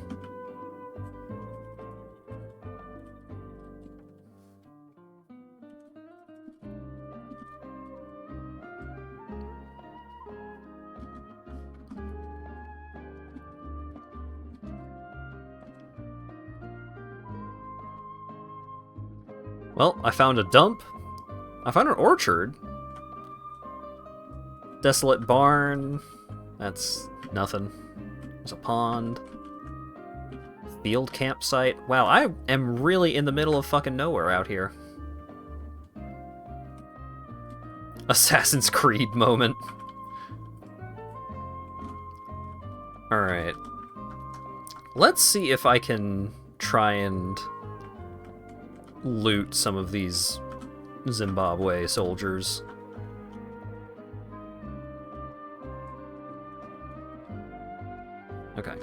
Well, I found a dump. I found an orchard. Desolate barn. That's nothing. There's a pond. Field campsite. Wow, I am really in the middle of fucking nowhere out here. Assassin's Creed moment. Alright. Let's see if I can try and loot some of these Zimbabwe soldiers. Okay.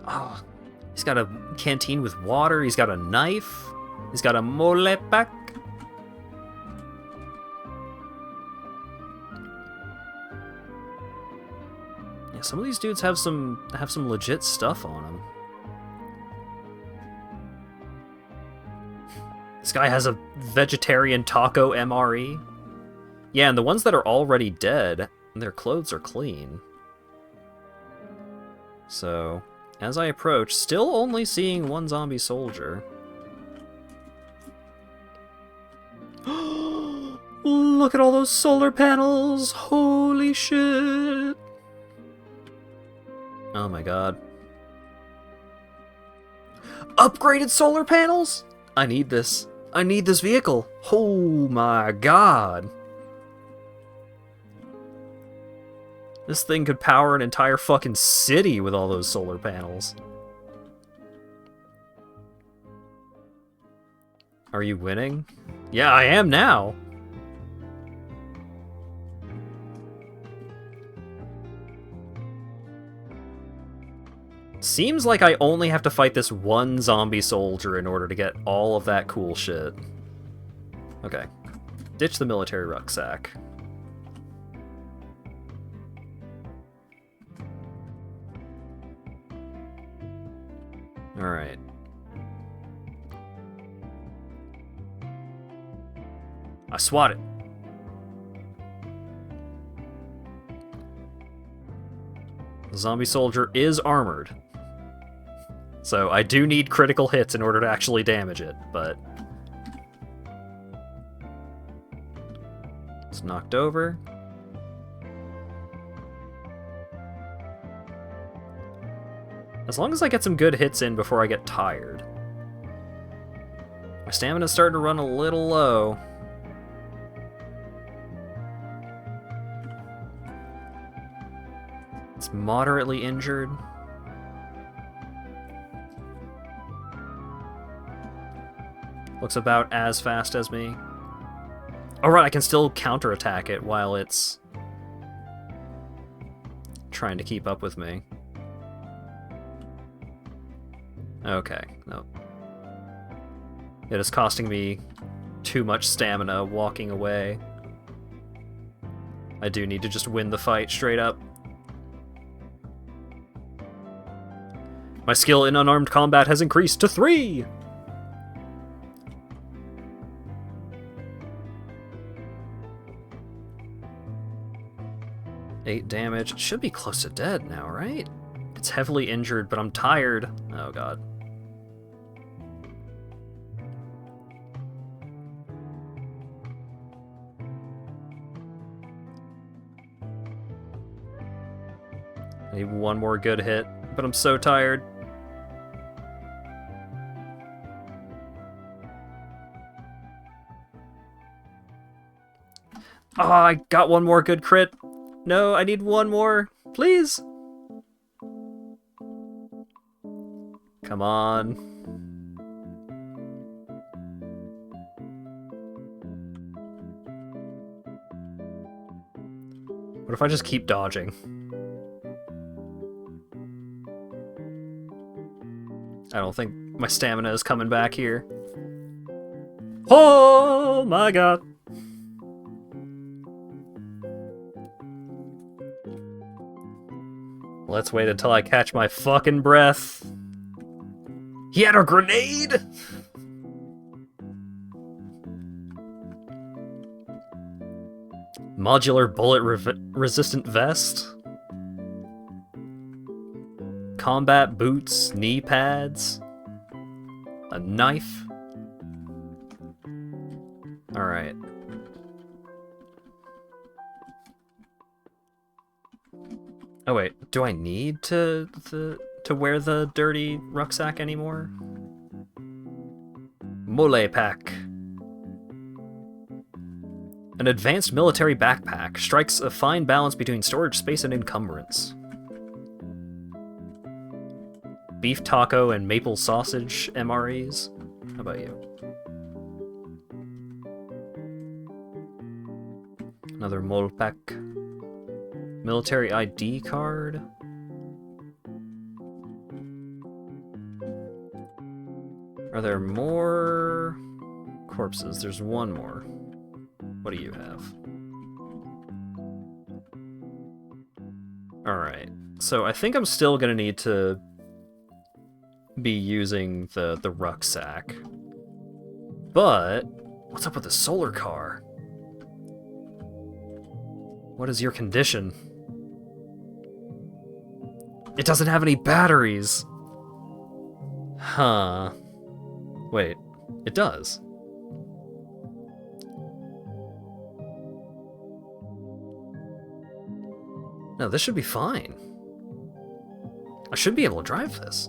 Oh, he's got a canteen with water, he's got a knife, he's got a mole pack. Yeah, some of these dudes have some legit stuff on them. This guy has a vegetarian taco MRE. Yeah, and the ones that are already dead, their clothes are clean. So, as I approach, still only seeing one zombie soldier. Look at all those solar panels! Holy shit! Oh my god. Upgraded solar panels? I need this. I need this vehicle. Oh my god. This thing could power an entire fucking city with all those solar panels. Are you winning? Yeah, I am now. Seems like I only have to fight this one zombie soldier in order to get all of that cool shit. Okay. Ditch the military rucksack. Alright. I swat it. The zombie soldier is armored. So I do need critical hits in order to actually damage it, but... It's knocked over. As long as I get some good hits in before I get tired. My stamina's starting to run a little low. It's moderately injured. Looks about as fast as me. Oh right, I can still counterattack it while it's trying to keep up with me. Okay, no. It is costing me too much stamina walking away. I do need to just win the fight straight up. My skill in unarmed combat has increased to 3! Eight damage. It should be close to dead now, right? It's heavily injured, but I'm tired. Oh god. I need one more good hit, but I'm so tired. Oh, I got one more good crit. No, I need one more. Please. Come on. What if I just keep dodging? I don't think my stamina is coming back here. Oh my god. Let's wait until I catch my fucking breath. He had a grenade! Modular bullet resistant vest? Combat boots, knee pads, a knife. Alright. Oh wait, do I need to wear the dirty rucksack anymore? Mole pack. An advanced military backpack strikes a fine balance between storage space and encumbrance. Beef taco and maple sausage MREs. How about you? Another mole pack. Military ID card. Are there more corpses? There's one more. What do you have? Alright. So I think I'm still gonna need to be using the rucksack. But what's up with the solar car? What is your condition? It doesn't have any batteries! Huh. Wait, it does. No, this should be fine. I should be able to drive this.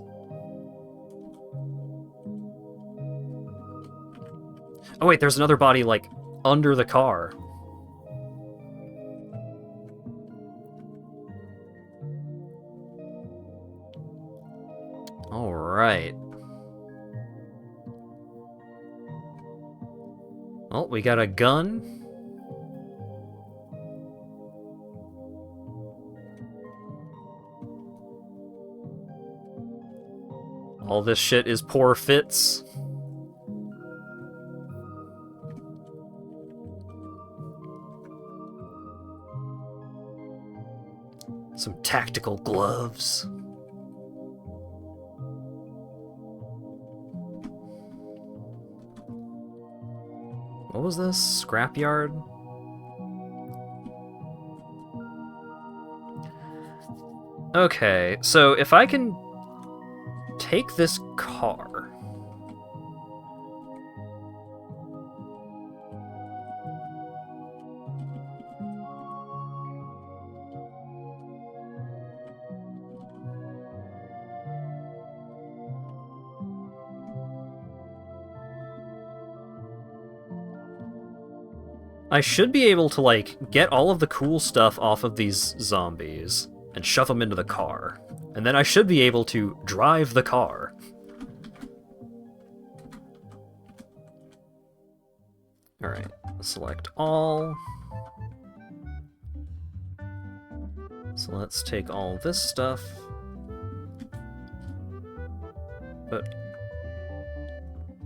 Oh wait, there's another body, like, under the car. Alright. Oh, we got a gun. All this shit is poor fits. Some tactical gloves. What was this? Scrapyard? Okay, so if I can take this car. I should be able to, like, get all of the cool stuff off of these zombies and shove them into the car. And then I should be able to drive the car. Alright, select all. So let's take all this stuff. Put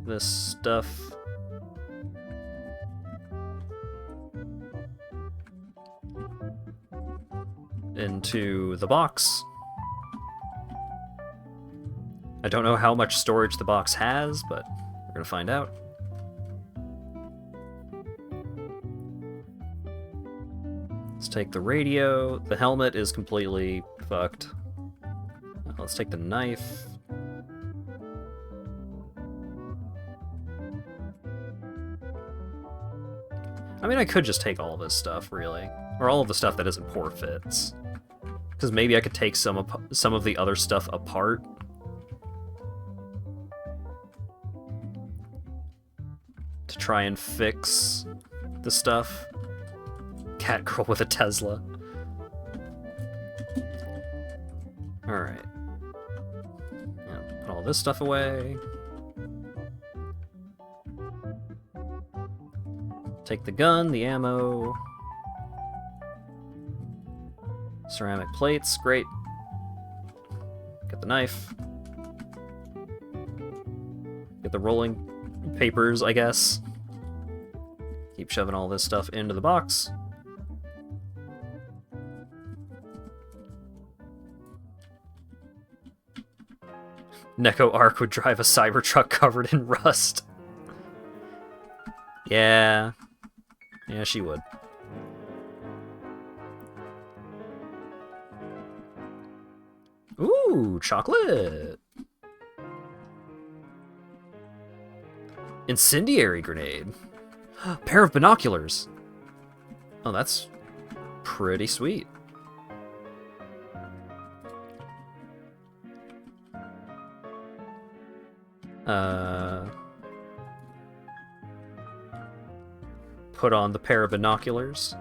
this stuff into the box. I don't know how much storage the box has, but we're gonna find out. Let's take the radio. The helmet is completely fucked. Let's take the knife. I mean, I could just take all this stuff, really. Or all of the stuff that isn't poor fits. Because maybe I could take some of the other stuff apart. To try and fix the stuff. Cat girl with a Tesla. Alright. Yeah, put all this stuff away. Take the gun, the ammo. Ceramic plates, great. Get the knife. Get the rolling papers, I guess. Keep shoving all this stuff into the box. Neko Arc would drive a Cybertruck covered in rust. Yeah. Yeah, she would. Ooh, chocolate! Incendiary grenade. Pair of binoculars. Oh, that's pretty sweet. Put on the pair of binoculars.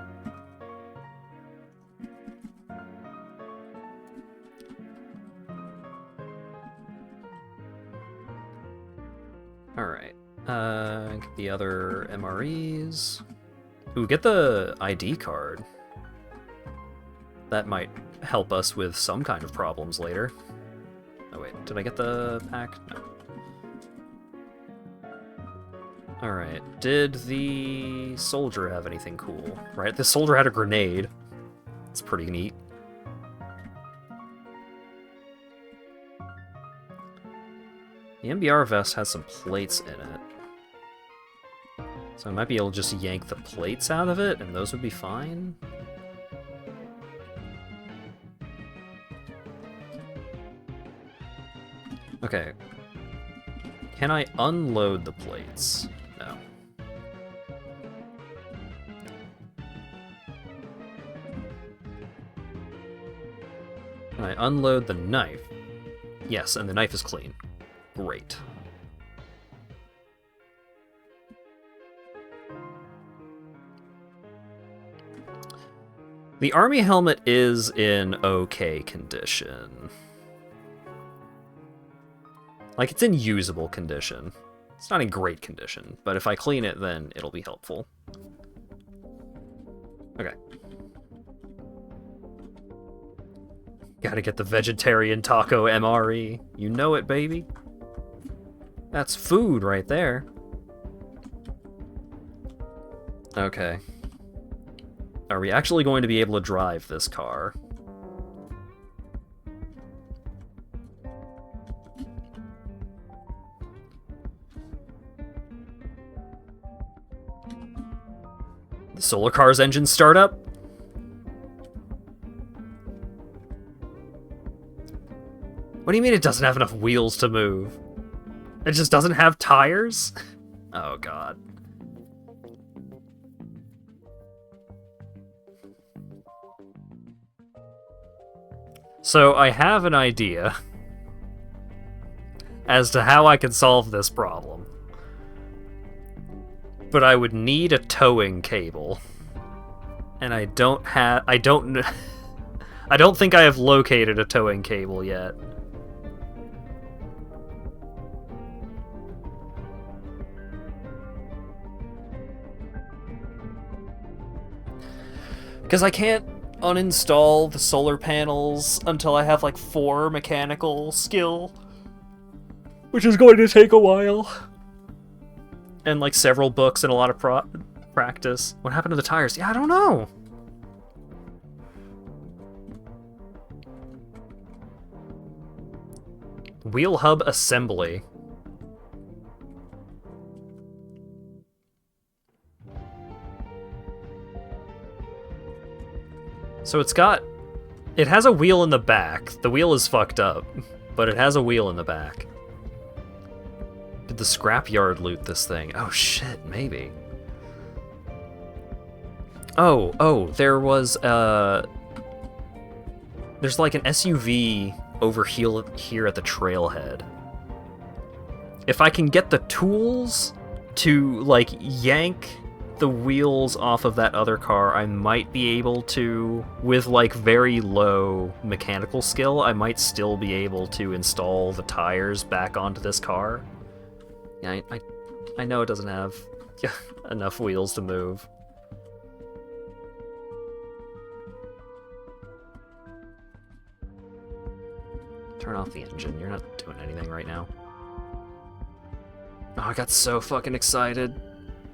Alright. Get the other MREs. Ooh, get the ID card. That might help us with some kind of problems later. Oh wait, did I get the pack? No. Alright, did the soldier have anything cool? Right, the soldier had a grenade. It's pretty neat. The MBR vest has some plates in it. So I might be able to just yank the plates out of it, and those would be fine. Okay. Can I unload the plates? No. Can I unload the knife? Yes, and the knife is clean. Great. The army helmet is in okay condition. Like, it's in usable condition. It's not in great condition, but if I clean it, then it'll be helpful. Okay. Gotta get the vegetarian taco MRE. You know it, baby. That's food right there. Okay. Are we actually going to be able to drive this car? The solar car's engine start up? What do you mean it doesn't have enough wheels to move? It just doesn't have tires? Oh god. So I have an idea as to how I can solve this problem. But I would need a towing cable. And I don't think I have located a towing cable yet. Because I can't uninstall the solar panels until I have like 4 mechanical skill, which is going to take a while. And like several books and a lot of practice. What happened to the tires? Yeah, I don't know. Wheel hub assembly. So it has a wheel in the back. The wheel is fucked up, but it has a wheel in the back. Did the scrapyard loot this thing? Oh shit, maybe. Oh, there was there's like an SUV over here at the trailhead. If I can get the tools to like yank the wheels off of that other car, I might be able to, with like very low mechanical skill, I might still be able to install the tires back onto this car. Yeah, I know it doesn't have enough wheels to move. Turn off the engine. You're not doing anything right now. Oh, I got so fucking excited.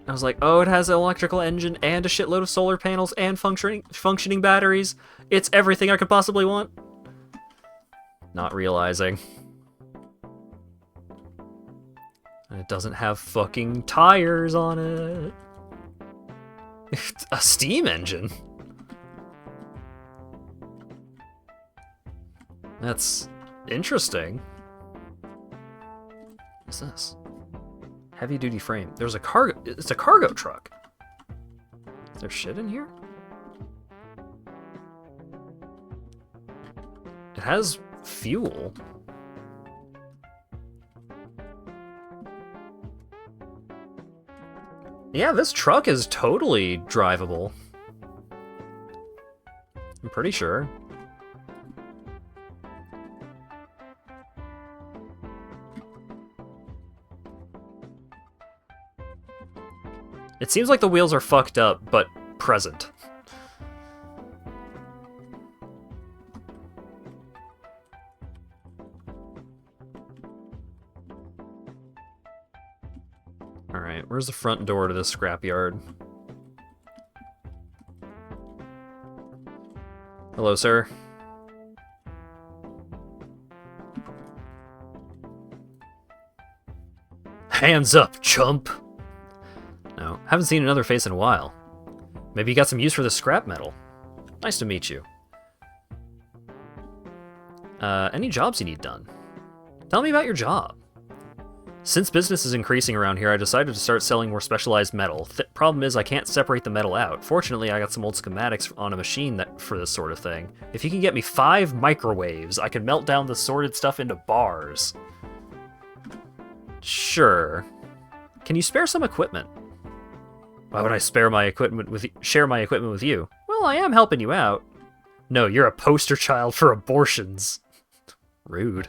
I was like, oh, it has an electrical engine and a shitload of solar panels and functioning batteries. It's everything I could possibly want. Not realizing. And it doesn't have fucking tires on it. It's a steam engine. That's interesting. What's this? Heavy duty frame. There's a cargo. It's a cargo truck. Is there shit in here? It has fuel. Yeah, this truck is totally drivable. I'm pretty sure. It seems like the wheels are fucked up, but present. Alright, where's the front door to this scrapyard? Hello, sir. Hands up, chump! No, haven't seen another face in a while. Maybe you got some use for this scrap metal. Nice to meet you. Any jobs you need done? Tell me about your job. Since business is increasing around here, I decided to start selling more specialized metal. Problem is, I can't separate the metal out. Fortunately, I got some old schematics on a machine for this sort of thing. If you can get me 5 microwaves, I can melt down the sorted stuff into bars. Sure. Can you spare some equipment? Why would I share my equipment with you? Well, I am helping you out. No, you're a poster child for abortions. Rude.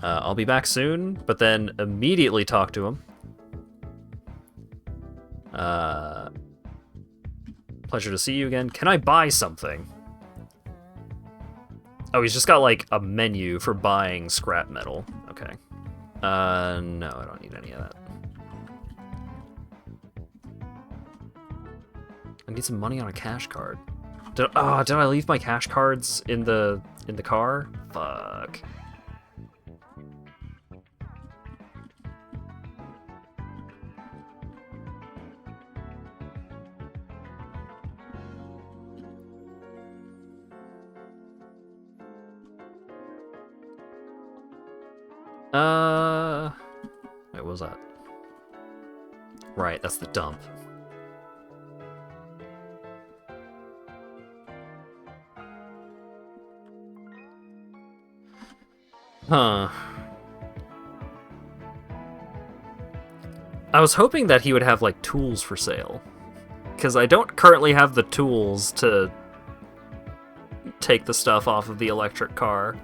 I'll be back soon, but then immediately talk to him. Pleasure to see you again. Can I buy something? Oh, he's just got, like, a menu for buying scrap metal. Okay. No, I don't need any of that. I need some money on a cash card. Did I leave my cash cards in the car? Fuck. Wait, what was that? Right, that's the dump. Huh. I was hoping that he would have, like, tools for sale. Because I don't currently have the tools to take the stuff off of the electric car.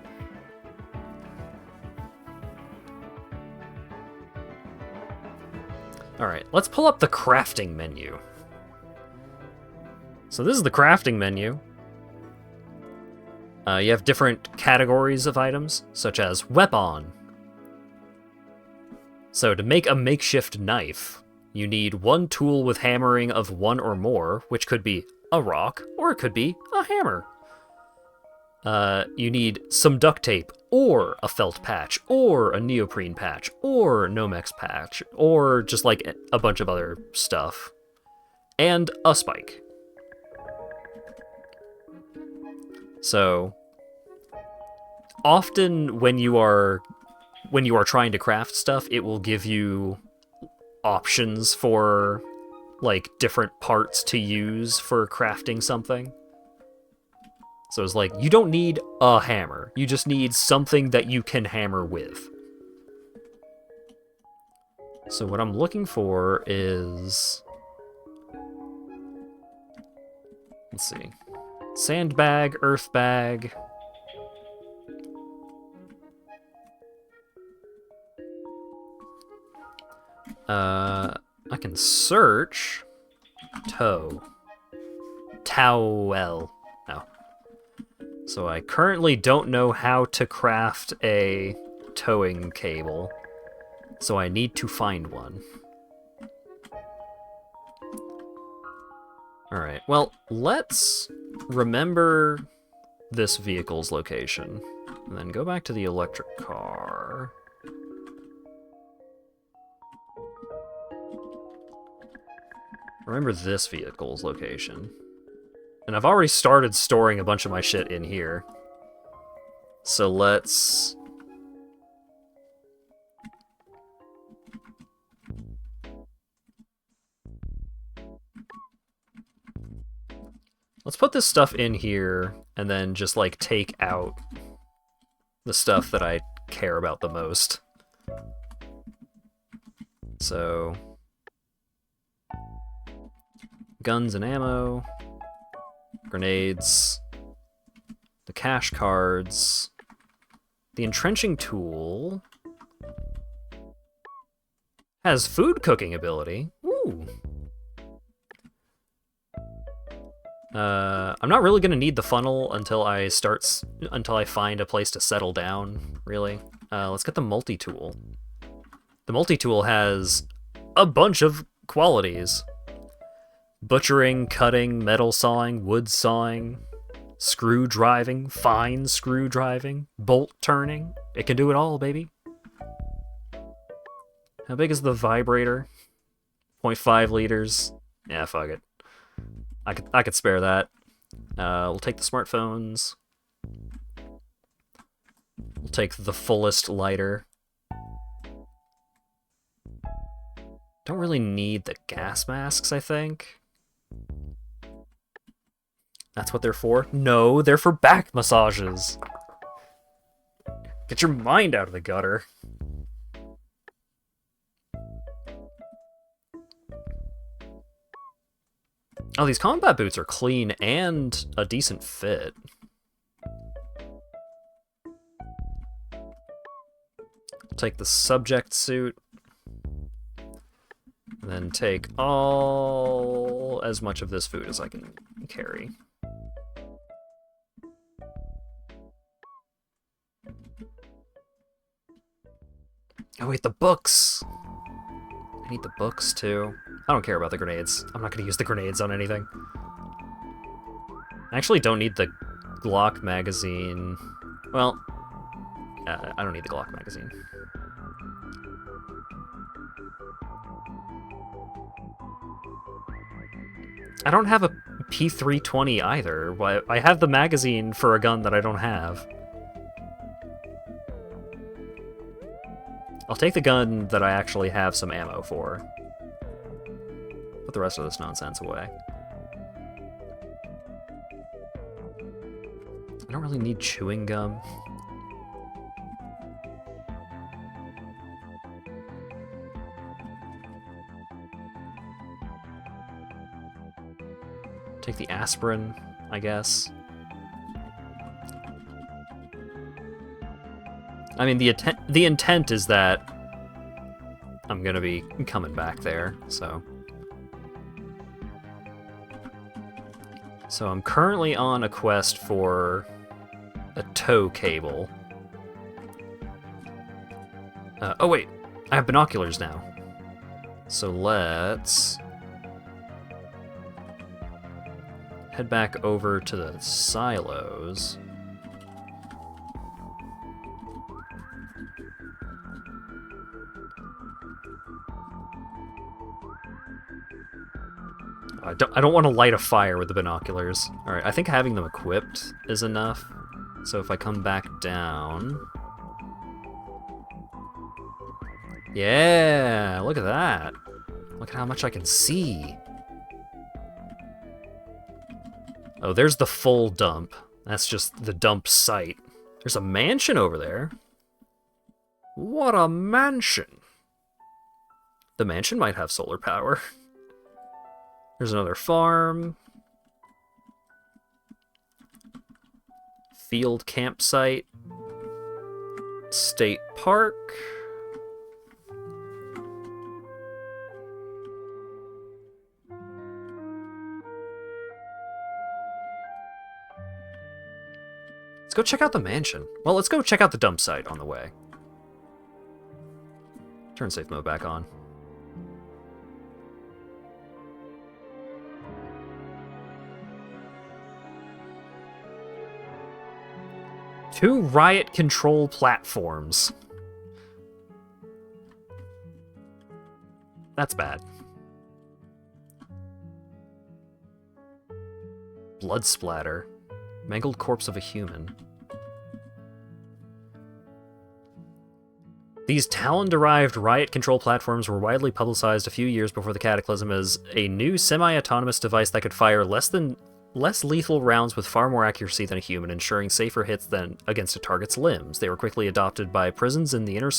Alright, let's pull up the crafting menu. So this is the crafting menu. You have different categories of items, such as weapon. So to make a makeshift knife, you need one tool with hammering of one or more, which could be a rock, or it could be a hammer. You need some duct tape, or a felt patch, or a neoprene patch, or Nomex patch, or just like a bunch of other stuff. And a spike. So, often when you are trying to craft stuff, it will give you options for, like, different parts to use for crafting something. So it's like, you don't need a hammer. You just need something that you can hammer with. So what I'm looking for is... Let's see. Sandbag, earth bag. I can search tow. Towel. No. So I currently don't know how to craft a towing cable, so I need to find one. Alright, well, let's remember this vehicle's location, and then go back to the electric car. Remember this vehicle's location. And I've already started storing a bunch of my shit in here. So let's... Let's put this stuff in here, and then just, like, take out the stuff that I care about the most. So... guns and ammo, grenades, the cash cards, the entrenching tool has food cooking ability. Ooh. I'm not really gonna need the funnel until I find a place to settle down, really. Let's get the multi-tool. The multi-tool has a bunch of qualities. Butchering, cutting, metal sawing, wood sawing, screw driving, fine screw driving, bolt turning. It can do it all, baby. How big is the vibrator? 0.5 liters. Yeah, fuck it. I could spare that. We'll take the smartphones. We'll take the fullest lighter. Don't really need the gas masks, I think. That's what they're for? No, they're for back massages. Get your mind out of the gutter. Oh, these combat boots are clean and a decent fit. Take the subject suit. And then take as much of this food as I can carry. Oh wait, the books! I need the books too. I don't care about the grenades. I'm not gonna use the grenades on anything. I actually don't need the Glock magazine. Well, I don't need the Glock magazine. I don't have a P320 either. I have the magazine for a gun that I don't have. I'll take the gun that I actually have some ammo for. Put the rest of this nonsense away. I don't really need chewing gum. Take the aspirin, I guess. I mean, the intent is that I'm gonna be coming back there, so. So I'm currently on a quest for a tow cable. Oh wait, I have binoculars now. So let's head back over to the silos. I don't want to light a fire with the binoculars. Alright, I think having them equipped is enough. So if I come back down... Yeah, look at that. Look at how much I can see. Oh, there's the full dump. That's just the dump site. There's a mansion over there. What a mansion! The mansion might have solar power. There's another farm. Field campsite. State park. Let's go check out the mansion. Well, let's go check out the dump site on the way. Turn safe mode back on. Two riot control platforms. That's bad. Blood splatter. Mangled corpse of a human. These Talon-derived riot control platforms were widely publicized a few years before the Cataclysm as a new semi-autonomous device that could fire less lethal rounds with far more accuracy than a human, ensuring safer hits than against a target's limbs. They were quickly adopted by prisons and the inner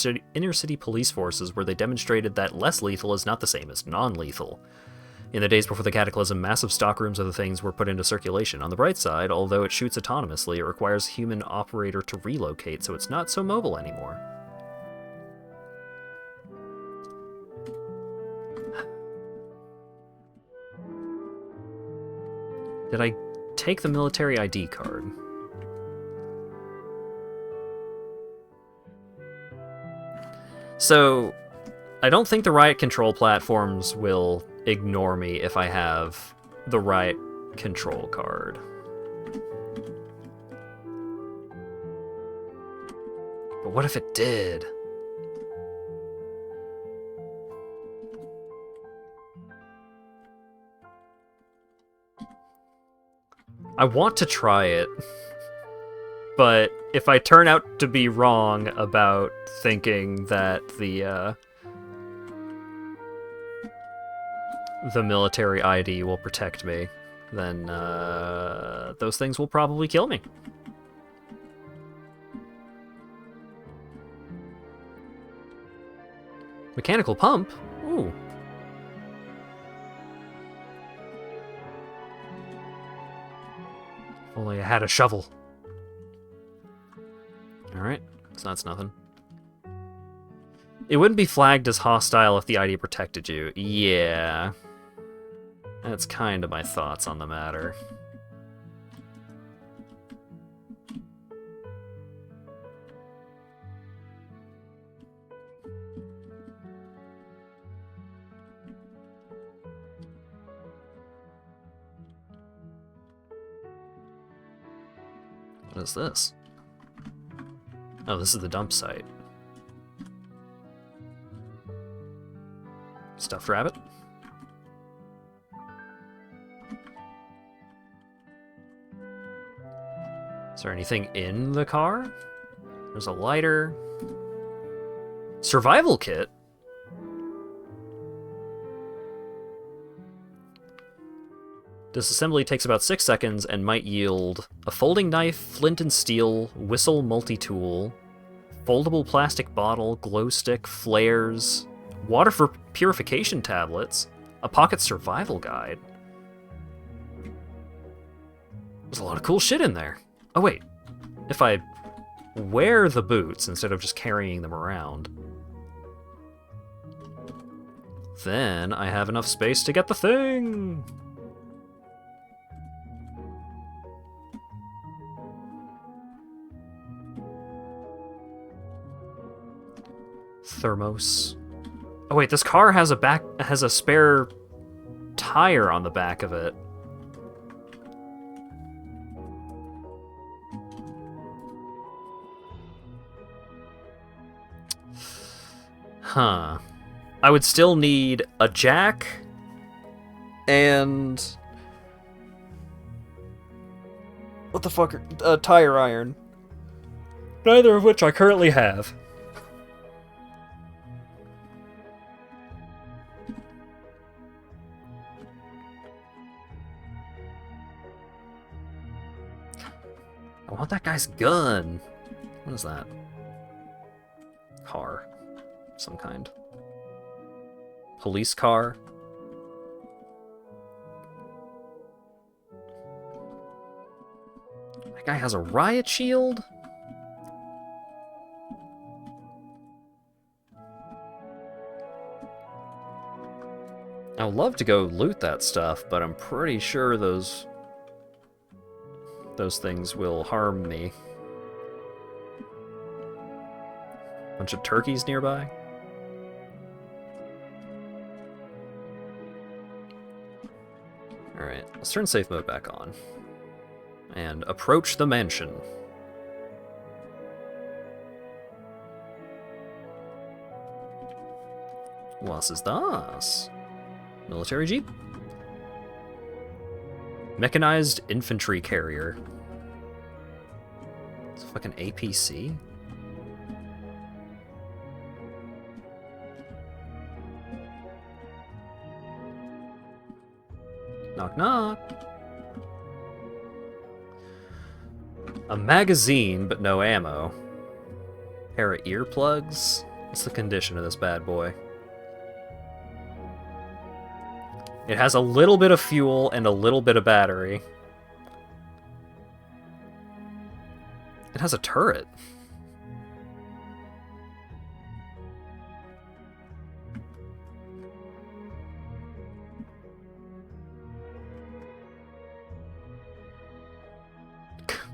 city police forces, where they demonstrated that less lethal is not the same as non-lethal. In the days before the Cataclysm, massive stockrooms of the things were put into circulation. On the bright side, although it shoots autonomously, it requires a human operator to relocate, so it's not so mobile anymore. Did I take the military ID card? So, I don't think the riot control platforms will ignore me if I have the riot control card. But what if it did? I want to try it, but if I turn out to be wrong about thinking that the military ID will protect me, then those things will probably kill me. Mechanical pump? Ooh. Only I had a shovel. Alright, so that's nothing. It wouldn't be flagged as hostile if the ID protected you. Yeah. That's kind of my thoughts on the matter. What is this? Oh, this is the dump site. Stuffed rabbit? Is there anything in the car? There's a lighter. Survival kit? Disassembly takes about 6 seconds and might yield a folding knife, flint and steel, whistle multi-tool, foldable plastic bottle, glow stick, flares, water for purification tablets, a pocket survival guide. There's a lot of cool shit in there. Oh wait, if I wear the boots instead of just carrying them around, then I have enough space to get the thing! Thermos. Oh wait, this car has a spare tire on the back of it. Huh. I would still need a jack and what the fuck? A tire iron. Neither of which I currently have. I want that guy's gun. What is that? Car. Some kind. Police car. That guy has a riot shield? I would love to go loot that stuff, but I'm pretty sure those things will harm me. Bunch of turkeys nearby. Alright, let's turn safe mode back on. And approach the mansion. Was ist das? Military jeep. Mechanized infantry carrier. It's a fucking APC? Knock knock. A magazine, but no ammo. Pair of earplugs? What's the condition of this bad boy? It has a little bit of fuel and a little bit of battery. It has a turret.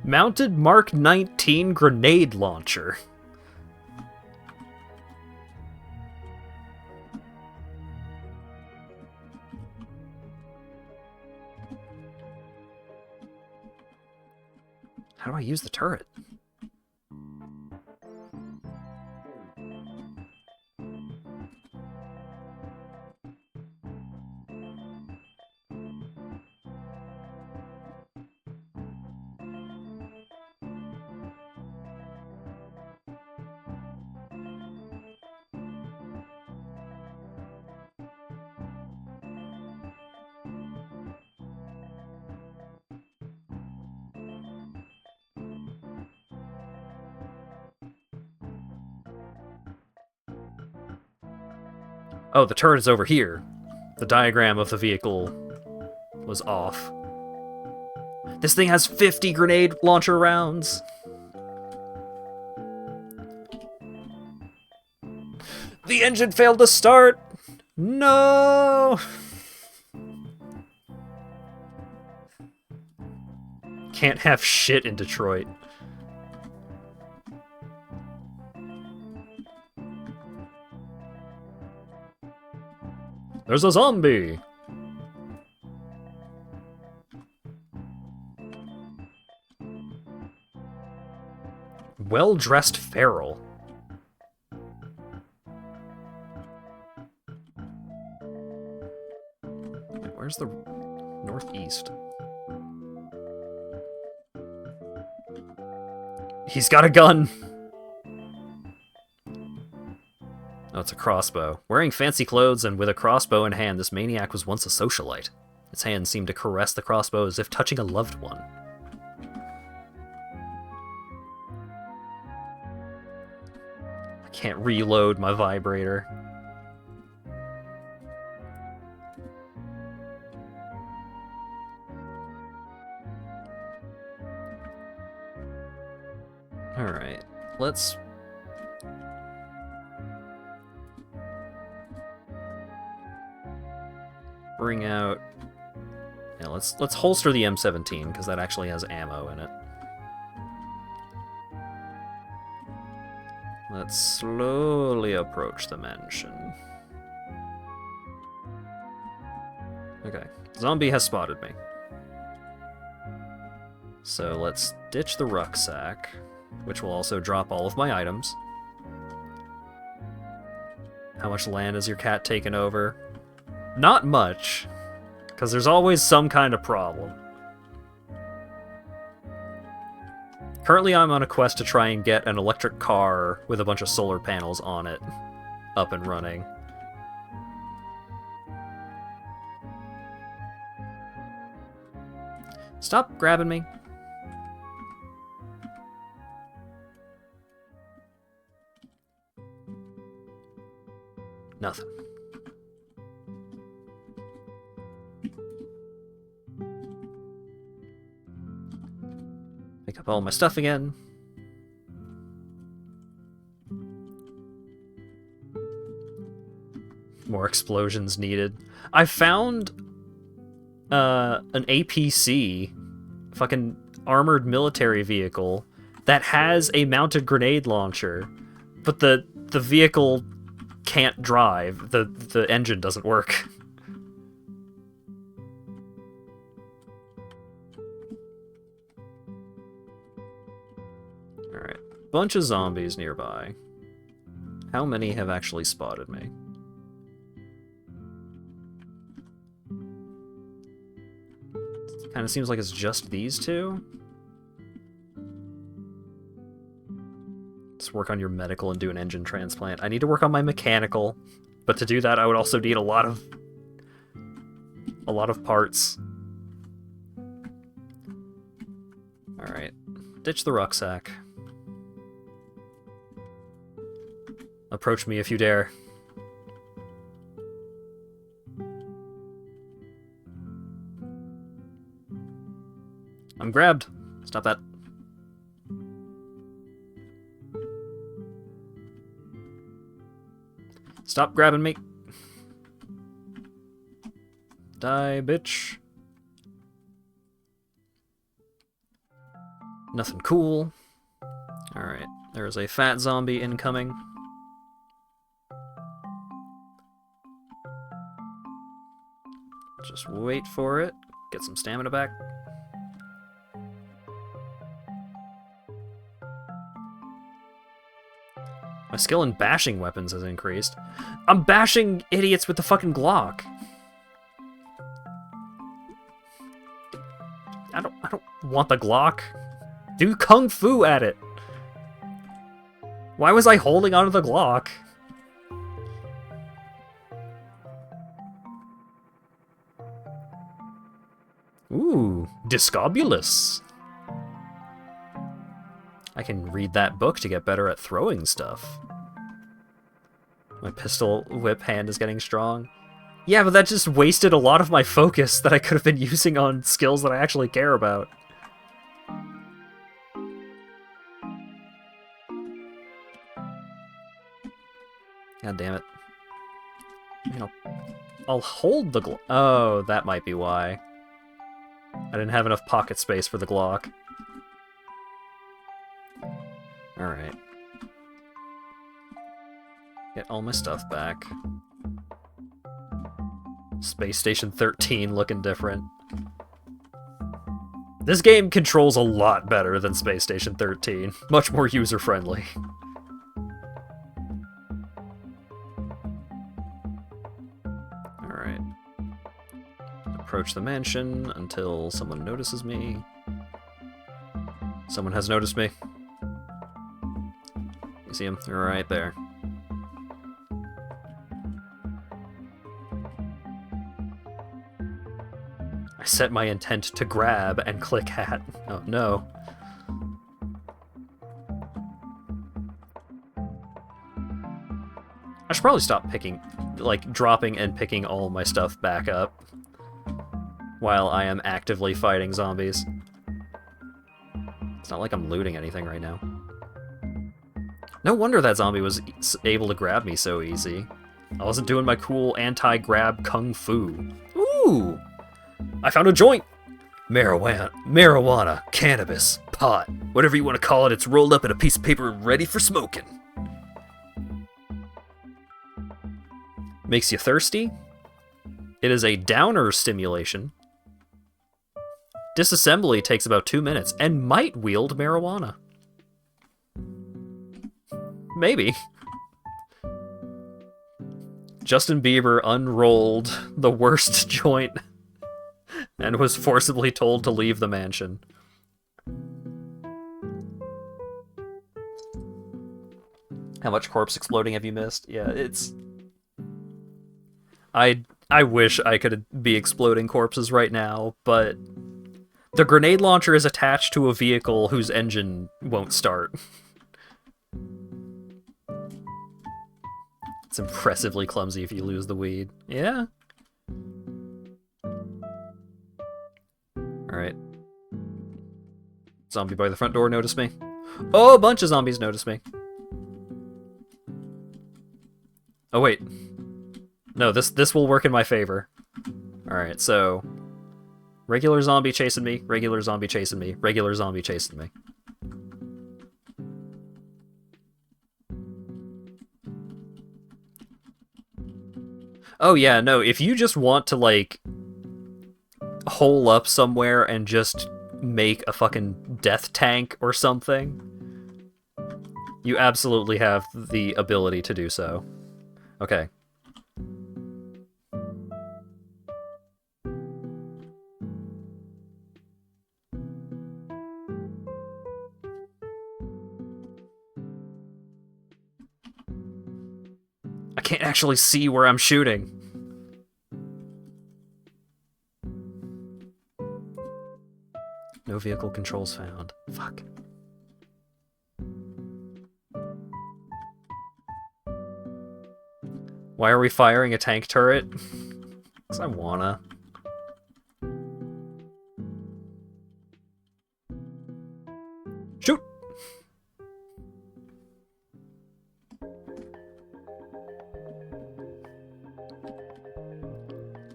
Mounted Mark 19 grenade launcher. How do I use the turret? Oh, the turret is over here. The diagram of the vehicle was off. This thing has 50 grenade launcher rounds. The engine failed to start. No. Can't have shit in Detroit. There's a zombie! Well-dressed feral. Wait, where's the northeast? He's got a gun! Oh, it's a crossbow. Wearing fancy clothes and with a crossbow in hand, this maniac was once a socialite. Its hands seemed to caress the crossbow as if touching a loved one. I can't reload my vibrator. Alright, let's... bring out... Yeah, let's holster the M17, because that actually has ammo in it. Let's slowly approach the mansion. Okay, zombie has spotted me. So let's ditch the rucksack, which will also drop all of my items. How much land has your cat taken over? Not much, because there's always some kind of problem. Currently I'm on a quest to try and get an electric car with a bunch of solar panels on it up and running. Stop grabbing me. Nothing. Pick up all my stuff again. More explosions needed. I found an APC, fucking armored military vehicle, that has a mounted grenade launcher, but the vehicle can't drive. The engine doesn't work. Alright. Bunch of zombies nearby. How many have actually spotted me? Kind of seems like it's just these two. Let's work on your medical and do an engine transplant. I need to work on my mechanical, but to do that I would also need a lot of parts. Alright. Ditch the rucksack. Approach me if you dare. I'm grabbed. Stop that. Stop grabbing me. Die, bitch. Nothing cool. Alright, there's a fat zombie incoming. Just wait for it. Get some stamina back. My skill in bashing weapons has increased. I'm bashing idiots with the fucking Glock. I don't want the Glock. Do kung fu at it. Why was I holding onto the Glock? Ooh, Discobulus. I can read that book to get better at throwing stuff. My pistol whip hand is getting strong. Yeah, but that just wasted a lot of my focus that I could have been using on skills that I actually care about. God damn it. You know, I'll hold the Glock. Oh, that might be why. I didn't have enough pocket space for the Glock. Alright. Get all my stuff back. Space Station 13 looking different. This game controls a lot better than Space Station 13. Much more user-friendly. Alright. Approach the mansion until someone notices me. Someone has noticed me. You see him? They're right there. I set my intent to grab and click hat. Oh no. I should probably stop picking, like, dropping and picking all my stuff back up while I am actively fighting zombies. It's not like I'm looting anything right now. No wonder that zombie was able to grab me so easy. I wasn't doing my cool anti-grab kung fu. Ooh! I found a joint! Marijuana, cannabis, pot, whatever you want to call it, it's rolled up in a piece of paper and ready for smoking. Makes you thirsty? It is a downer stimulation. Disassembly takes about 2 minutes and might wield marijuana. Maybe. Justin Bieber unrolled the worst joint and was forcibly told to leave the mansion. How much corpse exploding have you missed? Yeah, it's... I wish I could be exploding corpses right now, but the grenade launcher is attached to a vehicle whose engine won't start. It's impressively clumsy if you lose the weed. Yeah. Alright. Zombie by the front door noticed me. Oh, a bunch of zombies noticed me. Oh, wait. No, this will work in my favor. Alright, so... regular zombie chasing me, regular zombie chasing me, regular zombie chasing me. Oh yeah, no, if you just want to, like, hole up somewhere and just make a fucking death tank or something, you absolutely have the ability to do so. Okay. I can't actually see where I'm shooting. No vehicle controls found. Fuck. Why are we firing a tank turret? 'Cause I wanna. Shoot!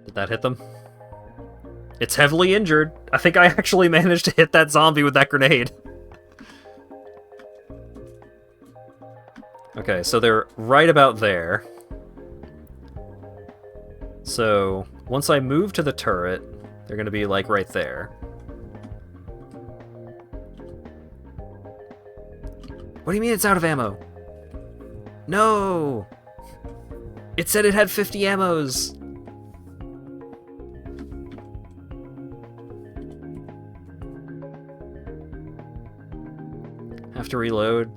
Did that hit them? It's heavily injured. I think I actually managed to hit that zombie with that grenade. Okay, so they're right about there. So, once I move to the turret, they're gonna be, like, right there. What do you mean it's out of ammo? No! It said it had 50 ammos! Have to reload.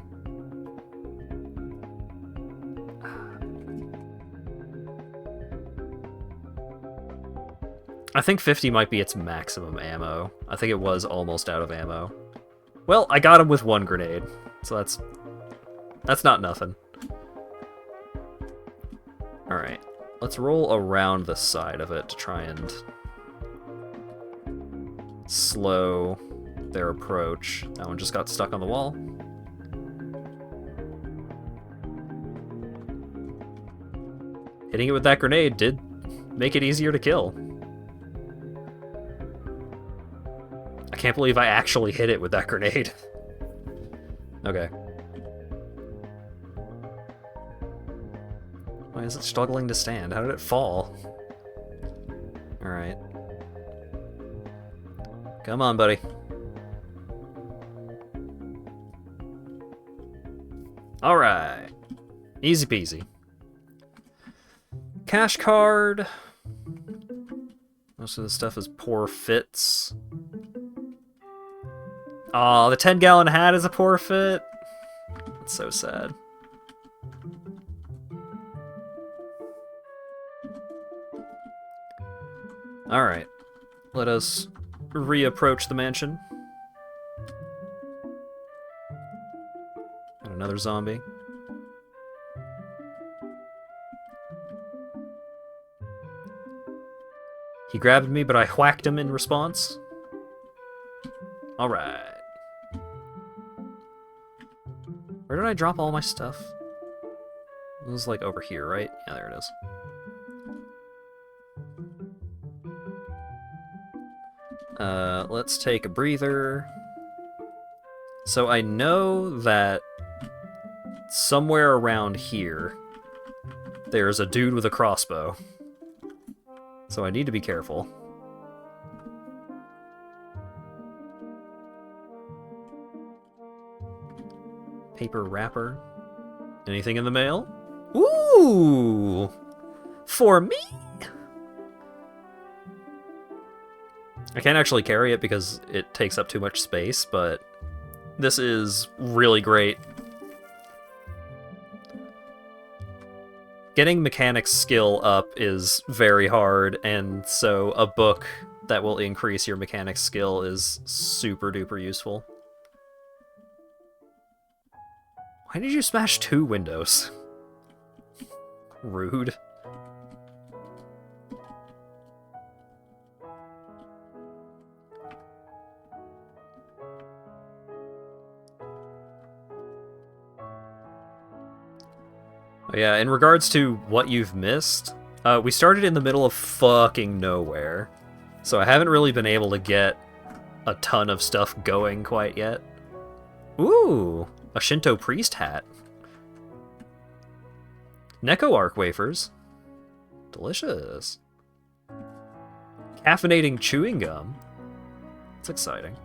I think 50 might be its maximum ammo. I think it was almost out of ammo. Well, I got him with one grenade, so that's not nothing. Alright, let's roll around the side of it to try and slow their approach. That one just got stuck on the wall. Hitting it with that grenade did make it easier to kill. I can't believe I actually hit it with that grenade. Okay. Why is it struggling to stand? How did it fall? Alright. Come on, buddy. Alright. Easy peasy. Cash card. Most of the stuff is poor fits. Aw, the 10-gallon hat is a poor fit. That's so sad. Alright. Let us reapproach the mansion. And another zombie. He grabbed me, but I whacked him in response. Alright. Where did I drop all my stuff? It was like over here, right? Yeah, there it is. Let's take a breather. So I know that somewhere around here there's a dude with a crossbow. So I need to be careful. Paper wrapper. Anything in the mail? Ooh! For me? I can't actually carry it because it takes up too much space, but this is really great. Getting mechanics skill up is very hard, and so a book that will increase your mechanics skill is super duper useful. Why did you smash 2 windows? Rude. Yeah, in regards to what you've missed, we started in the middle of fucking nowhere, so I haven't really been able to get a ton of stuff going quite yet. Ooh, a Shinto priest hat. Neko Arc wafers. Delicious. Caffeinating chewing gum. That's exciting.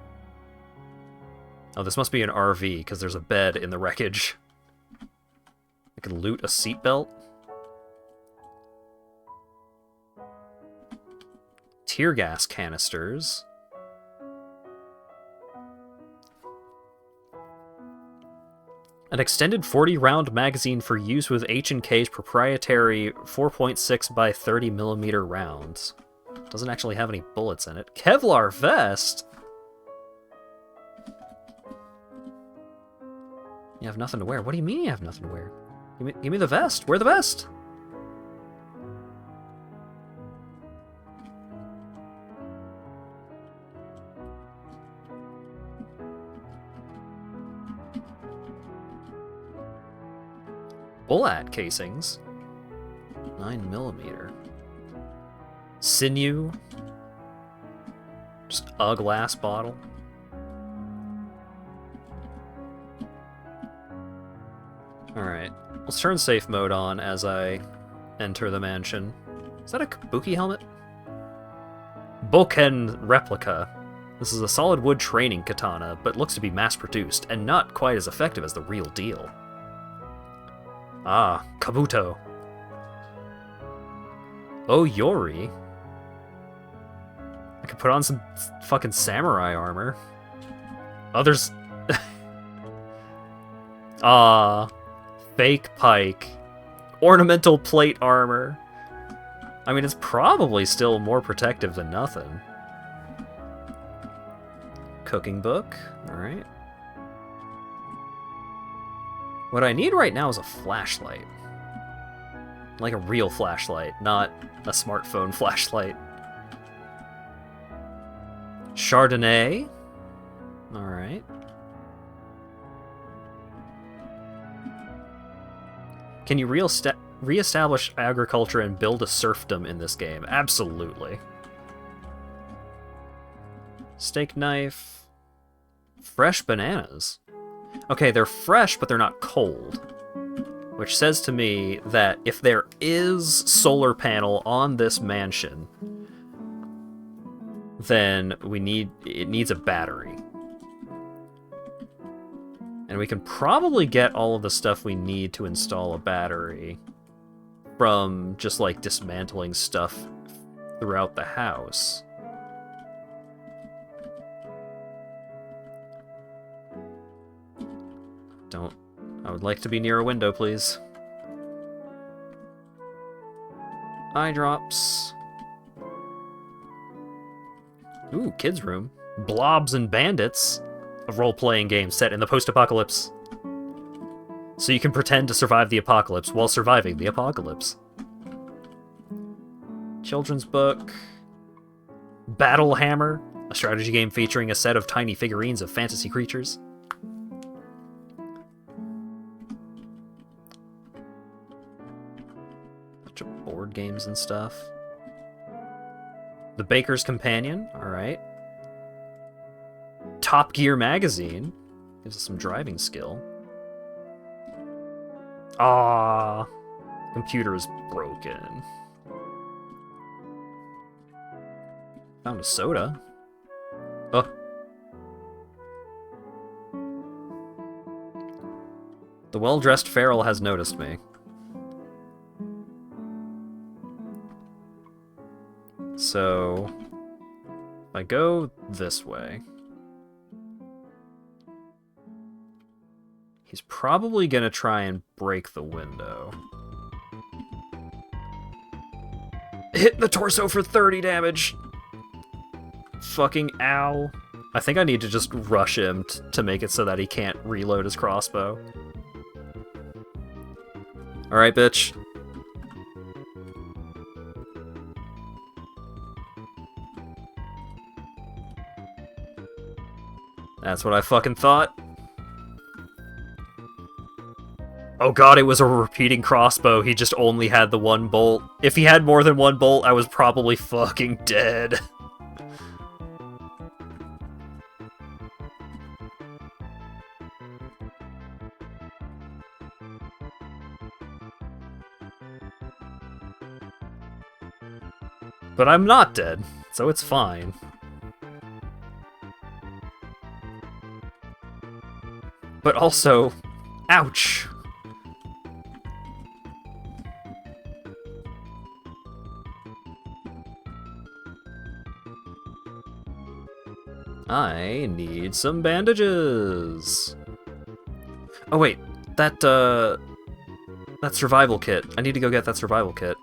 Oh, this must be an RV, because there's a bed in the wreckage. I can loot a seatbelt. Tear gas canisters. An extended 40-round magazine for use with H&K's proprietary 4.6 by 30mm rounds. Doesn't actually have any bullets in it. Kevlar vest? You have nothing to wear. What do you mean you have nothing to wear? Give me the vest. Wear the vest. Bullet casings. 9mm. Sinew. Just a glass bottle. Alright. Let's turn safe mode on as I enter the mansion. Is that a Kabuki helmet? Boken replica. This is a solid wood training katana, but looks to be mass-produced, and not quite as effective as the real deal. Ah, Kabuto. Oh, Yori. I could put on some fucking samurai armor. Others... Ah... Fake pike. Ornamental plate armor. I mean, it's probably still more protective than nothing. Cooking book. Alright. What I need right now is a flashlight. Like a real flashlight, not a smartphone flashlight. Chardonnay. Alright. Can you re-establish agriculture and build a serfdom in this game? Absolutely. Steak knife. Fresh bananas. Okay, they're fresh, but they're not cold. Which says to me that if there is solar panel on this mansion, then it needs a battery. And we can probably get all of the stuff we need to install a battery from just, like, dismantling stuff throughout the house. I would like to be near a window, please. Eye drops. Ooh, kids' room. Blobs and Bandits, a role-playing game set in the post-apocalypse. So you can pretend to survive the apocalypse while surviving the apocalypse. Children's book. Battle Hammer, a strategy game featuring a set of tiny figurines of fantasy creatures. Bunch of board games and stuff. The Baker's Companion, alright. Top Gear magazine, gives us some driving skill. Ah, computer is broken. Found a soda. Oh. The well-dressed feral has noticed me. So, if I go this way, he's probably gonna try and break the window. Hit the torso for 30 damage! Fucking ow. I think I need to just rush him to make it so that he can't reload his crossbow. Alright, bitch. That's what I fucking thought. Oh god, it was a repeating crossbow. He just only had the one bolt. If he had more than one bolt, I was probably fucking dead. But I'm not dead, so it's fine. But also, ouch! I need some bandages! Oh wait, that survival kit. I need to go get that survival kit.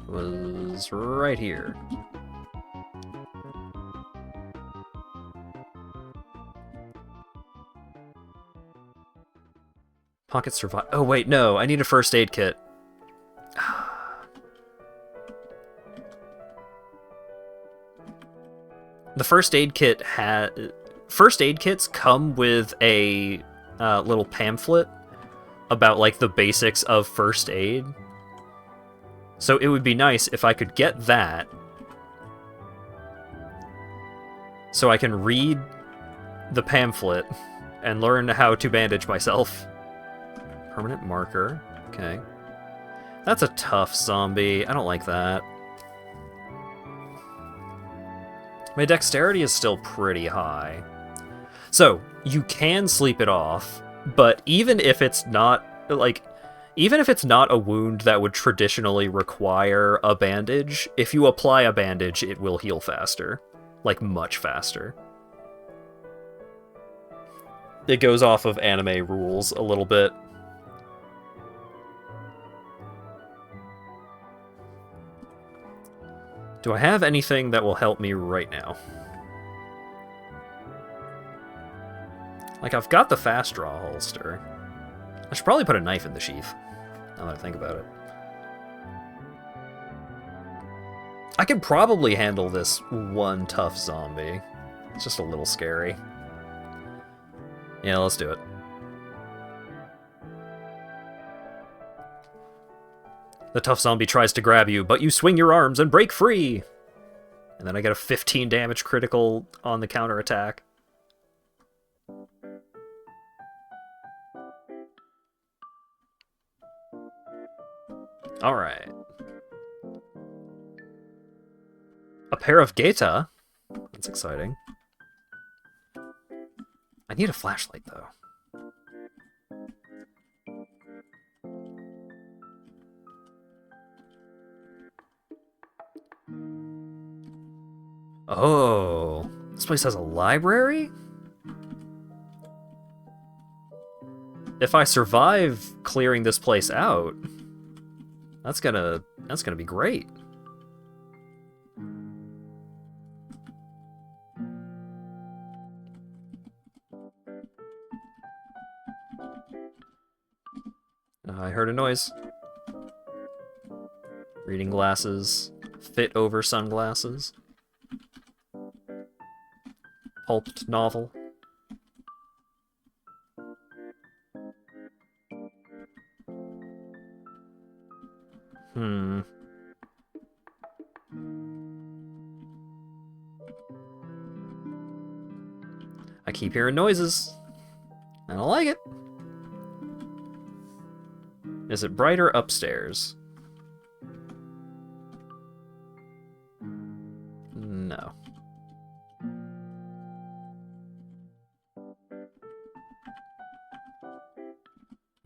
Was right here. Pocket survive. Oh wait, no, I need a first aid kit. The first aid kit first aid kits come with a little pamphlet about like the basics of first aid. So it would be nice if I could get that, so I can read the pamphlet and learn how to bandage myself. Permanent marker, okay. That's a tough zombie, I don't like that. My dexterity is still pretty high. So, you can sleep it off, but even if it's not, like, even if it's not a wound that would traditionally require a bandage, if you apply a bandage, it will heal faster. Like, much faster. It goes off of anime rules a little bit. Do I have anything that will help me right now? Like, I've got the fast draw holster. I should probably put a knife in the sheath, now that I think about it. I could probably handle this one tough zombie. It's just a little scary. Yeah, let's do it. The tough zombie tries to grab you, but you swing your arms and break free! And then I get a 15 damage critical on the counterattack. Alright. A pair of Geta? That's exciting. I need a flashlight, though. Oh, this place has a library? if I survive clearing this place out, that's gonna be great. I heard a noise. Reading glasses. Fit over sunglasses. Pulped novel. I keep hearing noises. I don't like it. Is it brighter upstairs? No.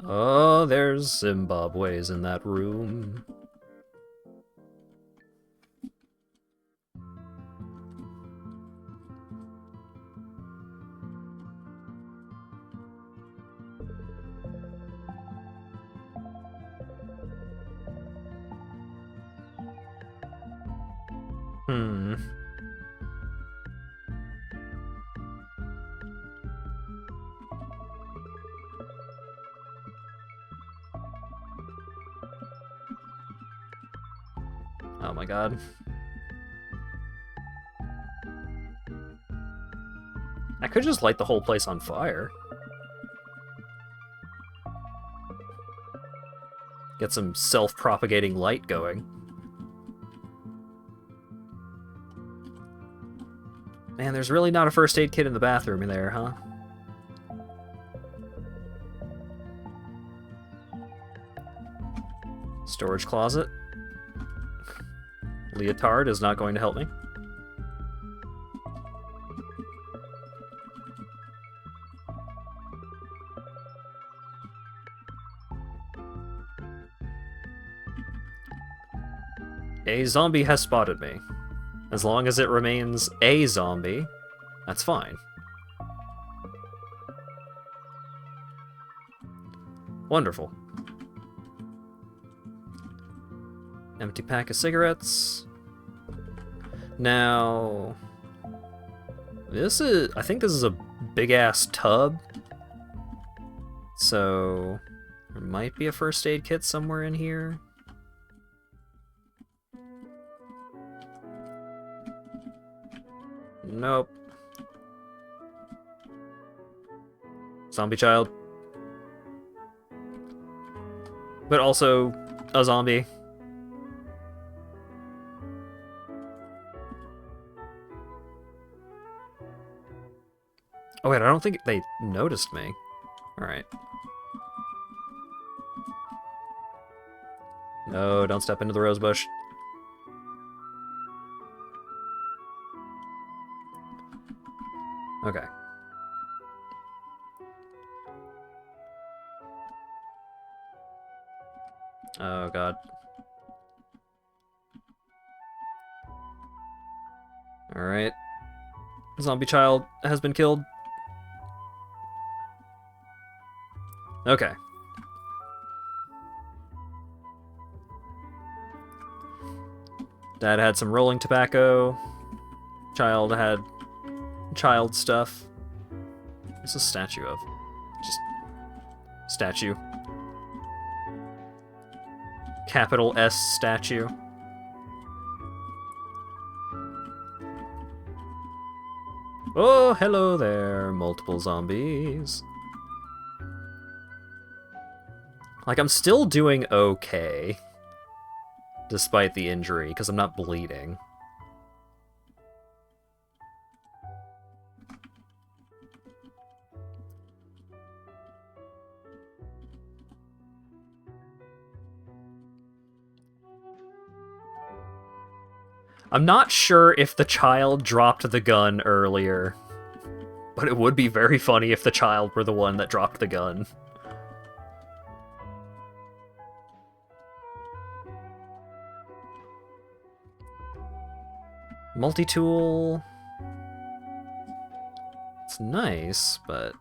Oh, there's Zimbabwe's in that room. Oh my god. I could just light the whole place on fire. Get some self-propagating light going. Man, there's really not a first aid kit in the bathroom in there, huh? Storage closet. Leotard is not going to help me. A zombie has spotted me. As long as it remains a zombie, that's fine. Wonderful. Empty pack of cigarettes. Now, I think this is a big-ass tub. So, there might be a first aid kit somewhere in here. Nope. Zombie child. But also a zombie. Oh wait, I don't think they noticed me. Alright. No, don't step into the rose bush. Okay. Oh god. Alright. Zombie child has been killed. Okay. Dad had some rolling tobacco. Child had child stuff. What's a statue of? Just statue. Capital S statue. Oh, hello there, multiple zombies. Like, I'm still doing okay, despite the injury, because I'm not bleeding. I'm not sure if the child dropped the gun earlier, but it would be very funny if the child were the one that dropped the gun. Multi-tool. It's nice, but...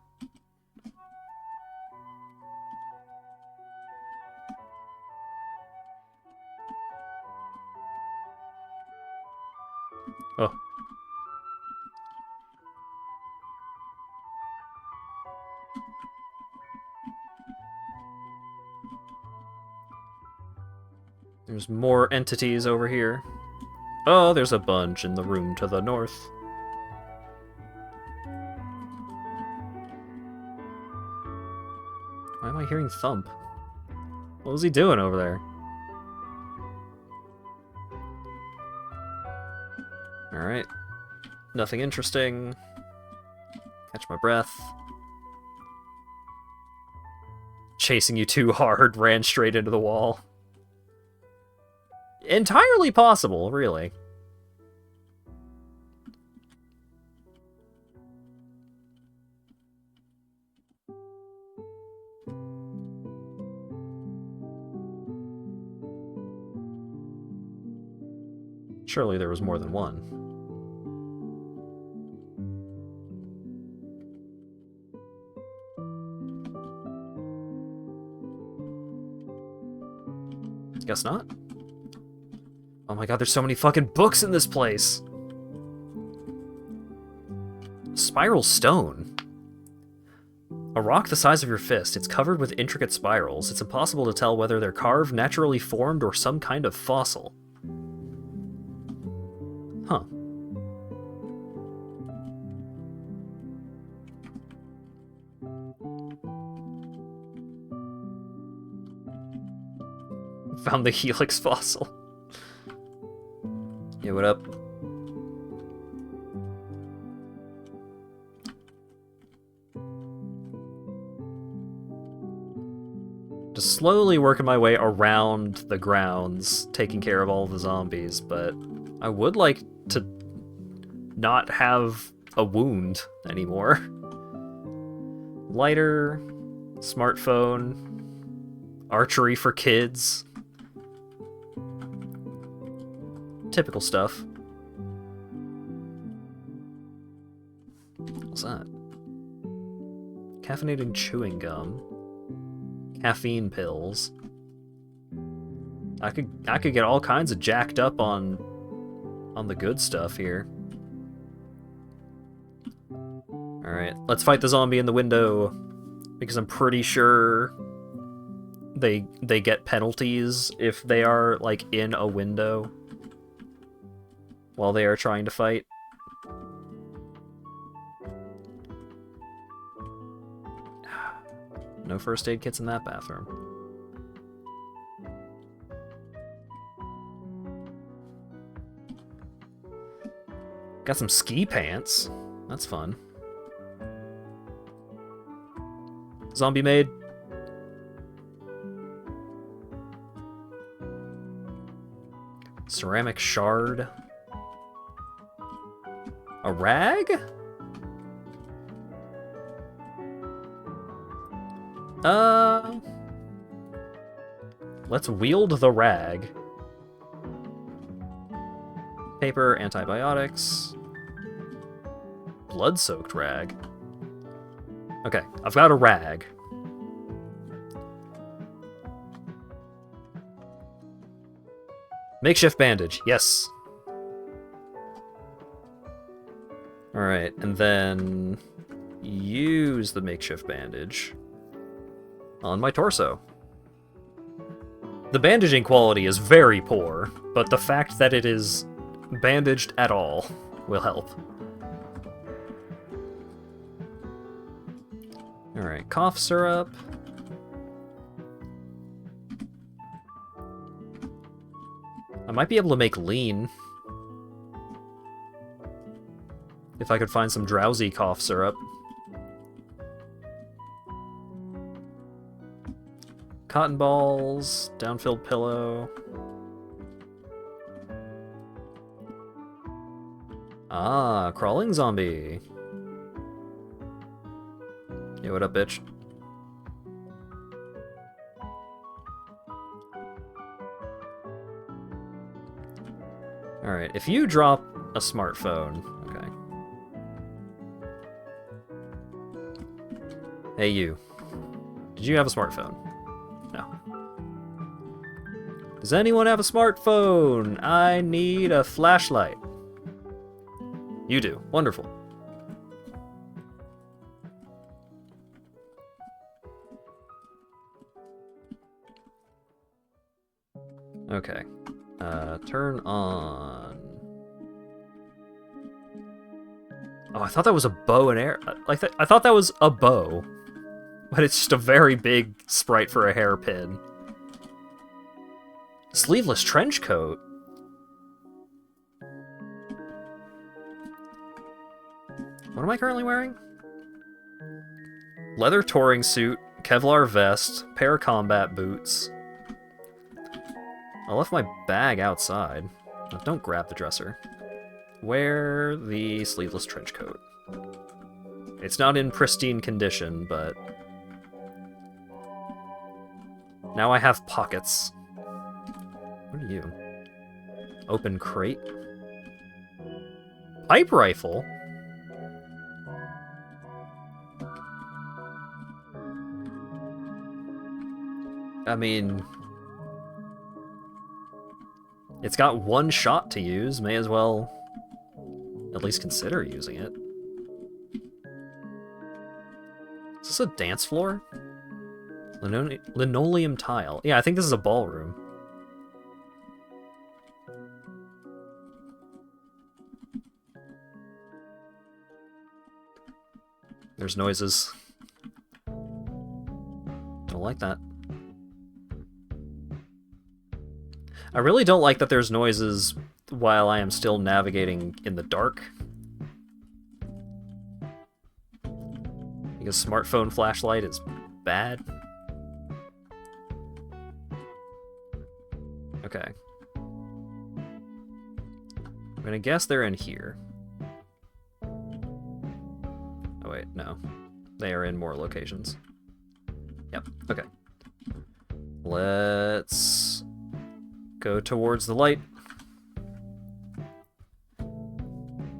Oh. There's more entities over here. Oh, there's a bunch in the room to the north. Why am I hearing thump? What was he doing over there? Alright. Nothing interesting. Catch my breath. Chasing you too hard, ran straight into the wall. Entirely possible, really. Surely there was more than one. Guess not. Oh my god, there's so many fucking books in this place! Spiral stone. A rock the size of your fist. It's covered with intricate spirals. It's impossible to tell whether they're carved, naturally formed, or some kind of fossil. Huh. Found the helix fossil. Yeah, what up? Just slowly working my way around the grounds, taking care of all the zombies, but I would like to not have a wound anymore. Lighter, smartphone, archery for kids. Typical stuff. What's that? Caffeinated chewing gum. Caffeine pills. I could get all kinds of jacked up on the good stuff here. Alright, let's fight the zombie in the window. Because I'm pretty sure they get penalties if they are, like, in a window while they are trying to fight. No first aid kits in that bathroom. Got some ski pants. That's fun. Zombie maid. Ceramic shard. A rag? Let's wield the rag. Paper, antibiotics. Blood-soaked rag. Okay, I've got a rag. Makeshift bandage, yes. Alright, and then use the makeshift bandage on my torso. The bandaging quality is very poor, but the fact that it is bandaged at all will help. Alright, cough syrup. I might be able to make lean. If I could find some drowsy cough syrup. Cotton balls, down-filled pillow. Ah, crawling zombie. Yeah, what up, bitch? Alright, if you drop a smartphone... Okay. Hey, you. Did you have a smartphone? No. Does anyone have a smartphone? I need a flashlight. You do. Wonderful. Okay. Turn on... Oh, I thought that was a bow and arrow. I thought that was a bow. But it's just a very big sprite for a hairpin. Sleeveless trench coat? What am I currently wearing? Leather touring suit, Kevlar vest, pair of combat boots. I left my bag outside. Don't grab the dresser. Wear the sleeveless trench coat. It's not in pristine condition, but... Now I have pockets. What are you? Open crate? Pipe rifle? I mean... It's got one shot to use, may as well at least consider using it. Is this a dance floor? Linoleum tile. Yeah, I think this is a ballroom. There's noises. Don't like that. I really don't like that there's noises while I am still navigating in the dark. Because smartphone flashlight is bad. Okay. I'm gonna guess they're in here. Oh wait, no. They are in more locations. Yep, okay. Let's go towards the light.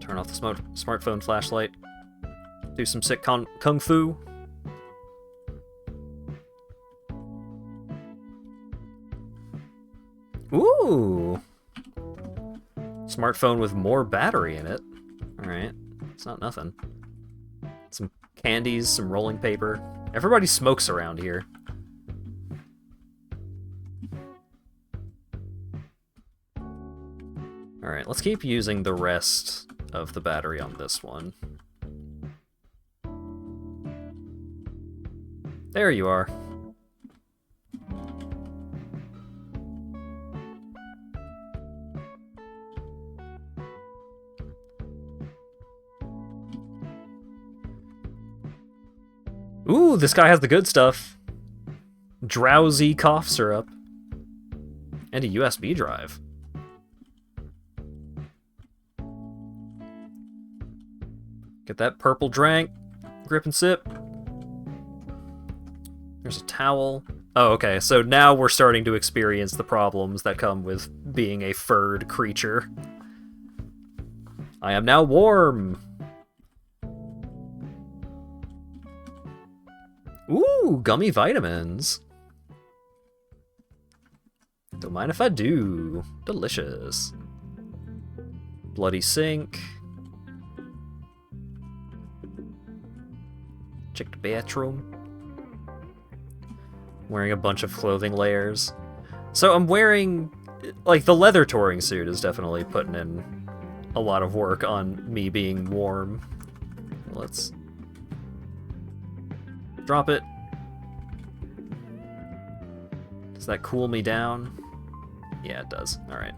Turn off the smartphone flashlight. Do some sick kung fu. Ooh! Smartphone with more battery in it. Alright, it's not nothing. Some candies, some rolling paper. Everybody smokes around here. Alright, let's keep using the rest of the battery on this one. There you are. Ooh, this guy has the good stuff. Drowsy cough syrup. And a USB drive. Get that purple drink. Grip and sip. There's a towel. Oh, okay, so now we're starting to experience the problems that come with being a furred creature. I am now warm! Ooh, gummy vitamins! Don't mind if I do. Delicious. Bloody sink. Check the bathroom. Wearing a bunch of clothing layers. So I'm wearing... Like, the leather touring suit is definitely putting in a lot of work on me being warm. Let's... drop it. Does that cool me down? Yeah, it does. Alright.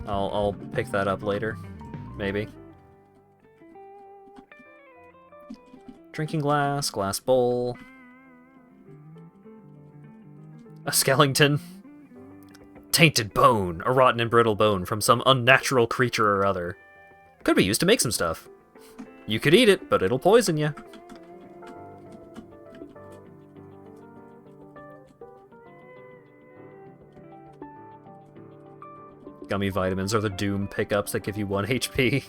I'll pick that up later. Maybe. Drinking glass, glass bowl. A skeleton. Tainted bone. A rotten and brittle bone from some unnatural creature or other. Could be used to make some stuff. You could eat it, but it'll poison you. Gummy vitamins are the Doom pickups that give you 1 HP.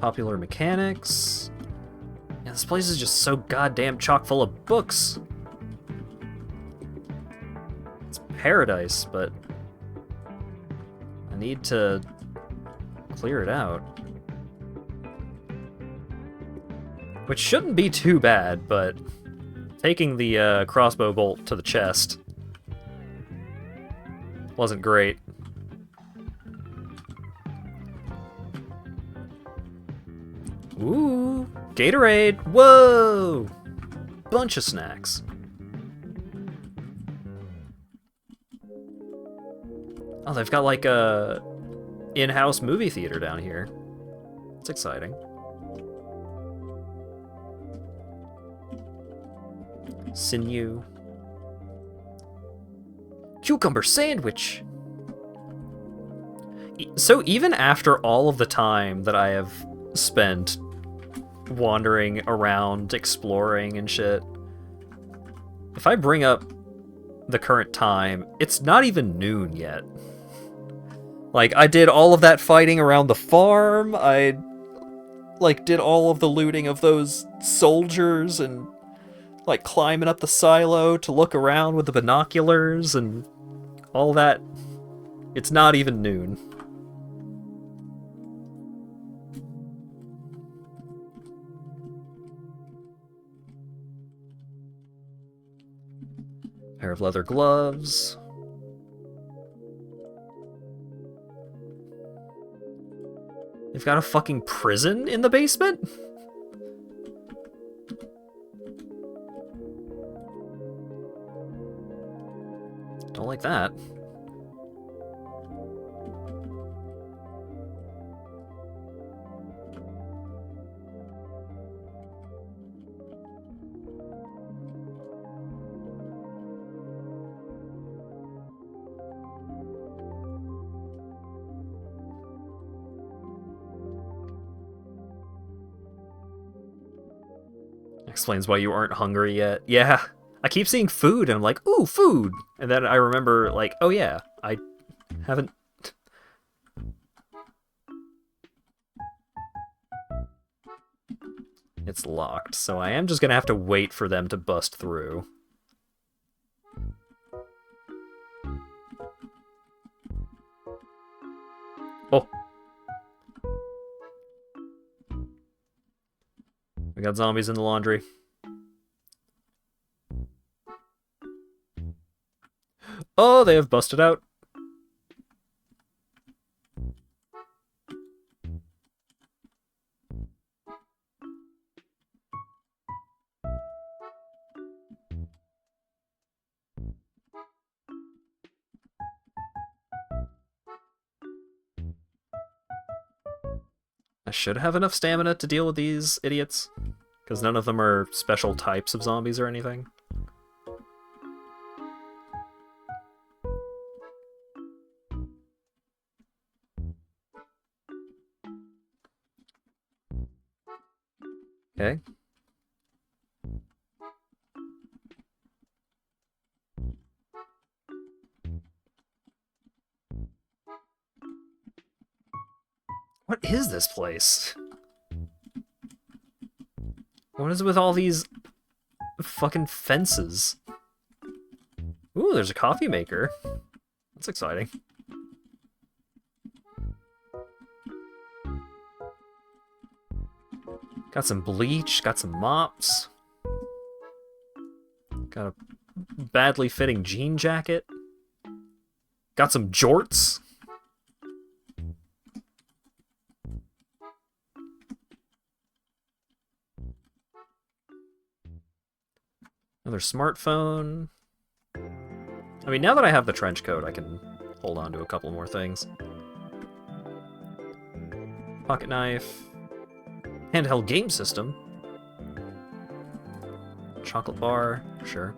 Popular mechanics. Man, this place is just so goddamn chock full of books. It's paradise, but I need to clear it out. Which shouldn't be too bad, but taking the crossbow bolt to the chest wasn't great. Ooh, Gatorade! Whoa! Bunch of snacks. Oh, they've got like a in-house movie theater down here. It's exciting. Sinew. Cucumber sandwich! So even after all of the time that I have spent wandering around, exploring and shit, if I bring up the current time, it's not even noon yet. Like, I did all of that fighting around the farm, I, like, did all of the looting of those soldiers, and, like, climbing up the silo to look around with the binoculars, and all that. It's not even noon. Pair of leather gloves. They've got a fucking prison in the basement? Don't like that. Explains why you aren't hungry yet. Yeah, I keep seeing food and I'm like, ooh, food! And then I remember, like, oh yeah, I haven't... It's locked, so I am just gonna have to wait for them to bust through. Oh! We got zombies in the laundry. Oh, they have busted out. I should have enough stamina to deal with these idiots, because none of them are special types of zombies or anything. Okay. What is this place? What is it with all these fucking fences? Ooh, there's a coffee maker. That's exciting. Got some bleach, got some mops. Got a badly fitting jean jacket. Got some jorts. Another smartphone. I mean, now that I have the trench coat, I can hold on to a couple more things. Pocket knife. Handheld game system. Chocolate bar, sure.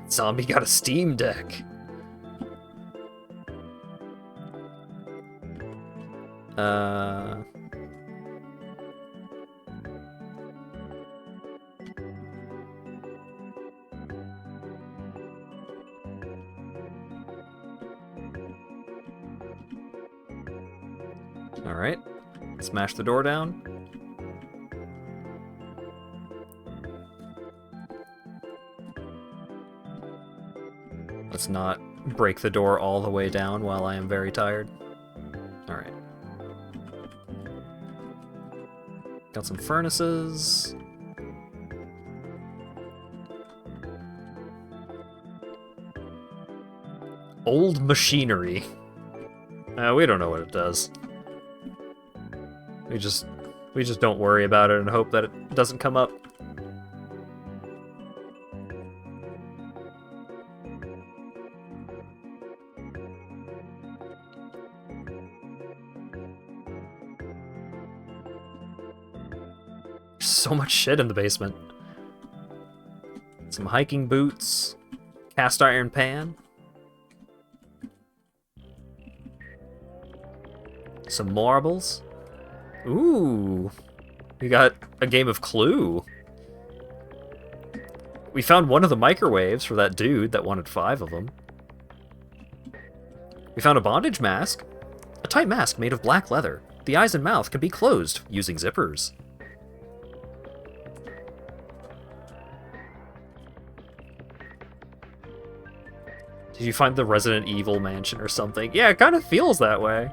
Zombie got a Steam Deck. Alright. Smash the door down. Let's not break the door all the way down while I am very tired. Alright. Got some furnaces. Old machinery. We don't know what it does. We just don't worry about it and hope that it doesn't come up. So much shit in the basement. Some hiking boots, cast iron pan, some marbles. Ooh, we got a game of Clue. We found one of the microwaves for that dude that wanted 5 of them. We found a bondage mask. A tight mask made of black leather. The eyes and mouth can be closed using zippers. Did you find the Resident Evil mansion or something? Yeah, it kind of feels that way.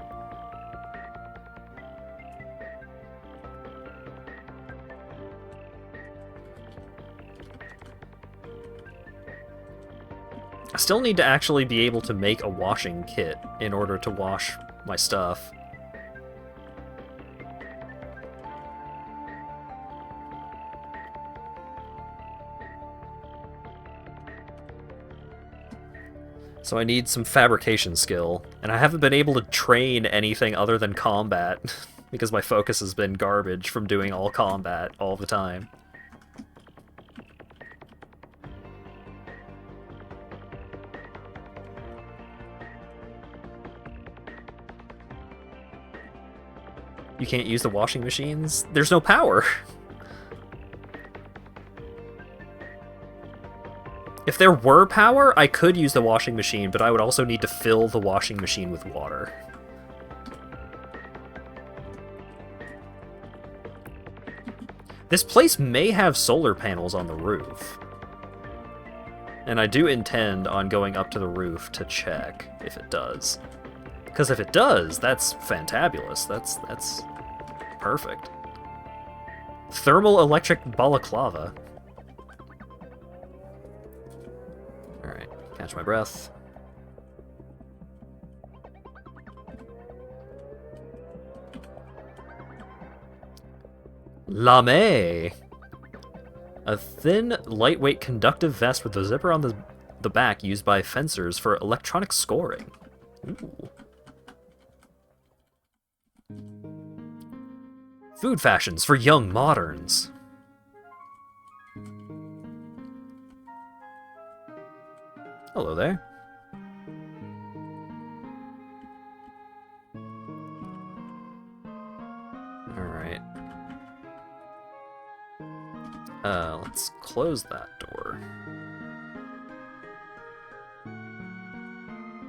I still need to actually be able to make a washing kit in order to wash my stuff. So I need some fabrication skill, and I haven't been able to train anything other than combat, because my focus has been garbage from doing all combat all the time. You can't use the washing machines? There's no power! If there were power, I could use the washing machine, but I would also need to fill the washing machine with water. This place may have solar panels on the roof. And I do intend on going up to the roof to check if it does. Because if it does, that's fantabulous. That's perfect. Thermal electric balaclava. Alright, catch my breath. Lame! A thin, lightweight conductive vest with a zipper on the back used by fencers for electronic scoring. Ooh. Food fashions for young moderns. Hello there. Alright. Let's close that door.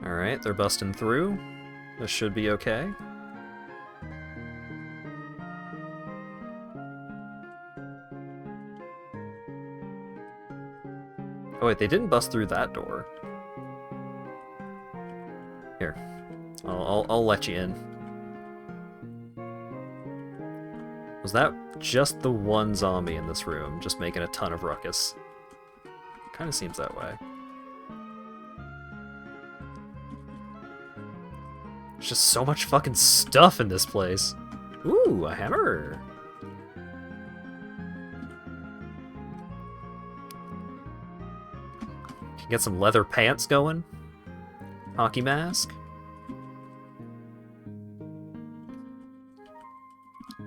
Alright, they're busting through. This should be okay. Oh wait, they didn't bust through that door. Here, I'll let you in. Was that just the one zombie in this room, just making a ton of ruckus? Kind of seems that way. There's just so much fucking stuff in this place. Ooh, a hammer. Can get some leather pants going. Hockey mask.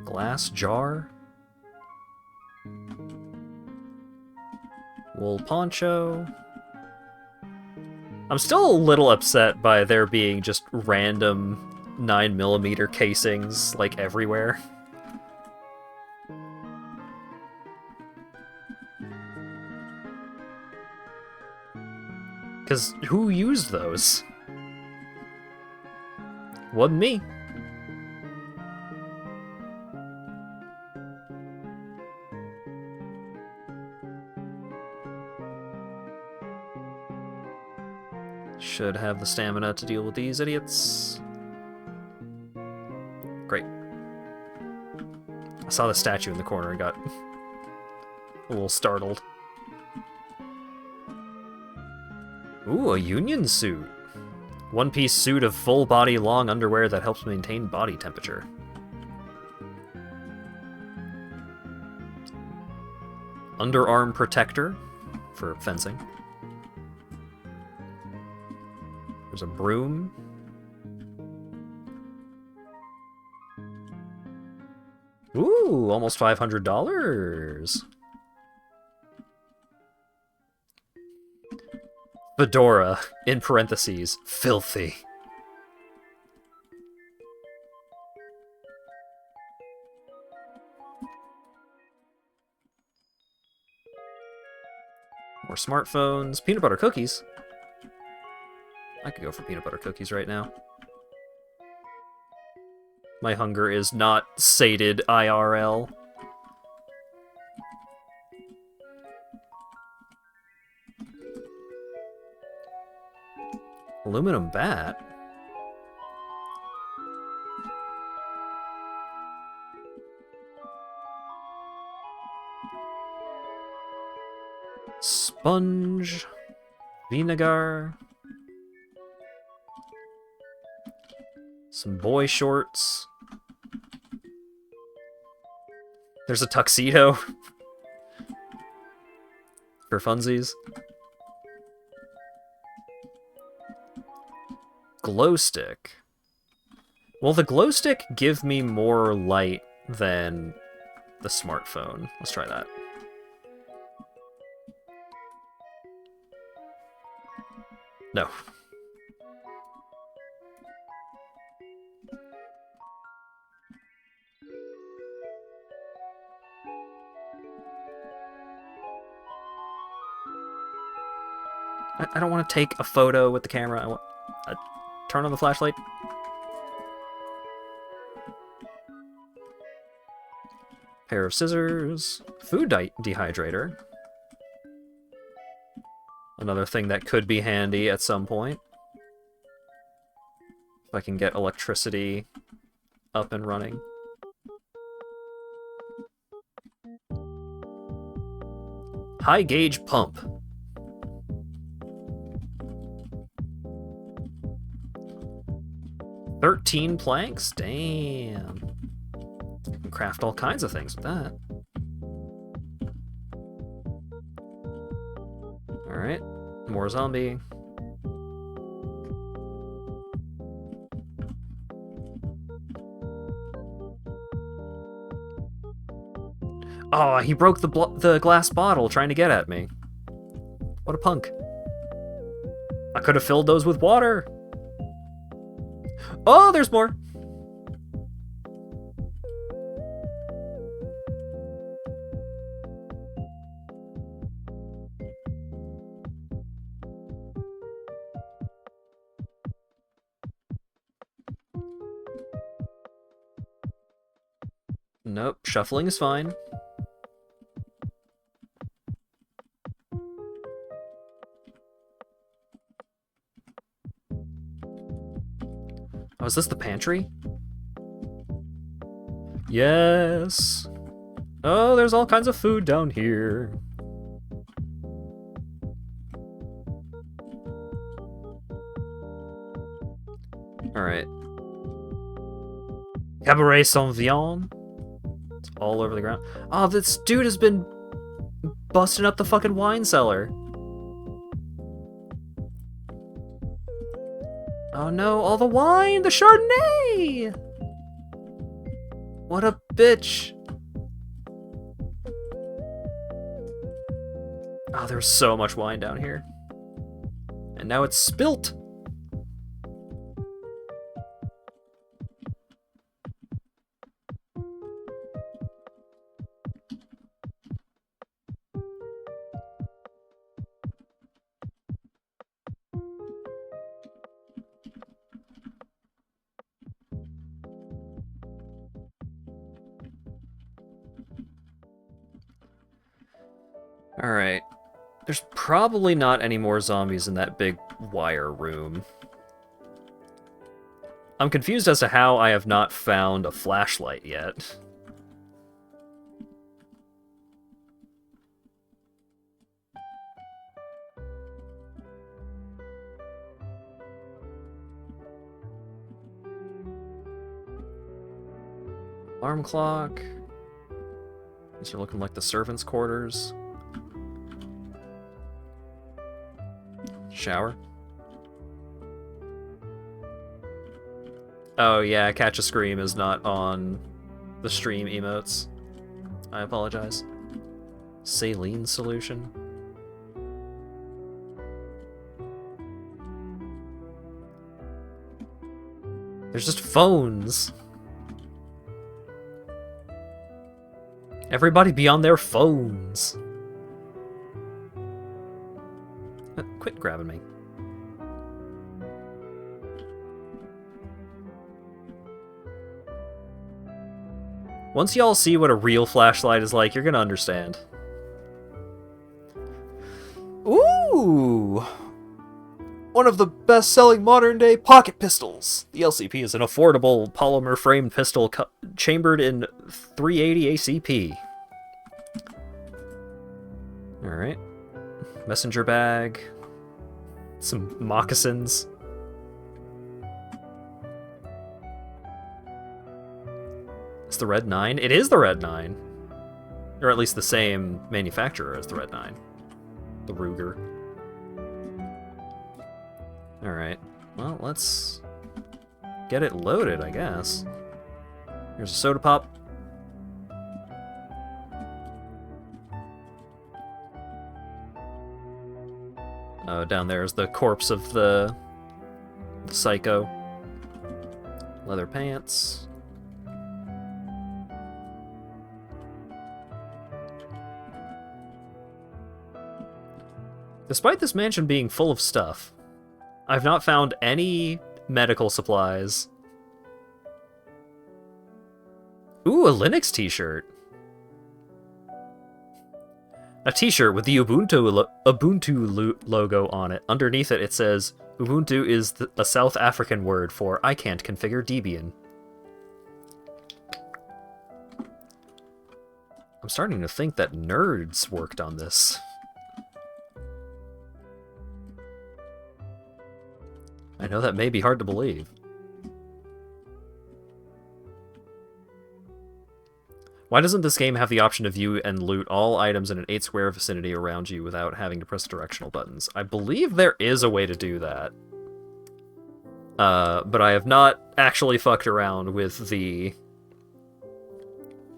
Glass jar. Wool poncho. I'm still a little upset by there being just random 9mm casings, like, everywhere. Because who used those? Wasn't me. Should have the stamina to deal with these idiots. Great. I saw the statue in the corner and got a little startled. Ooh, a union suit. One-piece suit of full-body long underwear that helps maintain body temperature. Underarm protector for fencing. There's a broom. Ooh, almost $500. Fedora, in parentheses, filthy. More smartphones. Peanut butter cookies. I could go for peanut butter cookies right now. My hunger is not sated IRL. Aluminum bat? Sponge. Vinegar. Some boy shorts. There's a tuxedo. For funsies. Glow stick. Will the glow stick give me more light than the smartphone? Let's try that. No. I don't want to take a photo with the camera. I want turn on the flashlight. Pair of scissors. Food dehydrator. Another thing that could be handy at some point. If I can get electricity up and running. High gauge pump. $13 planks? Damn. You can craft all kinds of things with that. Alright. More zombie. Oh, he broke the glass bottle trying to get at me. What a punk. I could have filled those with water. Oh, there's more. Nope, shuffling is fine. Oh, is this the pantry? Yes. Oh, there's all kinds of food down here. Alright. Cabaret sans viande. It's all over the ground. Oh, this dude has been busting up the fucking wine cellar. Oh no, all the wine! The Chardonnay! What a bitch! Oh, there's so much wine down here. And now it's spilt! Alright. There's probably not any more zombies in that big wire room. I'm confused as to how I have not found a flashlight yet. Alarm clock. These are looking like the servants' quarters. Shower. Oh yeah, Catch a Scream is not on the stream emotes. I apologize. Saline solution. There's just phones. Everybody be on their phones. Quit grabbing me. Once y'all see what a real flashlight is like, you're gonna understand. Ooh! One of the best-selling modern-day pocket pistols. The LCP is an affordable polymer-framed pistol chambered in 380 ACP. Alright. Messenger bag. Some moccasins. It's the Red 9? It is the Red 9. Or at least the same manufacturer as the Red 9. The Ruger. Alright. Well, let's get it loaded, I guess. Here's a soda pop. Oh, down there is the corpse of the psycho. Leather pants. Despite this mansion being full of stuff, I've not found any medical supplies. Ooh, a Linux t-shirt. A t-shirt with the Ubuntu logo on it. Underneath it, it says, Ubuntu is a South African word for I can't configure Debian. I'm starting to think that nerds worked on this. I know that may be hard to believe. Why doesn't this game have the option to view and loot all items in an 8-square vicinity around you without having to press directional buttons? I believe there is a way to do that. But I have not actually fucked around with the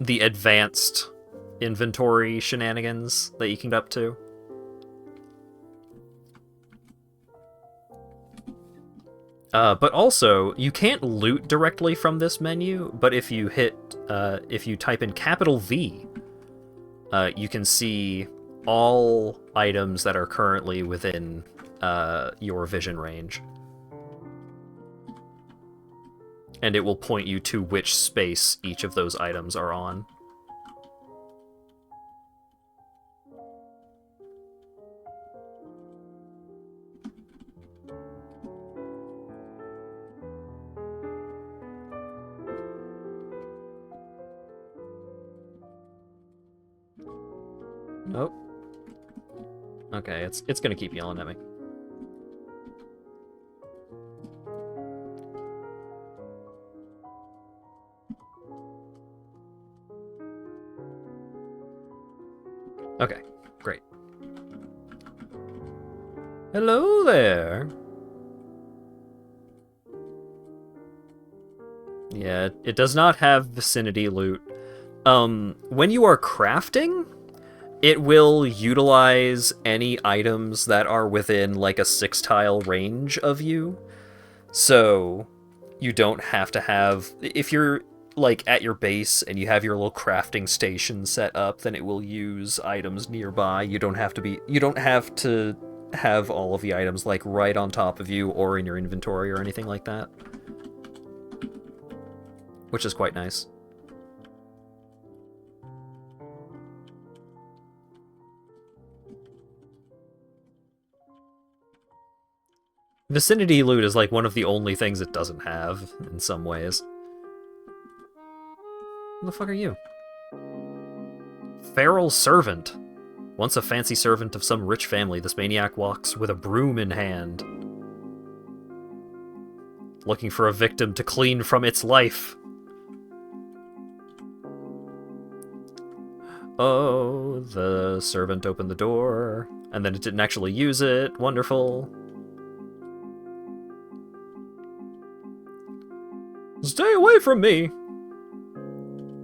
advanced inventory shenanigans that you can get up to. But also, you can't loot directly from this menu, but if you type in capital V, you can see all items that are currently within your vision range. And it will point you to which space each of those items are on. Nope. Okay, it's gonna keep yelling at me. Okay, great. Hello there. Yeah, it does not have vicinity loot. When you are crafting, it will utilize any items that are within like a 6-tile range of you. So you don't have to have, if you're like at your base and you have your little crafting station set up, then it will use items nearby. You don't have to have all of the items like right on top of you or in your inventory or anything like that. Which is quite nice. Vicinity loot is like one of the only things it doesn't have, in some ways. Who the fuck are you? Feral servant. Once a fancy servant of some rich family, this maniac walks with a broom in hand, looking for a victim to clean from its life. Oh, the servant opened the door, and then it didn't actually use it. Wonderful. Stay away from me!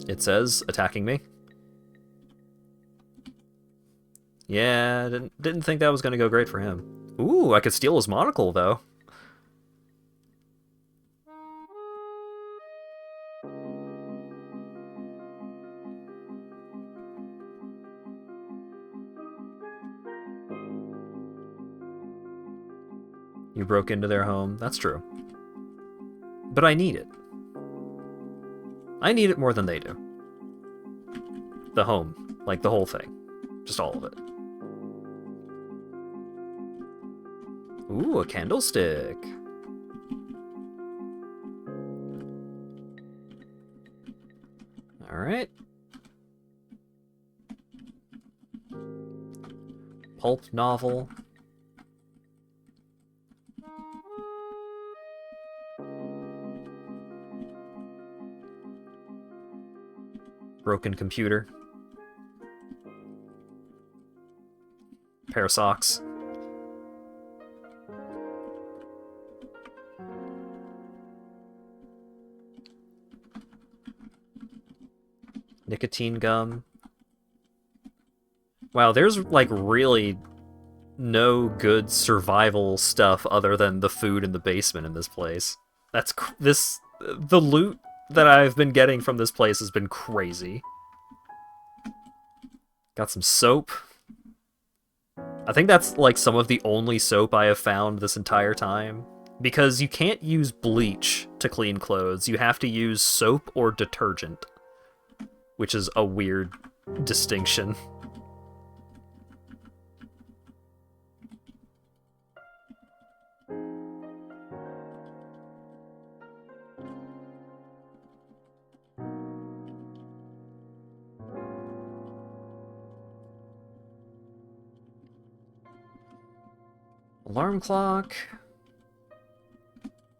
It says, attacking me. Yeah, didn't think that was going to go great for him. Ooh, I could steal his monocle, though. You broke into their home. That's true. But I need it. I need it more than they do. The home. Like, the whole thing. Just all of it. Ooh, a candlestick. Alright. Pulp novel. Broken computer. Pair of socks. Nicotine gum. Wow, there's like really no good survival stuff other than the food in the basement in this place. The loot that I've been getting from this place has been crazy. Got some soap. I think that's like some of the only soap I have found this entire time. Because you can't use bleach to clean clothes. You have to use soap or detergent. Which is a weird distinction. Alarm clock.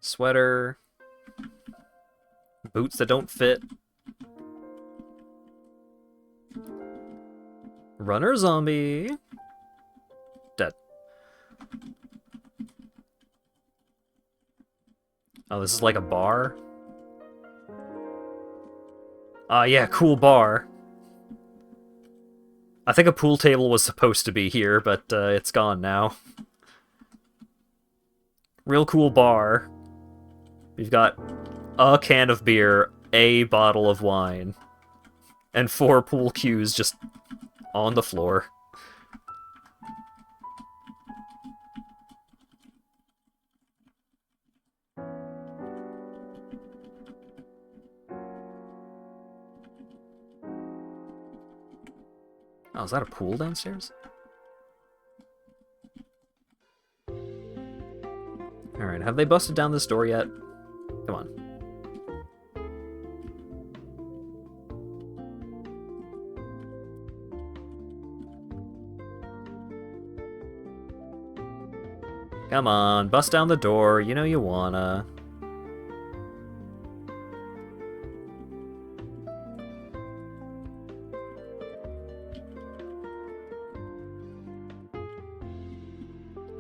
Sweater. Boots that don't fit. Runner zombie. Dead. Oh, this is like a bar? Yeah, cool bar. I think a pool table was supposed to be here, but it's gone now. Real cool bar. We've got a can of beer, a bottle of wine, and 4 pool cues just on the floor. Oh, is that a pool downstairs? Alright, have they busted down this door yet? Come on. Come on, bust down the door. You know you wanna.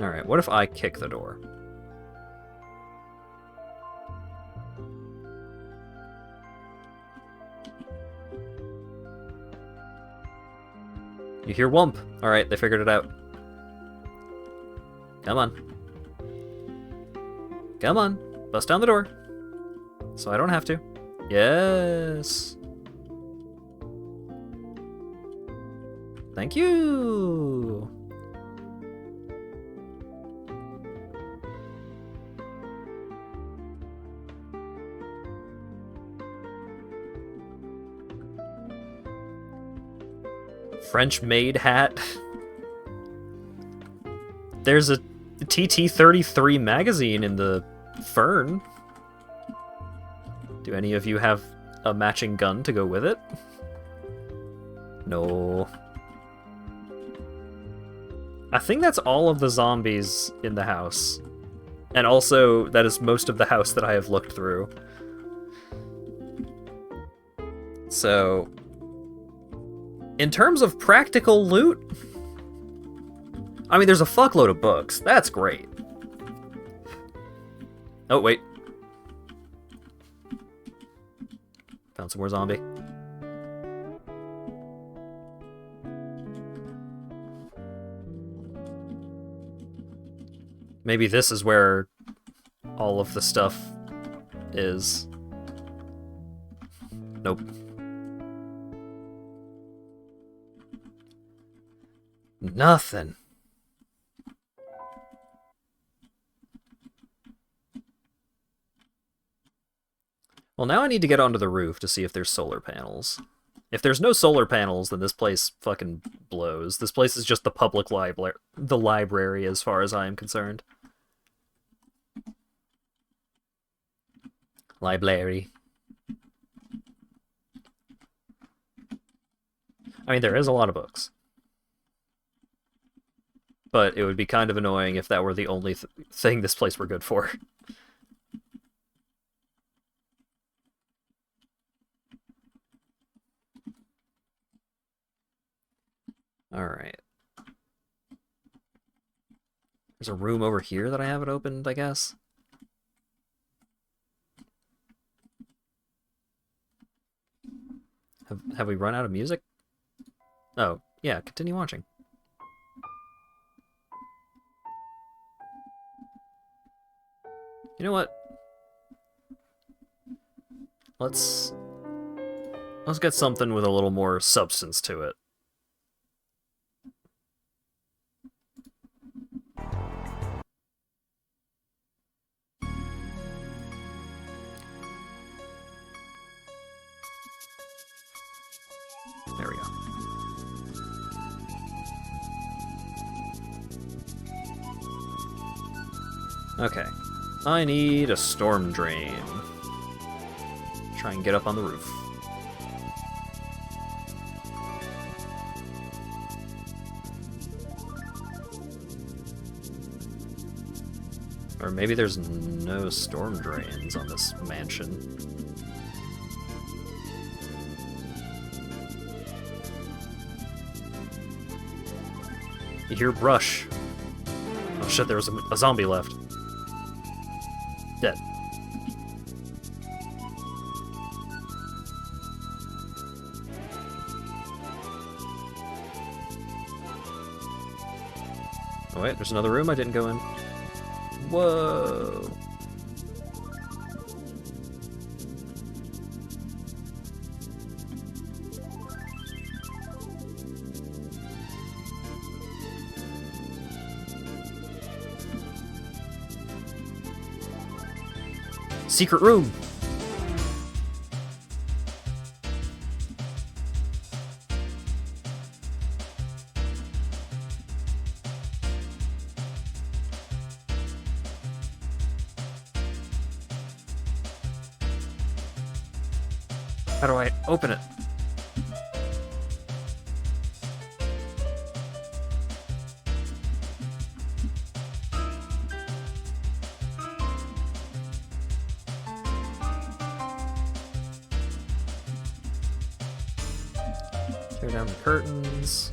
Alright, what if I kick the door? You hear Wump. Alright, they figured it out. Come on. Come on. Bust down the door. So I don't have to. Yes. Thank you. French maid hat. There's a TT-33 magazine in the fern. Do any of you have a matching gun to go with it? No. I think that's all of the zombies in the house. And also, that is most of the house that I have looked through. So, in terms of practical loot, I mean, there's a fuckload of books. That's great. Oh, wait. Found some more zombie. Maybe this is where all of the stuff is. Nope. Nothing. Well, now I need to get onto the roof to see if there's solar panels. If there's no solar panels, then this place fucking blows. This place is just the public library as far as I am concerned. Library. I mean, there is a lot of books. But it would be kind of annoying if that were the only thing this place were good for. Alright. There's a room over here that I haven't opened, I guess. Have we run out of music? Oh, yeah, continue watching. You know what? Let's get something with a little more substance to it. There we go. Okay. I need a storm drain. Try and get up on the roof. Or maybe there's no storm drains on this mansion. You hear brush. Oh shit, there was a zombie left. Dead. Oh wait, there's another room I didn't go in. Whoa. Secret room! How do I open it? Tear down the curtains.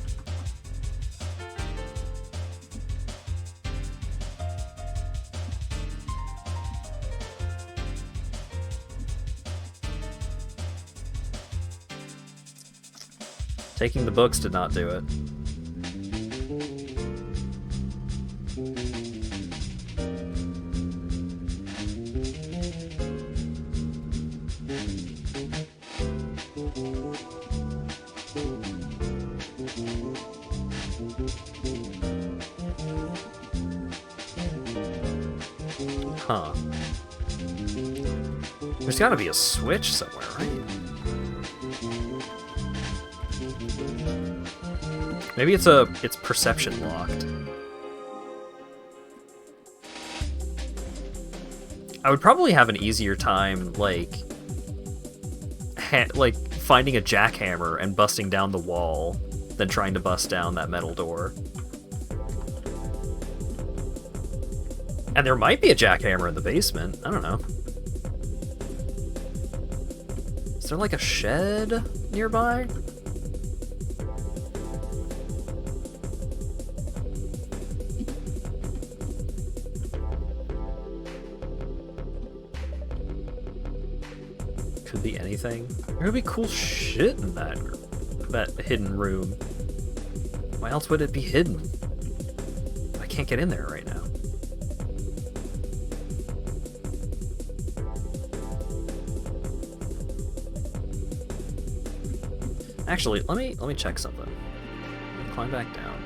Taking the books did not do it. Huh. There's gotta be a switch somewhere, right? Maybe it's perception locked. I would probably have an easier time, like finding a jackhammer and busting down the wall than trying to bust down that metal door. And there might be a jackhammer in the basement. I don't know. Is there like a shed nearby? Could be anything. There could be cool shit in that hidden room. Why else would it be hidden? I can't get in there right now. Actually, let me check something. Let me climb back down.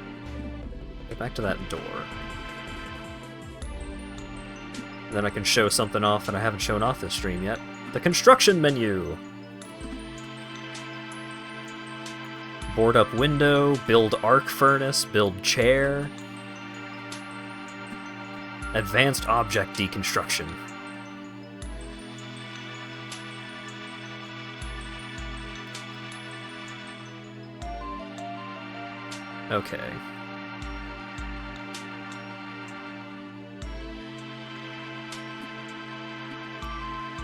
Get back to that door. And then I can show something off that I haven't shown off this stream yet. The construction menu! Board up window, build arc furnace, build chair. Advanced object deconstruction. Okay.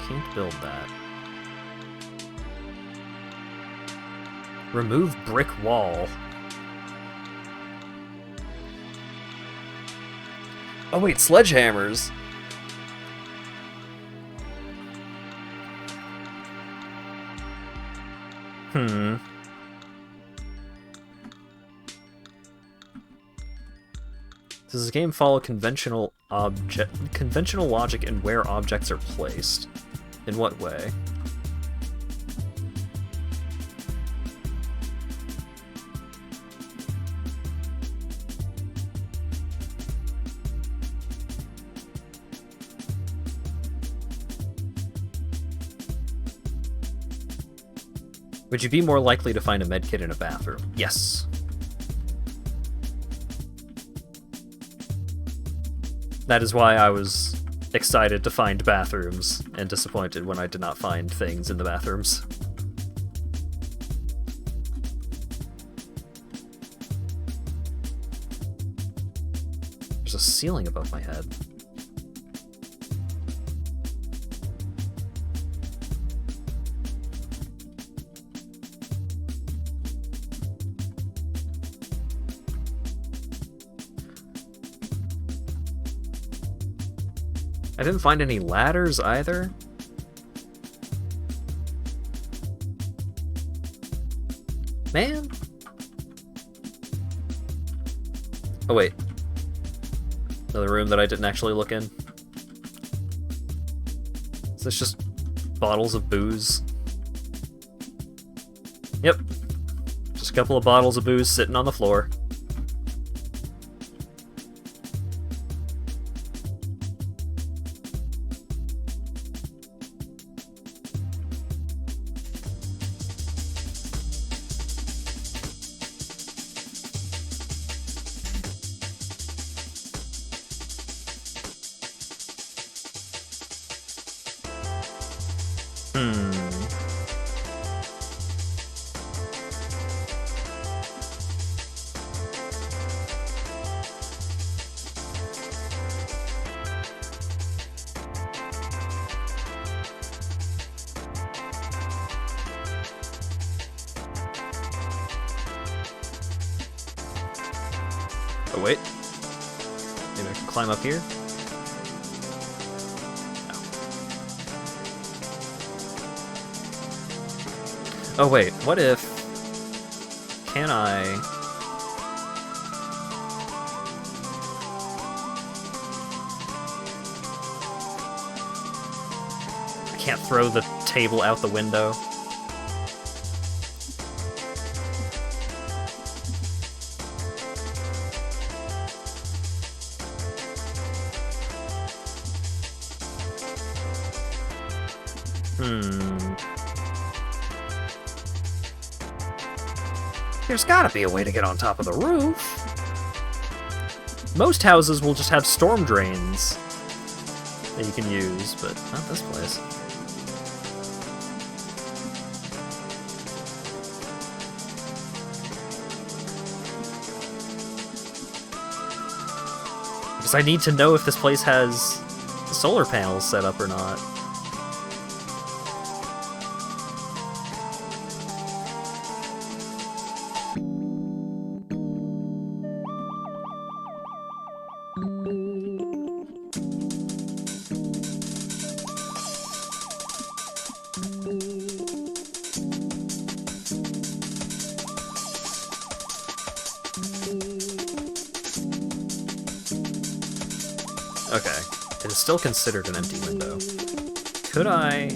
Can't build that. Remove brick wall. Oh wait, sledgehammers. Does this game follow conventional logic in where objects are placed? In what way? Would you be more likely to find a medkit in a bathroom? Yes. That is why I was excited to find bathrooms and disappointed when I did not find things in the bathrooms. There's a ceiling above my head. I didn't find any ladders either. Man. Oh wait. Another room that I didn't actually look in. Is this just bottles of booze? Yep. Just a couple of bottles of booze sitting on the floor. Oh wait. Maybe I can climb up here? No. Oh wait, what if... Can I... I can't throw the table out the window. There's gotta be a way to get on top of the roof. Most houses will just have storm drains. that you can use, but not this place. Because I need to know if this place has solar panels set up or not. Okay, it is still considered an empty window. Could I...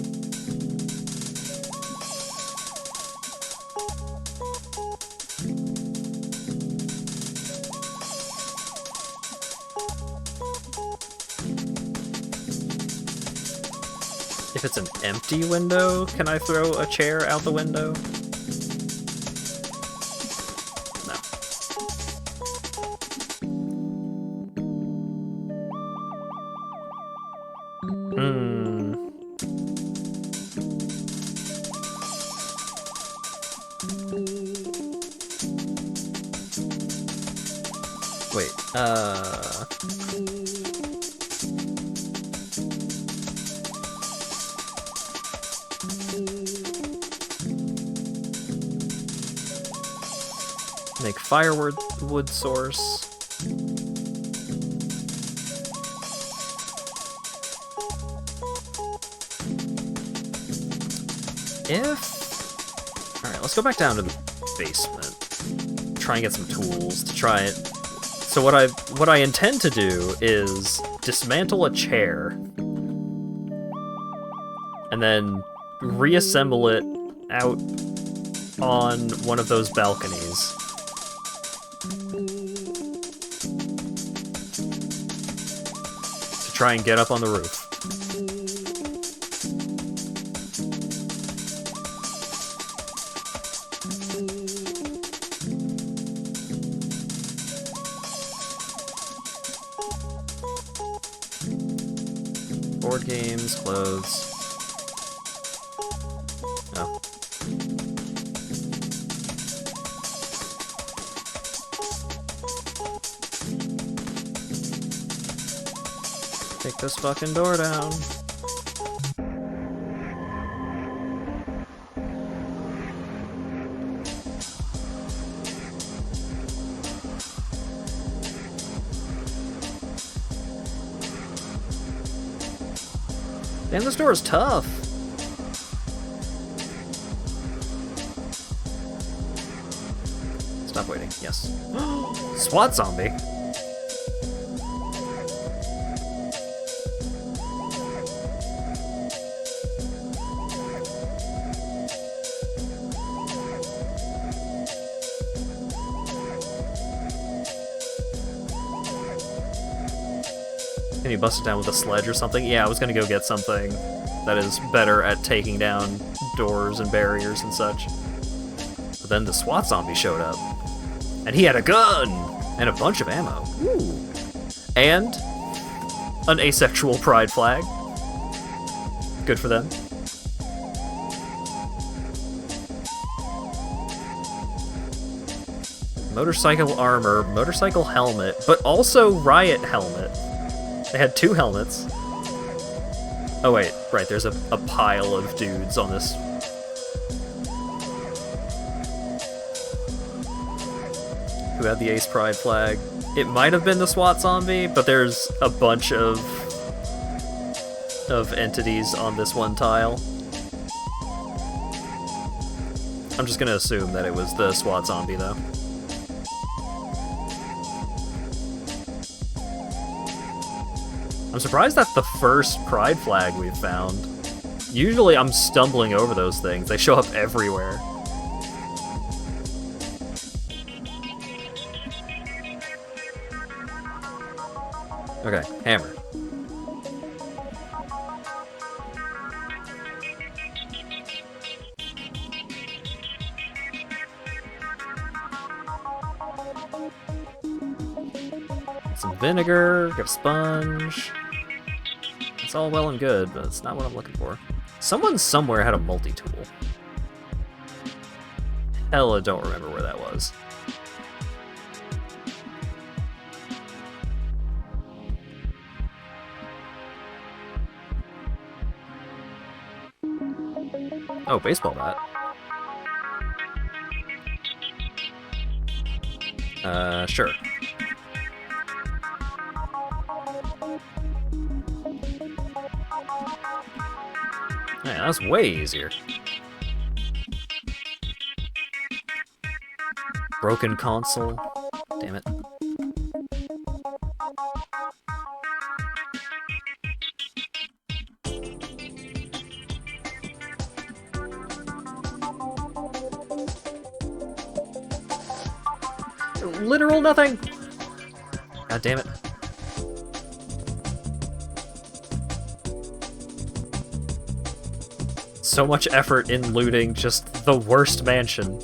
If it's an empty window, can I throw a chair out the window? Wait, make firewood source. Alright, let's go back down to the basement. Try and get some tools to try it. So what I intend to do is dismantle a chair and then reassemble it out on one of those balconies. To try and get up on the roof. Board games, clothes. Oh. Take this fucking door down. Damn, this door is tough. Stop waiting. Yes. SWAT zombie. Can you bust it down with a sledge or something? Yeah, I was gonna go get something that is better at taking down doors and barriers and such. But then the SWAT zombie showed up. And he had a gun! And a bunch of ammo. Ooh. And an asexual pride flag. Good for them. Motorcycle armor, motorcycle helmet, but also riot helmet. They had two helmets. Oh wait, right, there's a pile of dudes on this. Who had the Ace Pride flag. It might have been the SWAT zombie, but there's a bunch of entities on this one tile. I'm just gonna assume that it was the SWAT zombie though. I'm surprised that's the first pride flag we've found. Usually I'm stumbling over those things. They show up everywhere. Okay, hammer. Some vinegar, get a sponge. It's all well and good, but it's not what I'm looking for. Someone somewhere had a multi-tool. Hella don't remember where that was. Oh, baseball bat. Sure. Yeah, that's way easier. Broken console. Damn it. Literal nothing! God damn it. So much effort in looting just the worst mansion.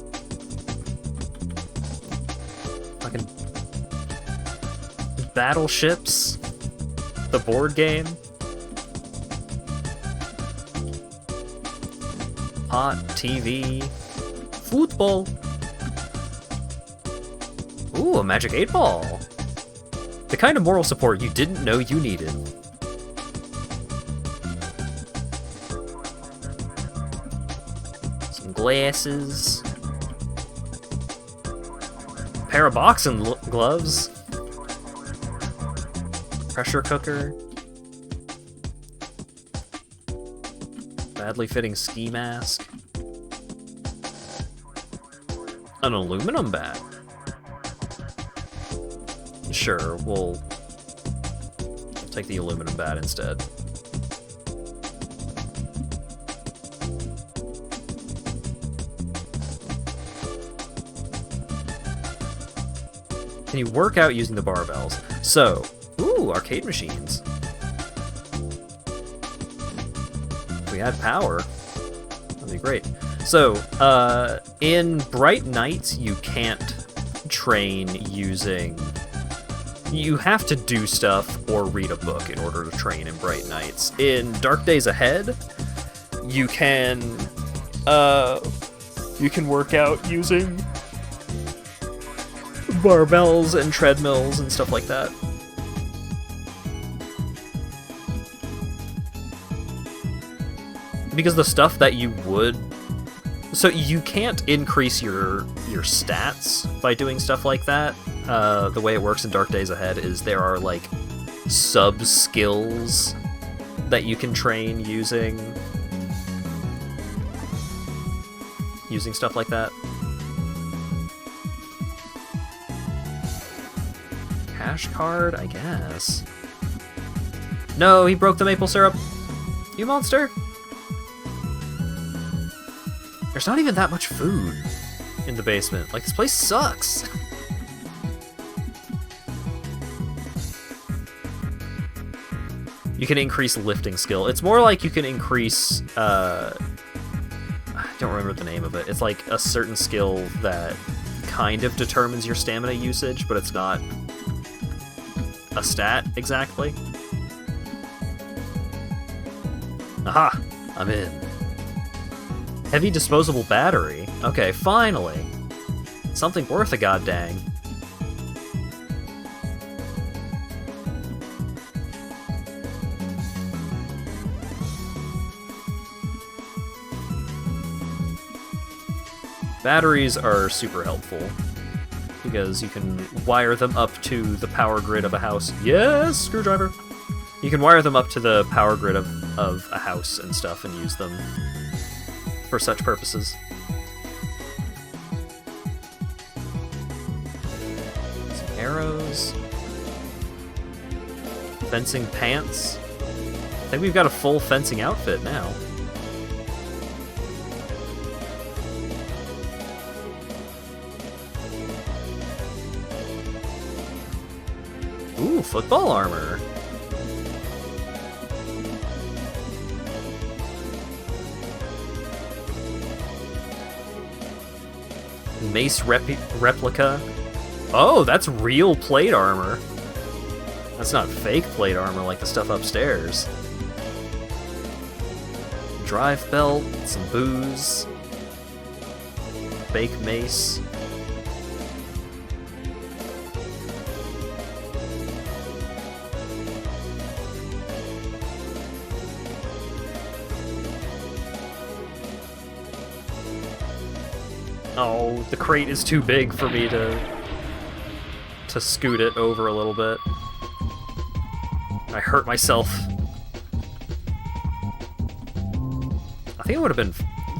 Fucking battleships, the board game, pot, TV, football. Ooh, a magic 8-ball. The kind of moral support you didn't know you needed. Some glasses. Pair of boxing gloves. Pressure cooker. Badly fitting ski mask. An aluminum bat. Sure, we'll take the aluminum bat instead. Can you work out using the barbells? So, ooh, arcade machines. If we had power, that'd be great. So, in Bright Nights, you can't train using... You have to do stuff or read a book in order to train in Bright Nights. In Dark Days Ahead, you can work out using barbells and treadmills and stuff like that. Because the stuff that you would... So you can't increase your stats by doing stuff like that. The way it works in Dark Days Ahead is there are, like, sub-skills that you can train using stuff like that. Cash card, I guess. No, he broke the maple syrup. You monster! There's not even that much food in the basement. Like, this place sucks. You can increase lifting skill. It's more like you can increase, I don't remember the name of it. It's like a certain skill that kind of determines your stamina usage, but it's not a stat exactly. Aha! I'm in. Heavy disposable battery. Okay, finally. Something worth a goddamn. Batteries are super helpful because you can wire them up to the power grid of a house. Yes, screwdriver! You can wire them up to the power grid of a house and stuff and use them for such purposes. Some arrows. Fencing pants. I think we've got a full fencing outfit now. Ooh, football armor. Mace replica. Oh, that's real plate armor. That's not fake plate armor like the stuff upstairs. drive belt, some booze, fake mace. Oh, the crate is too big for me to scoot it over a little bit. I hurt myself. I think it would have been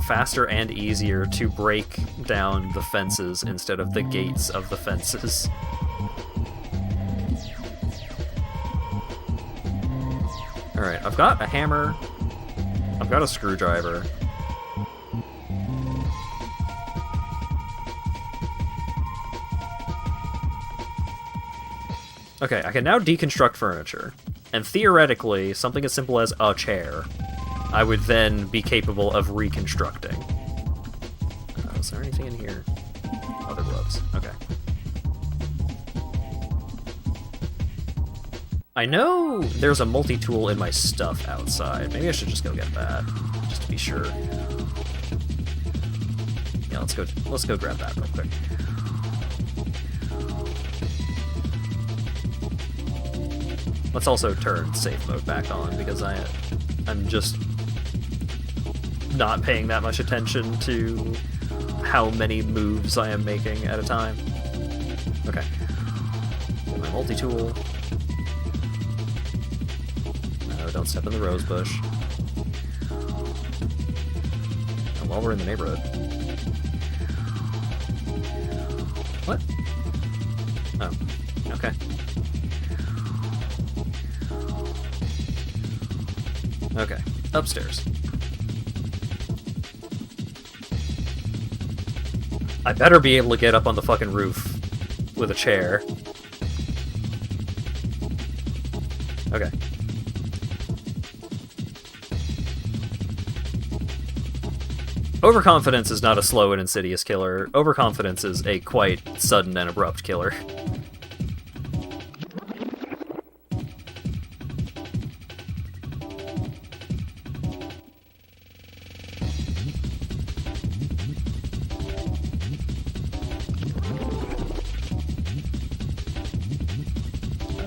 faster and easier to break down the fences instead of the gates of the fences. Alright, I've got a hammer. I've got a screwdriver. Okay, I can now deconstruct furniture. And theoretically, something as simple as a chair, I would then be capable of reconstructing. Is there anything in here? Other gloves. Okay. I know there's a multi-tool in my stuff outside. Maybe I should just go get that, just to be sure. Yeah, let's go grab that real quick. Let's also turn safe mode back on, because I'm just not paying that much attention to how many moves I am making at a time. Okay. Get my multi-tool. No, don't step in the rose bush. And while we're in the neighborhood. What? Oh, okay. Okay, upstairs. I better be able to get up on the fucking roof with a chair. Okay. Overconfidence is not a slow and insidious killer. Overconfidence is a quite sudden and abrupt killer.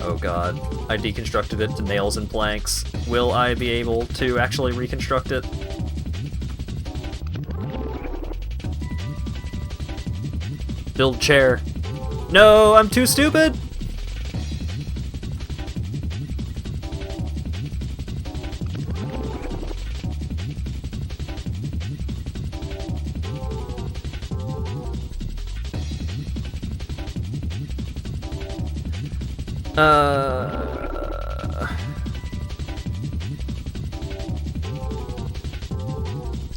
Oh god, I deconstructed it to nails and planks. Will I be able to actually reconstruct it? Build chair. No, I'm too stupid!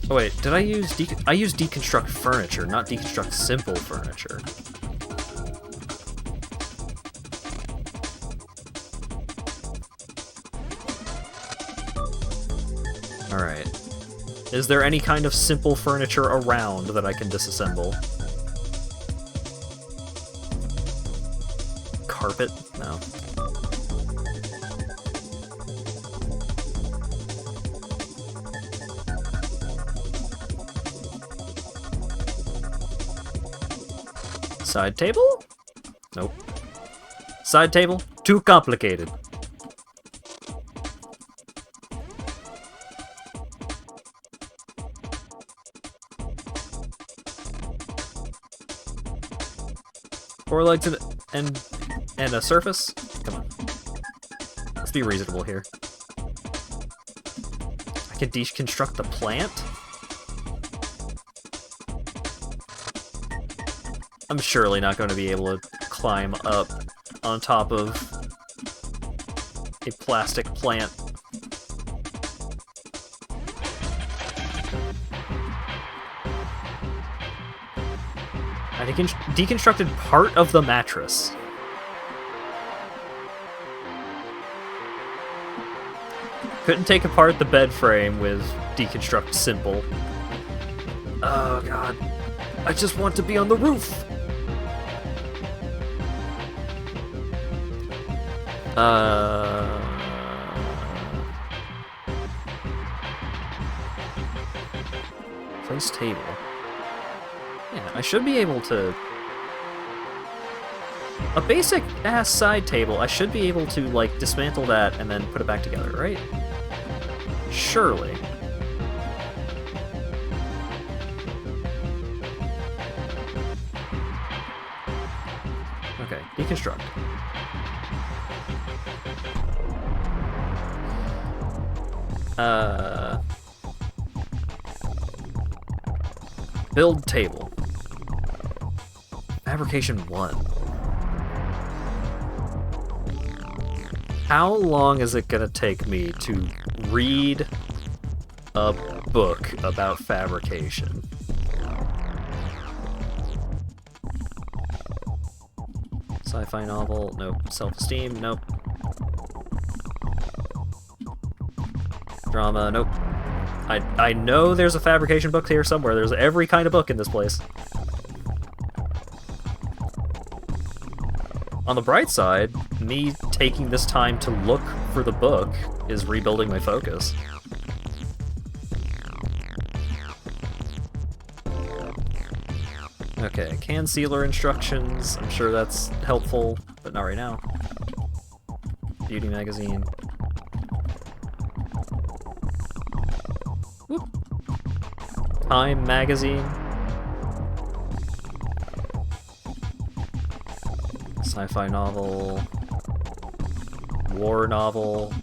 Oh wait, did I use I used deconstruct furniture, not deconstruct simple furniture. Alright. Is there any kind of simple furniture around that I can disassemble? Carpet? No. Side table? Nope. Side table? Too complicated. Four legs and a surface? Come on. Let's be reasonable here. I can deconstruct the plant? I'm surely not going to be able to climb up on top of a plastic plant. I deconstructed part of the mattress. Couldn't take apart the bed frame with deconstruct simple. Oh god. I just want to be on the roof! Place table. Yeah, I should be able to... A basic-ass side table, I should be able to, like, dismantle that and then put it back together, right? Surely. Okay, deconstruct. Build table. Fabrication 1. How long is it gonna take me to read a book about fabrication? Sci-fi novel? Nope. Self-esteem? Nope. Drama? Nope. I know there's a fabrication book here somewhere. There's every kind of book in this place. On the bright side, me taking this time to look for the book is rebuilding my focus. Okay, can sealer instructions. I'm sure that's helpful, but not right now. Beauty magazine. Whoop. Time magazine. Sci-fi novel. War novel.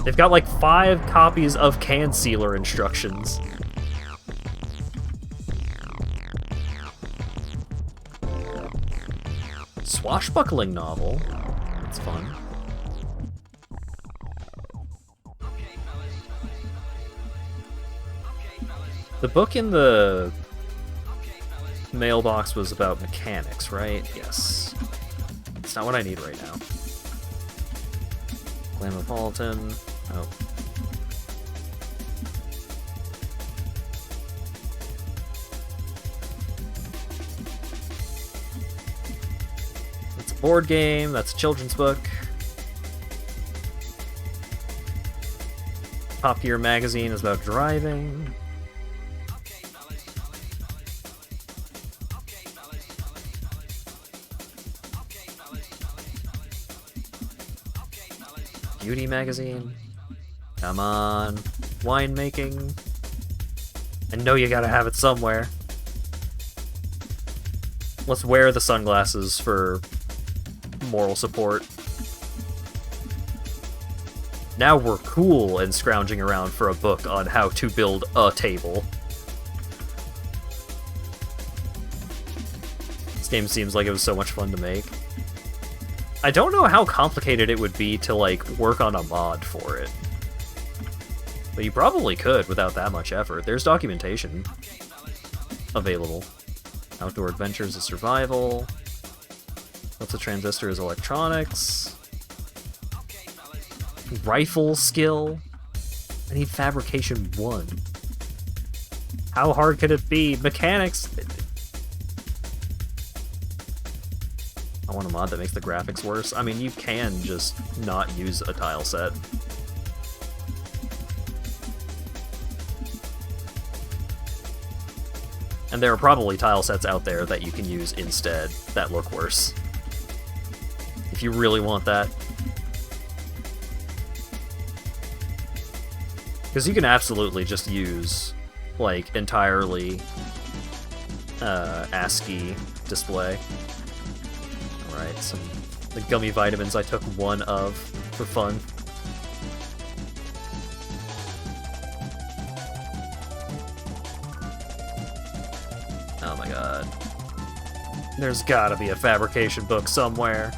They've got like 5 copies of can sealer instructions. Swashbuckling novel. That's fun. The book in the mailbox was about mechanics, right? Yes. It's not what I need right now. Glamopolitan. Oh. That's a board game. That's a children's book. Top Gear magazine is about driving. Beauty magazine. Come on. Winemaking. I know you gotta have it somewhere. Let's wear the sunglasses for moral support. Now we're cool and scrounging around for a book on how to build a table. This game seems like it was so much fun to make. I don't know how complicated it would be to, like, work on a mod for it. But you probably could without that much effort. There's documentation available. Outdoor adventures is survival. What's a transistor is electronics. Rifle skill. I need fabrication 1. How hard could it be? Mechanics. I want a mod that makes the graphics worse. I mean, you can just not use a tile set. And there are probably tile sets out there that you can use instead that look worse. If you really want that. Because you can absolutely just use, like, entirely ASCII display. Alright, the gummy vitamins I took 1 of for fun. Oh my god. There's gotta be a fabrication book somewhere.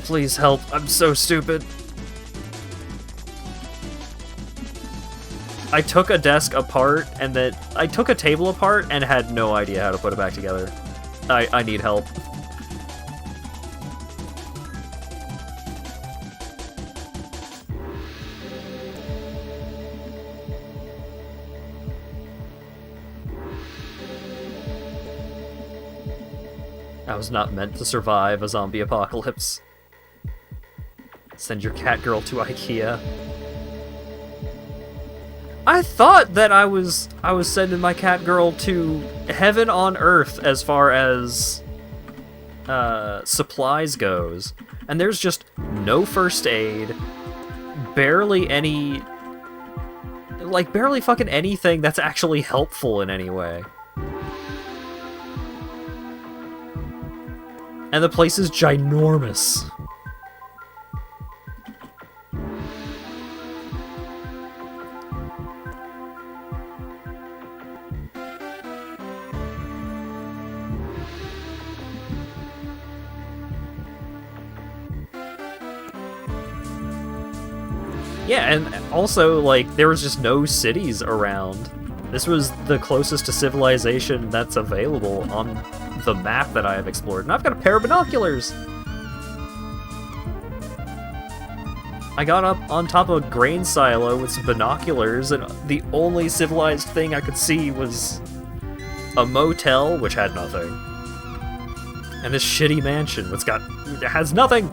Please help, I'm so stupid. I took a desk apart, and then I took a table apart and had no idea how to put it back together. I need help. I was not meant to survive a zombie apocalypse. Send your cat girl to IKEA. I thought that I was sending my cat girl to heaven on earth as far as supplies goes, and there's just no first aid, barely any, like barely fucking anything that's actually helpful in any way. And the place is ginormous. Yeah, and also, like, there was just no cities around. This was the closest to civilization that's available on the map that I have explored. And I've got a pair of binoculars! I got up on top of a grain silo with some binoculars, and the only civilized thing I could see was a motel, which had nothing, and this shitty mansion, which has nothing!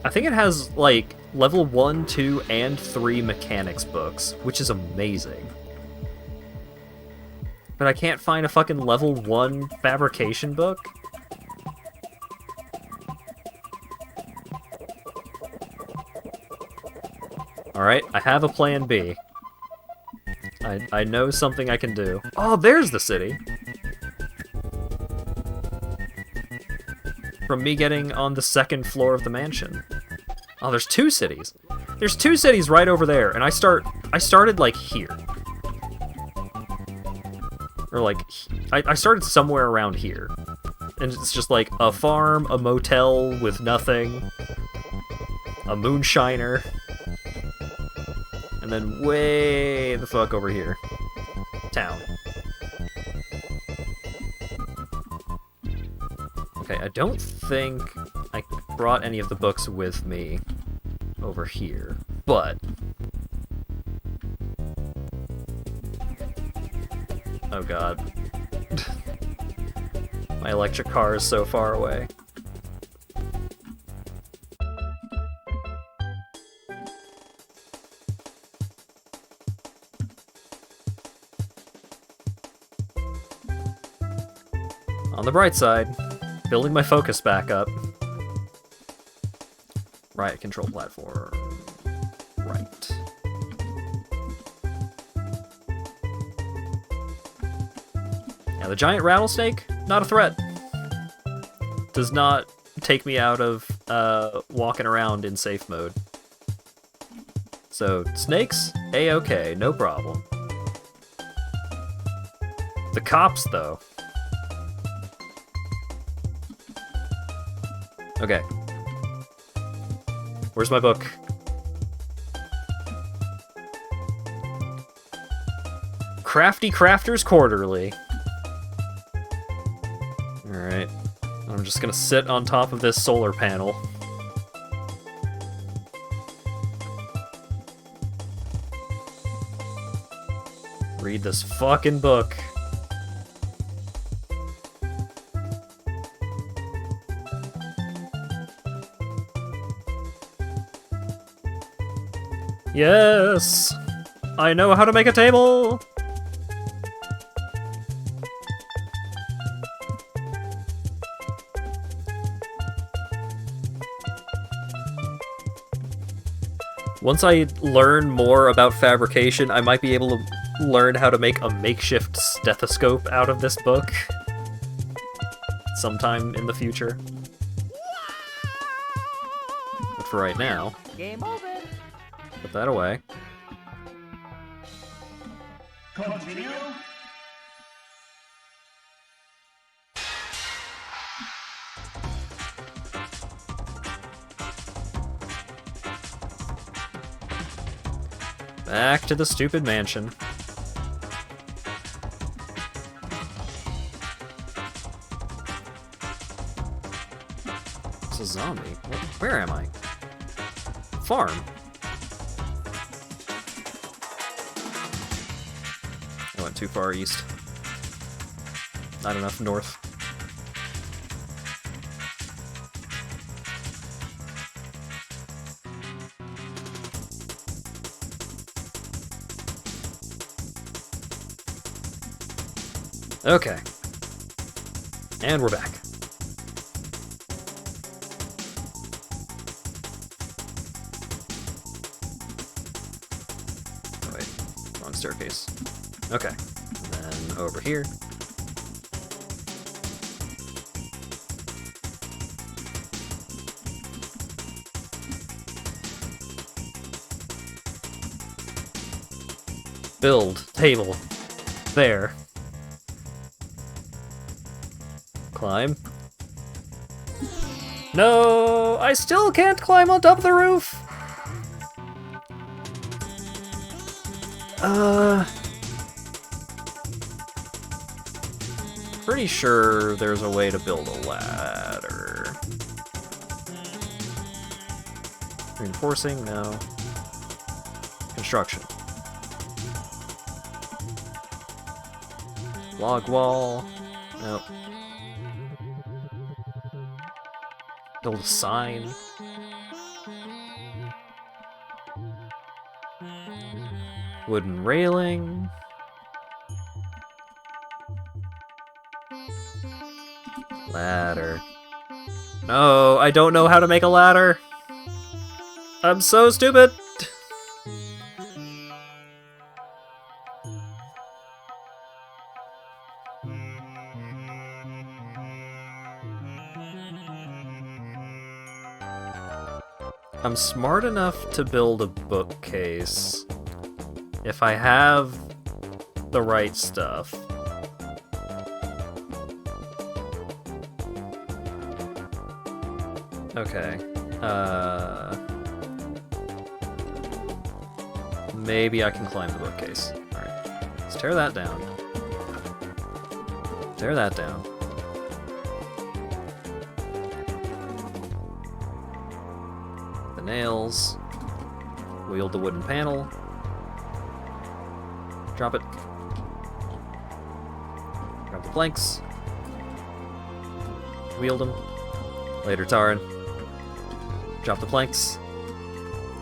I think it has, like, level 1, 2, and 3 mechanics books, which is amazing. But I can't find a fucking level 1 fabrication book? Alright, I have a plan B. I know something I can do. Oh, there's the city! From me getting on the second floor of the mansion. Oh, there's 2 cities. There's 2 cities right over there, and I started, like, here. Or, like, I started somewhere around here. And it's just, like, a farm, a motel with nothing, a moonshiner, and then way the fuck over here. Town. Okay, I don't think I brought any of the books with me over here, but... Oh god. My electric car is so far away. On the bright side, building my focus back up. Right, control platform. Right. Now the giant rattlesnake, not a threat. Does not take me out of walking around in safe mode. So, snakes, A-okay, no problem. The cops, though. Okay. Where's my book? Crafty Crafter's Quarterly. Alright. I'm just gonna sit on top of this solar panel. Read this fucking book. Yes! I know how to make a table! Once I learn more about fabrication, I might be able to learn how to make a makeshift stethoscope out of this book. Sometime in the future. But for right now... Game over. Put that away. Continue. Back to the stupid mansion. zombie. Where am I? Farm. I went too far east. Not enough north. Okay. And we're back. Oh wait, wrong staircase. Okay. And then over here. Build table. There. Climb. No! I still can't climb on top of the roof! Pretty sure there's a way to build a ladder. Reinforcing? No. Construction. Log wall? Nope. Build a sign. Wooden railing. Ladder. No, I don't know how to make a ladder. I'm so stupid. I'm smart enough to build a bookcase if I have the right stuff. Okay. Maybe I can climb the bookcase. Alright. Let's tear that down. Tear that down. Nails. Wield the wooden panel. Drop it. Grab the planks. Wield them. Later, Taran. Drop the planks.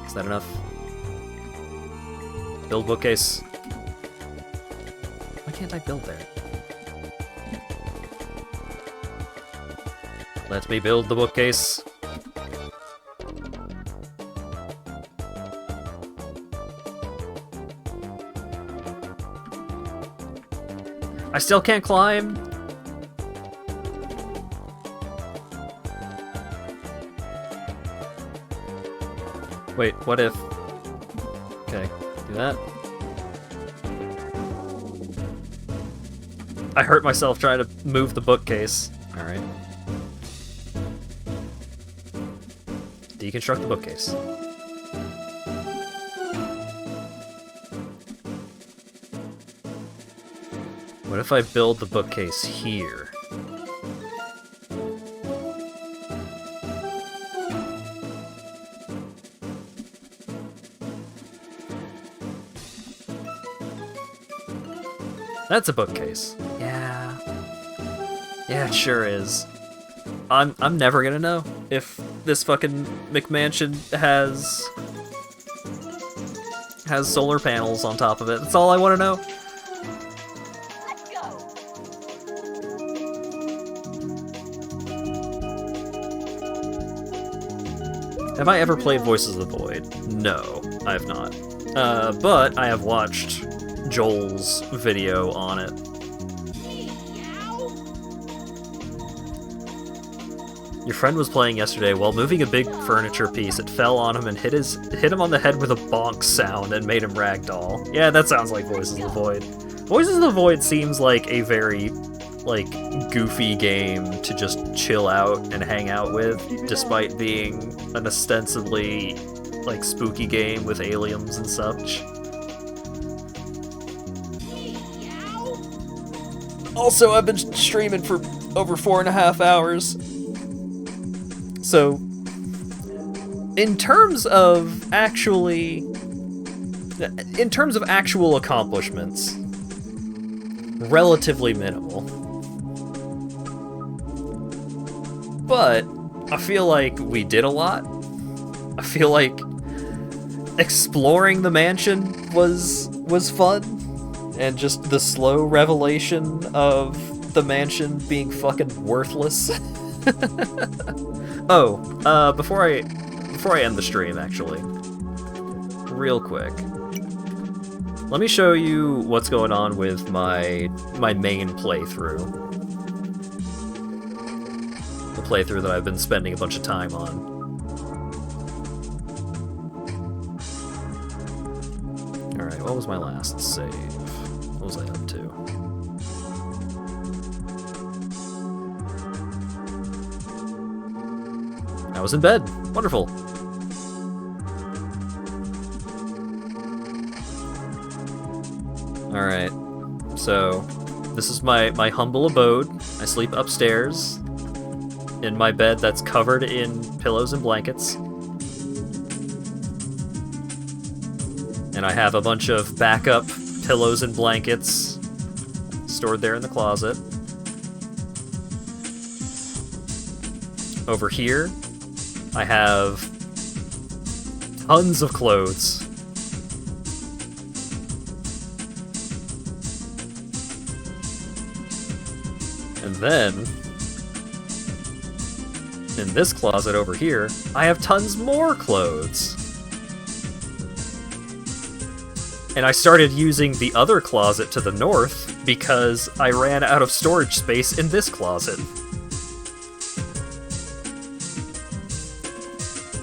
Is that enough? Build bookcase. Why can't I build there? Let me build the bookcase. I still can't climb. Wait, what if... Okay, do that. I hurt myself trying to move the bookcase. Alright. Deconstruct the bookcase. What if I build the bookcase here? That's a bookcase. Yeah. Yeah, it sure is. I'm never gonna know if this fucking McMansion has solar panels on top of it. That's all I want to know. Have I ever played Voices of the Void? No, I have not. But I have watched Joel's video on it. Your friend was playing yesterday. While moving a big furniture piece, it fell on him and hit him on the head with a bonk sound and made him ragdoll. Yeah, that sounds like Voices of the Void. Voices of the Void seems like a very, like, goofy game to just chill out and hang out with, despite being an ostensibly, like, spooky game with aliens and such. Also, I've been streaming for over 4.5 hours. So, in terms of actual accomplishments, relatively minimal. But I feel like we did a lot. I feel like exploring the mansion was fun, and just the slow revelation of the mansion being fucking worthless. Oh, before I end the stream, actually, real quick, let me show you what's going on with my main playthrough. The playthrough that I've been spending a bunch of time on. Alright, what was my last save? What was I up to? I was in bed. Wonderful. Alright, so this is my humble abode. I sleep upstairs in my bed that's covered in pillows and blankets. And I have a bunch of backup pillows and blankets stored there in the closet. Over here, I have tons of clothes. And then, in this closet over here, I have tons more clothes. And I started using the other closet to the north because I ran out of storage space in this closet.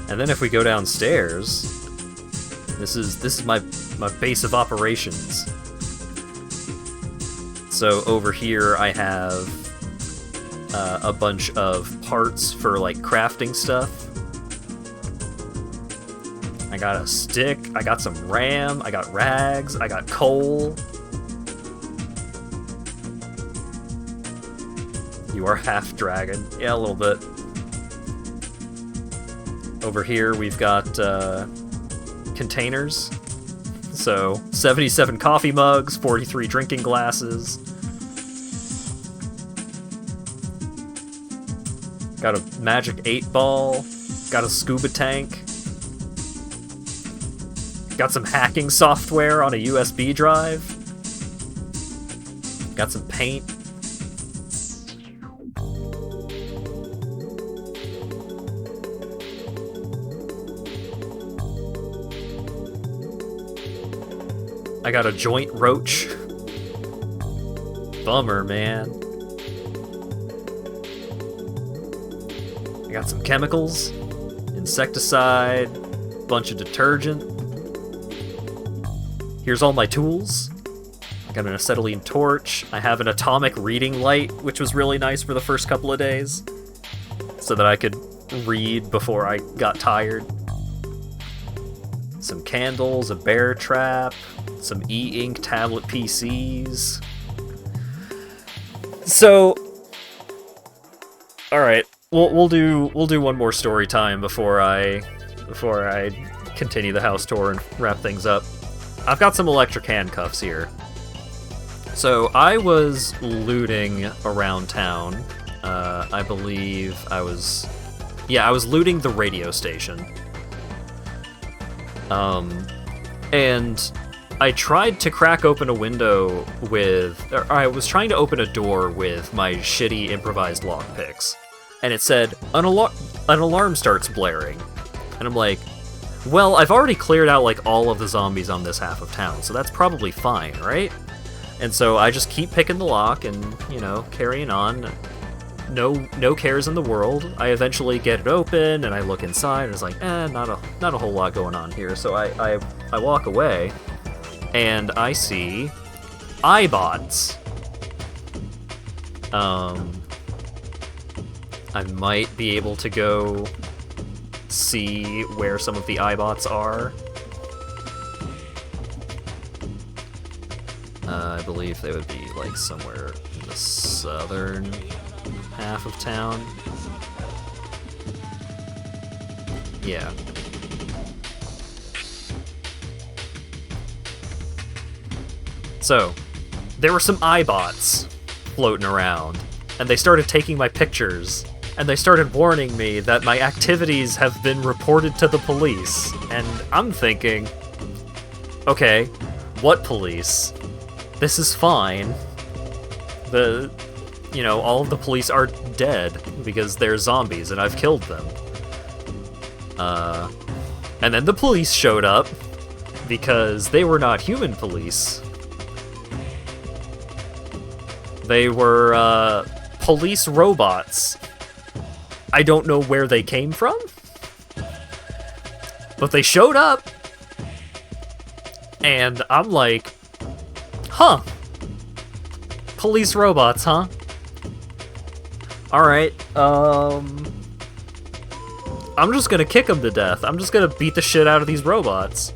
And then if we go downstairs, this is my base of operations. So over here I have a bunch of parts for like crafting stuff. I got a stick, I got some RAM, I got rags, I got coal. You are half dragon. Yeah, a little bit. Over here we've got containers. So 77 coffee mugs, 43 drinking glasses. Got a magic 8-ball. Got a scuba tank. Got some hacking software on a USB drive. Got some paint. I got a joint roach. Bummer, man. I got some chemicals, insecticide, bunch of detergent. Here's all my tools. I got an acetylene torch. I have an atomic reading light, which was really nice for the first couple of days, so that I could read before I got tired. Some candles, a bear trap, some e-ink tablet PCs. So, all right, we'll do one more story time before I continue the house tour and wrap things up. I've got some electric handcuffs here. So I was looting around town. I believe I was looting the radio station. And I tried to crack open a window or I was trying to open a door with my shitty improvised lockpicks. And it said, an alarm starts blaring. And I'm like, well, I've already cleared out like all of the zombies on this half of town, so that's probably fine, right? And so I just keep picking the lock and, carrying on. No cares in the world. I eventually get it open and I look inside and it's like, not a whole lot going on here. So I walk away and I see iBots. I might be able to go see where some of the iBots are. I believe they would be like somewhere in the southern half of town. Yeah. So, there were some iBots floating around, and they started taking my pictures, and they started warning me that my activities have been reported to the police, and I'm thinking, okay, what police? This is fine. All of the police are dead because they're zombies and I've killed them. And then the police showed up because they were not human police. They were, police robots. I don't know where they came from, but they showed up, and I'm like, huh, police robots, huh? Alright, I'm just gonna kick them to death. I'm just gonna beat the shit out of these robots.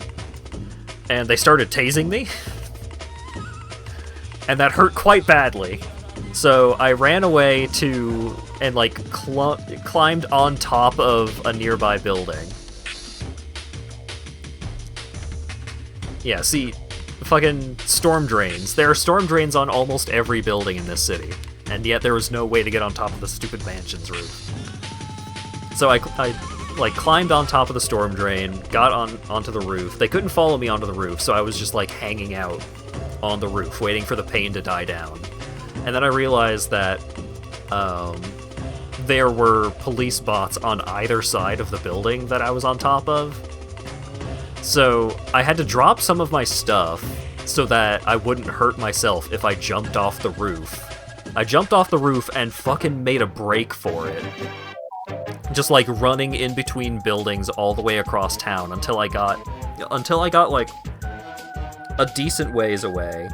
And they started tasing me, and that hurt quite badly. So I ran away and climbed on top of a nearby building. Yeah, see, fucking storm drains. There are storm drains on almost every building in this city, and yet there was no way to get on top of the stupid mansion's roof. So I climbed on top of the storm drain, got onto the roof. They couldn't follow me onto the roof, so I was just hanging out on the roof, waiting for the pain to die down. And then I realized that there were police bots on either side of the building that I was on top of. So I had to drop some of my stuff so that I wouldn't hurt myself if I jumped off the roof. I jumped off the roof and fucking made a break for it. Just running in between buildings all the way across town until I got a decent ways away.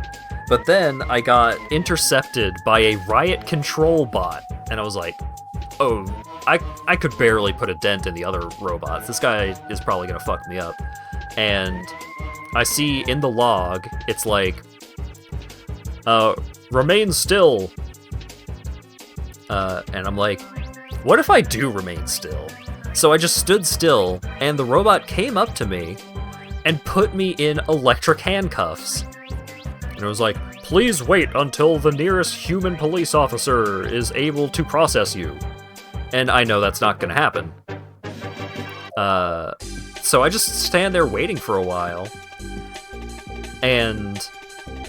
But then I got intercepted by a riot control bot, and I was like, oh, I could barely put a dent in the other robots. This guy is probably gonna fuck me up. And I see in the log, it's remain still. And I'm like, what if I do remain still? So I just stood still, and the robot came up to me and put me in electric handcuffs. And it was like, please wait until the nearest human police officer is able to process you. And I know that's not gonna happen. So I just stand there waiting for a while. And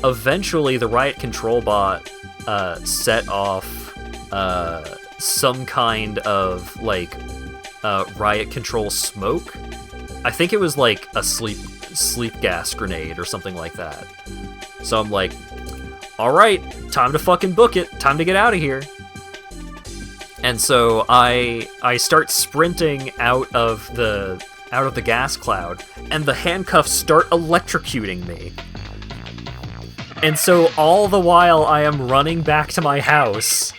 eventually the riot control bot set off some kind of riot control smoke. I think it was a sleep gas grenade or something like that. So I'm like, all right, time to fucking book it. Time to get out of here. And so I start sprinting out of the gas cloud, and the handcuffs start electrocuting me. And so all the while I am running back to my house,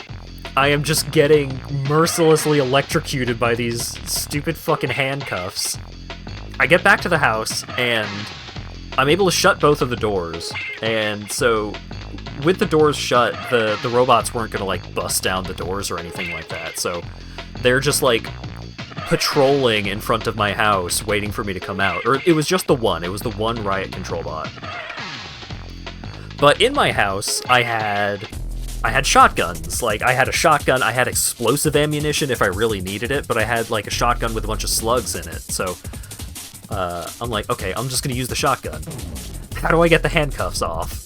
I am just getting mercilessly electrocuted by these stupid fucking handcuffs. I get back to the house, and I'm able to shut both of the doors. And so, with the doors shut, the robots weren't gonna bust down the doors or anything like that. So, they're just patrolling in front of my house, waiting for me to come out. Or it was just the one. It was the one riot control bot. But in my house, I had shotguns. I had a shotgun, I had explosive ammunition if I really needed it, but I had a shotgun with a bunch of slugs in it. So I'm like, okay, I'm just gonna use the shotgun. How do I get the handcuffs off?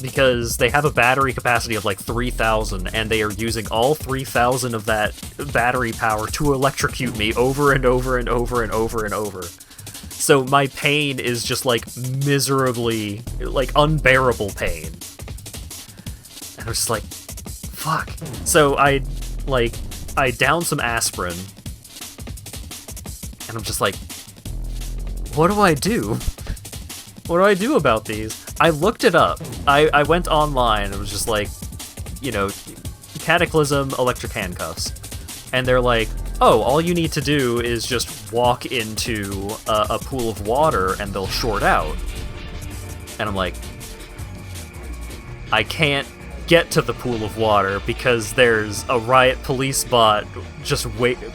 Because they have a battery capacity of 3,000, and they are using all 3,000 of that battery power to electrocute me over and over and over and over and over. So my pain is just miserably, unbearable pain. And I'm just fuck. So I down some aspirin, and I'm just what do I do? What do I do about these? I looked it up. I went online and it was just Cataclysm electric handcuffs. And they're oh, all you need to do is just walk into a pool of water and they'll short out. And I'm like, I can't get to the pool of water because there's a riot police bot just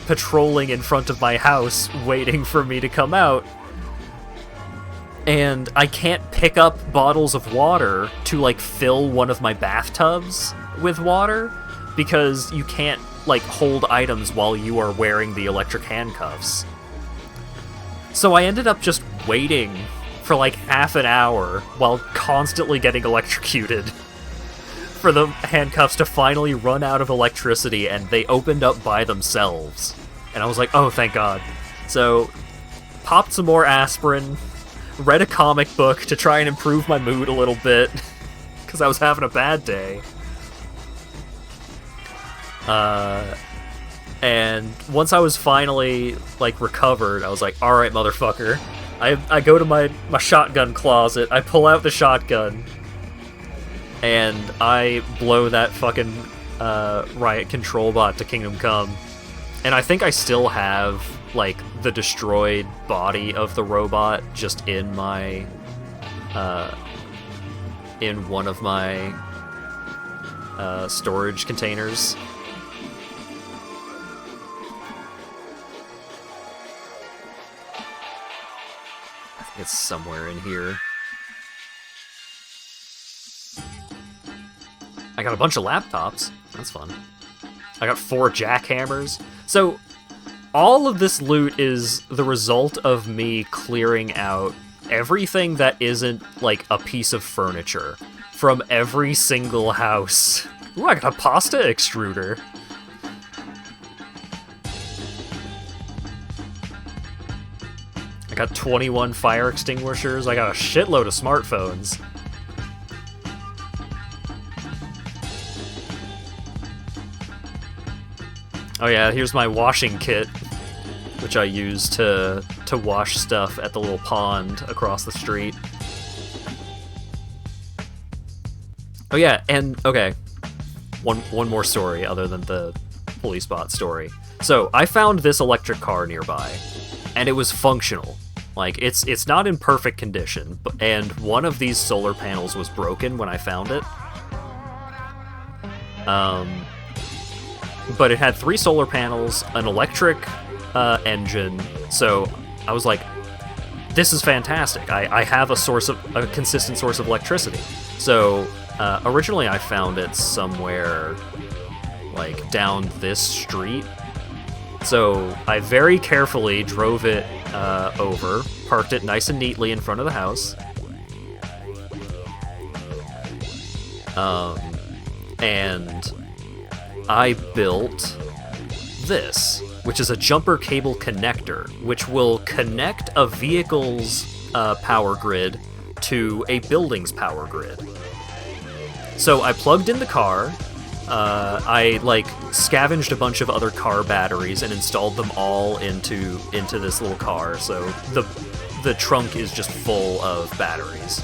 patrolling in front of my house waiting for me to come out. and I can't pick up bottles of water to, like, fill one of my bathtubs with water, because you can't, like, hold items while you are wearing the electric handcuffs. So I ended up just waiting for, like, half an hour while constantly getting electrocuted for the handcuffs to finally run out of electricity, and they opened up by themselves. And I was like, oh, thank God. So, popped some more aspirin, read a comic book to try and improve my mood a little bit, because I was having a bad day. And once I was finally, like, recovered, I was like, alright, motherfucker. I go to my shotgun closet, I pull out the shotgun, and I blow that fucking riot control bot to Kingdom Come. And I think I still have, like, the destroyed body of the robot just in my, in one of my, storage containers. I think it's somewhere in here. I got a bunch of laptops. That's fun. I got 4 jackhammers. So, all of this loot is the result of me clearing out everything that isn't, like, a piece of furniture from every single house. Ooh, I got a pasta extruder. I got 21 fire extinguishers. I got a shitload of smartphones. Oh yeah, here's my washing kit, which I use to wash stuff at the little pond across the street. Oh yeah, and okay, one more story other than the police bot story. So I found this electric car nearby, and it was functional. Like, it's not in perfect condition, and one of these solar panels was broken when I found it. But it had 3 solar panels, an electric engine, so I was like, this is fantastic. I have a consistent source of electricity. So originally I found it somewhere, like, down this street. So I very carefully drove it over, parked it nice and neatly in front of the house. And I built this, which is a jumper cable connector, which will connect a vehicle's power grid to a building's power grid. So I plugged in the car, I, like, scavenged a bunch of other car batteries and installed them all into this little car, so the trunk is just full of batteries.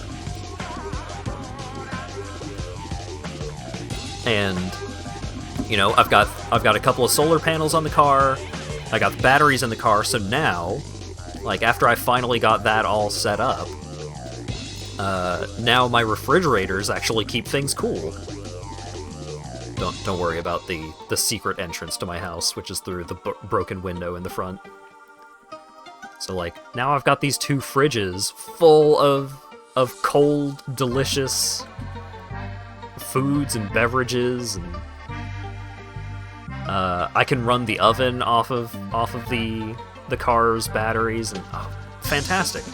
And, you know, I've got a couple of solar panels on the car, I got the batteries in the car, so now, like, after I finally got that all set up, now my refrigerators actually keep things cool. Don't worry about the secret entrance to my house, which is through the broken window in the front. So, like, now I've got these 2 fridges full of cold, delicious foods and beverages, and I can run the oven off of the car's batteries, and fantastic.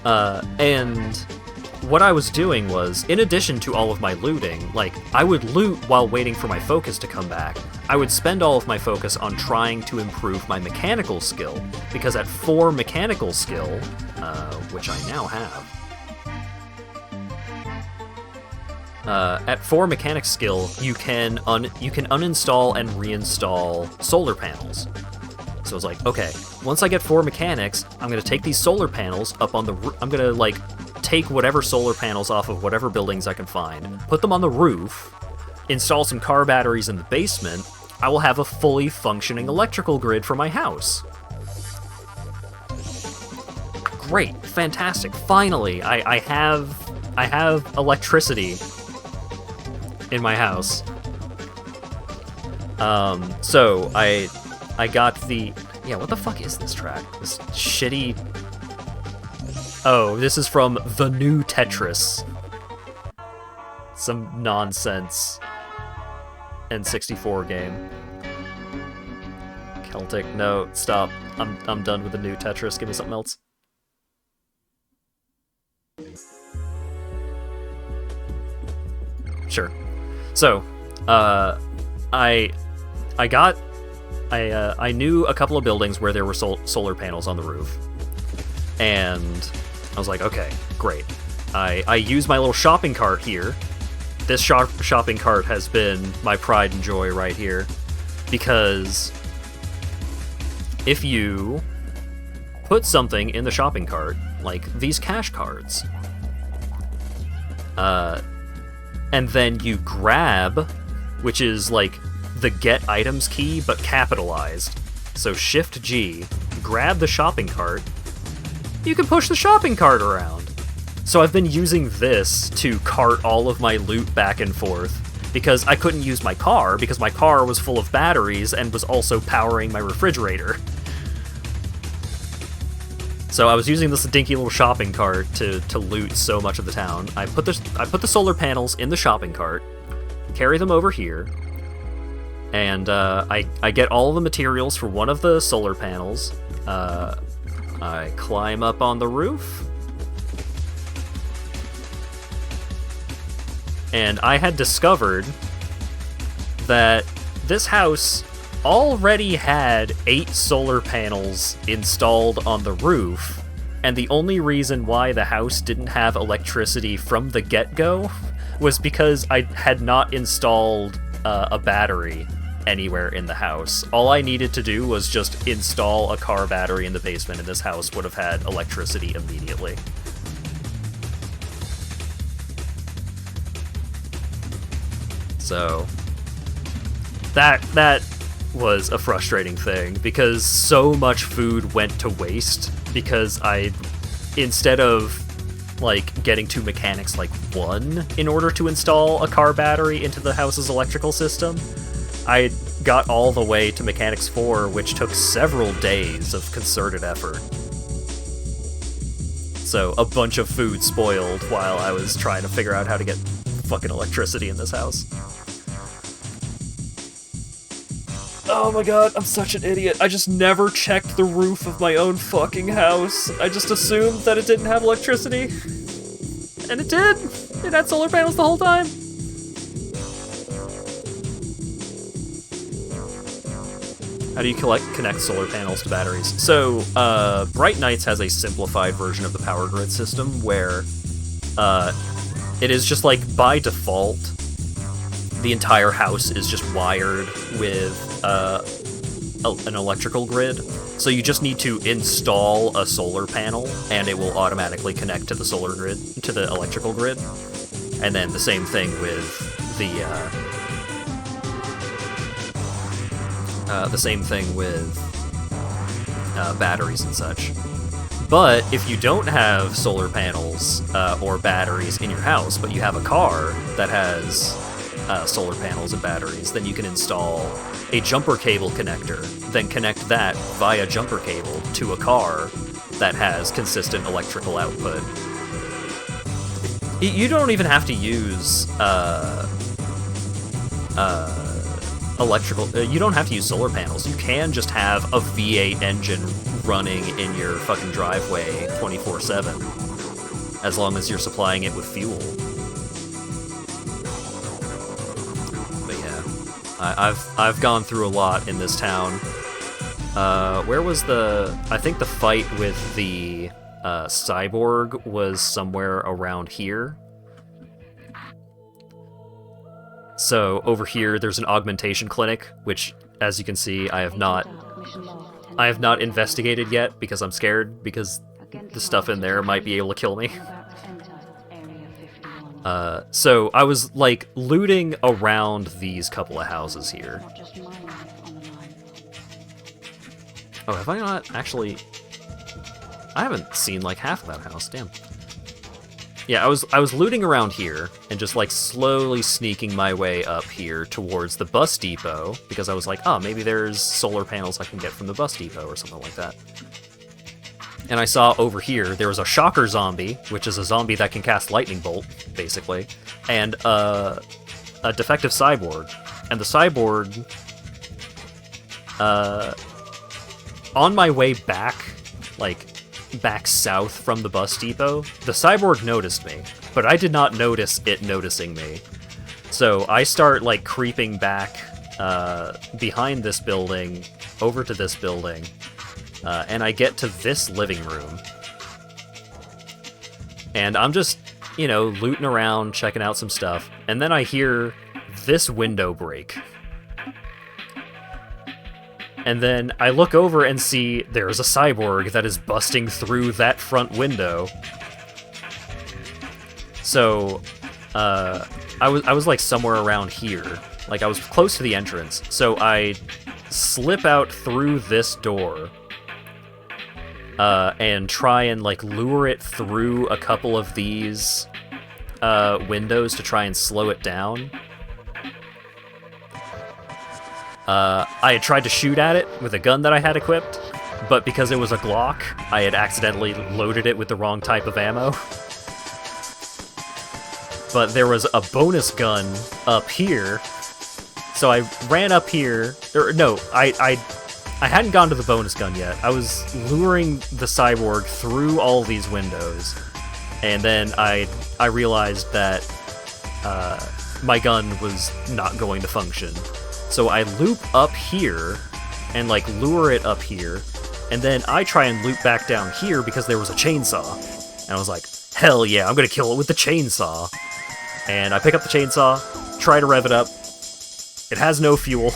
And what I was doing was, in addition to all of my looting, like, I would loot while waiting for my focus to come back. I would spend all of my focus on trying to improve my mechanical skill, because at 4 mechanical skill, which I now have, at 4 mechanic skill, you can uninstall and reinstall solar panels. So I was like, okay, once I get 4 mechanics, I'm gonna take these solar panels up on the I'm gonna, like, take whatever solar panels off of whatever buildings I can find, put them on the roof, install some car batteries in the basement. I will have a fully functioning electrical grid for my house. Great, fantastic. Finally, I have electricity in my house. So I got the... Yeah, what the fuck is this track? This shitty Oh, this is from The New Tetris. Some nonsense N64 game. Celtic, no, stop. I'm done with The New Tetris. Give me something else. Sure. So, I knew a couple of buildings where there were solar panels on the roof, and I was like, okay, great. I use my little shopping cart here. This shopping cart has been my pride and joy right here, because if you put something in the shopping cart, like these cash cards, and then you grab, which is like the get items key, but capitalized. So Shift G, grab the shopping cart, you can push the shopping cart around. So I've been using this to cart all of my loot back and forth, because I couldn't use my car, because my car was full of batteries and was also powering my refrigerator. So I was using this dinky little shopping cart to loot so much of the town. I put the solar panels in the shopping cart, carry them over here, and I get all the materials for one of the solar panels. I climb up on the roof, and I had discovered that this house already had 8 solar panels installed on the roof, and the only reason why the house didn't have electricity from the get-go was because I had not installed a battery anywhere in the house. All I needed to do was just install a car battery in the basement, and this house would have had electricity immediately. So that was a frustrating thing, because so much food went to waste, because instead of like getting to mechanics like 1 in order to install a car battery into the house's electrical system, I got all the way to mechanics 4, which took several days of concerted effort. So a bunch of food spoiled while I was trying to figure out how to get fucking electricity in this house. Oh my god, I'm such an idiot. I just never checked the roof of my own fucking house. I just assumed that it didn't have electricity. And it did! It had solar panels the whole time! How do you connect solar panels to batteries? So, Bright Nights has a simplified version of the power grid system where it is just like, by default, the entire house is just wired with an electrical grid. So you just need to install a solar panel, and it will automatically connect to the solar grid, to the electrical grid. And then the same thing with the same thing with batteries and such. But if you don't have solar panels or batteries in your house, but you have a car that has solar panels and batteries, then you can install a jumper cable connector, then connect that via jumper cable to a car that has consistent electrical output. You don't even have to use you don't have to use solar panels. You can just have a V8 engine running in your fucking driveway 24/7, as long as you're supplying it with fuel. But yeah, I've gone through a lot in this town. Where was I think the fight with the cyborg was somewhere around here. So over here, there's an augmentation clinic, which, as you can see, I have not investigated yet because I'm scared, because the stuff in there might be able to kill me. So I was like looting around these couple of houses here. Oh, have I not actually? I haven't seen like half of that house. Damn. Yeah, I was looting around here and just like slowly sneaking my way up here towards the bus depot, because I was like, oh, maybe there's solar panels I can get from the bus depot or something like that. and I saw over here there was a shocker zombie, which is a zombie that can cast lightning bolt, basically, and a defective cyborg. And the cyborg, on my way back, like back south from the bus depot, the cyborg noticed me, but I did not notice it noticing me. So I start like creeping back behind this building, over to this building, and I get to this living room. And I'm just, you know, looting around, checking out some stuff, and then I hear this window break. And then I look over and see there's a cyborg that is busting through that front window. So, I was like somewhere around here. Like I was close to the entrance. So I slip out through this door, and try and like lure it through a couple of these windows to try and slow it down. I had tried to shoot at it with a gun that I had equipped, but because it was a Glock, I had accidentally loaded it with the wrong type of ammo. But there was a bonus gun up here, so I ran up here. No, I hadn't gone to the bonus gun yet. I was luring the cyborg through all these windows, and then I realized that my gun was not going to function. So I loop up here and like lure it up here, and then I try and loop back down here because there was a chainsaw. And I was like, hell yeah, I'm gonna kill it with the chainsaw. And I pick up the chainsaw, try to rev it up. It has no fuel.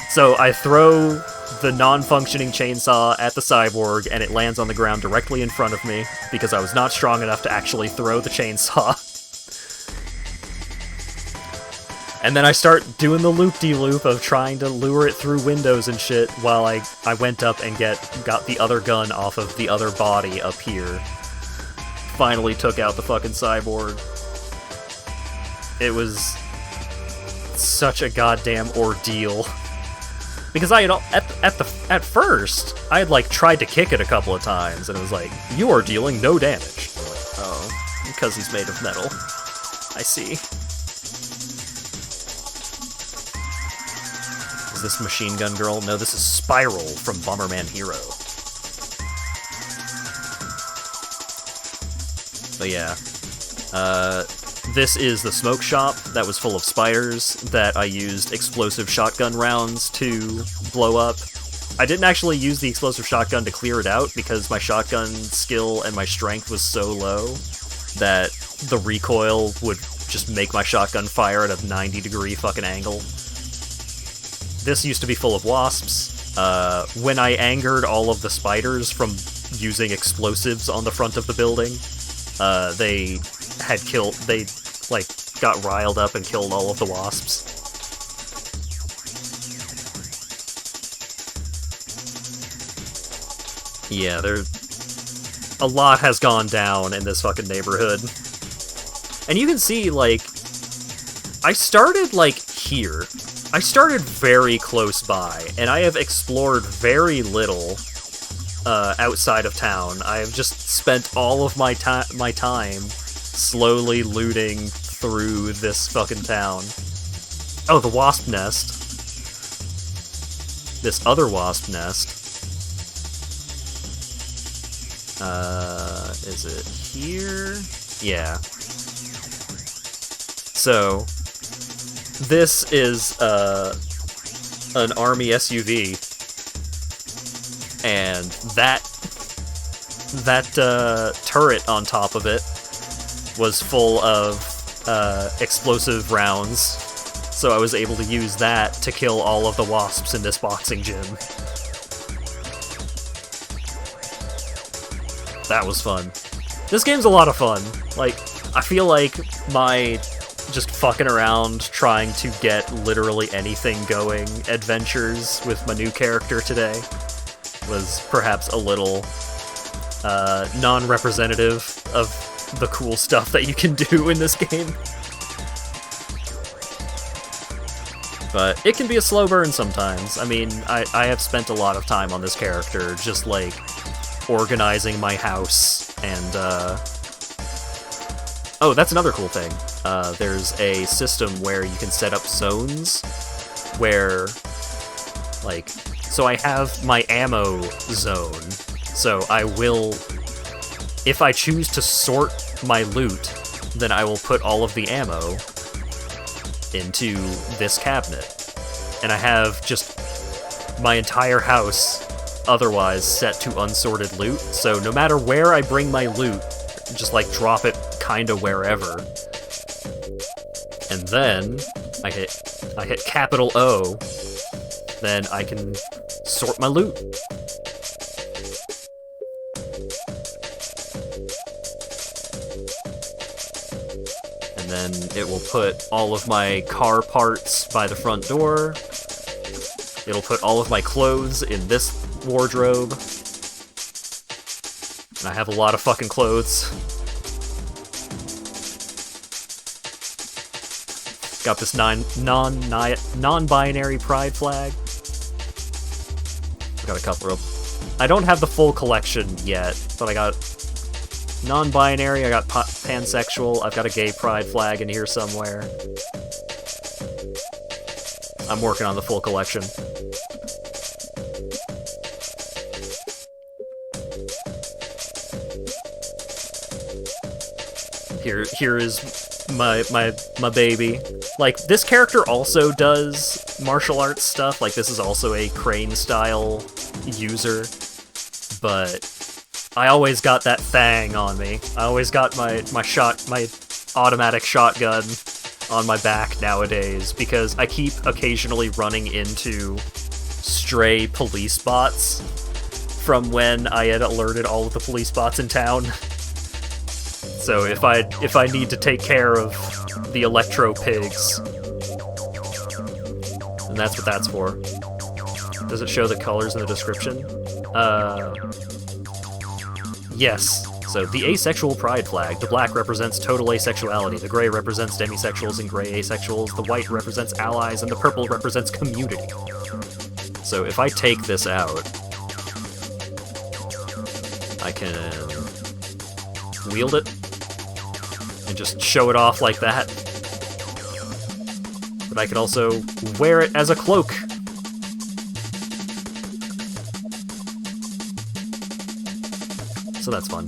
So I throw the non-functioning chainsaw at the cyborg, and it lands on the ground directly in front of me because I was not strong enough to actually throw the chainsaw. And then I start doing the loop-de-loop of trying to lure it through windows and shit while I went up and got the other gun off of the other body up here. Finally took out the fucking cyborg. It was such a goddamn ordeal. Because I had, at first, I had like tried to kick it a couple of times, and it was like, you are dealing no damage. I'm like, oh, because he's made of metal. I see. Is this Machine Gun Girl? No, this is Spiral from Bomberman Hero. But yeah, this is the smoke shop that was full of spiders that I used explosive shotgun rounds to blow up. I didn't actually use the explosive shotgun to clear it out because my shotgun skill and my strength was so low that the recoil would just make my shotgun fire at a 90-degree fucking angle. This used to be full of wasps. When I angered all of the spiders from using explosives on the front of the building, they got riled up and killed all of the wasps. Yeah, a lot has gone down in this fucking neighborhood. And you can see, like, I started, like, here. I started very close by, and I have explored very little outside of town. I have just spent all of my time slowly looting through this fucking town. Oh, the wasp nest. This other wasp nest. Is it here? Yeah. So, this is an army SUV, and that turret on top of it was full of explosive rounds, so I was able to use that to kill all of the wasps in this boxing gym. That was fun. This game's a lot of fun. Like, I feel like my just fucking around trying to get literally anything going adventures with my new character today was perhaps a little non-representative of the cool stuff that you can do in this game. But it can be a slow burn sometimes. I mean, I have spent a lot of time on this character just, like, organizing my house, and oh, that's another cool thing. There's a system where you can set up zones where, like, so I have my ammo zone, so I will, if I choose to sort my loot, then I will put all of the ammo into this cabinet. And I have just my entire house otherwise set to unsorted loot, so no matter where I bring my loot, just like drop it kinda wherever. And then I hit capital O, then I can sort my loot. And then it will put all of my car parts by the front door. It'll put all of my clothes in this wardrobe. And I have a lot of fucking clothes. Got this non-binary pride flag. Got a couple of... I don't have the full collection yet, but I got non-binary, I got pansexual, I've got a gay pride flag in here somewhere. I'm working on the full collection. Here is my baby. Like, this character also does martial arts stuff, like this is also a Crane style user, but I always got that thang on me. I always got my automatic shotgun on my back nowadays, because I keep occasionally running into stray police bots from when I had alerted all of the police bots in town. So if I need to take care of the electro pigs, and that's what that's for. Does it show the colors in the description? Yes. So, the asexual pride flag. The black represents total asexuality. The gray represents demisexuals and gray asexuals. The white represents allies, and the purple represents community. So, if I take this out, I can wield it and just show it off like that. But I could also wear it as a cloak. So that's fun.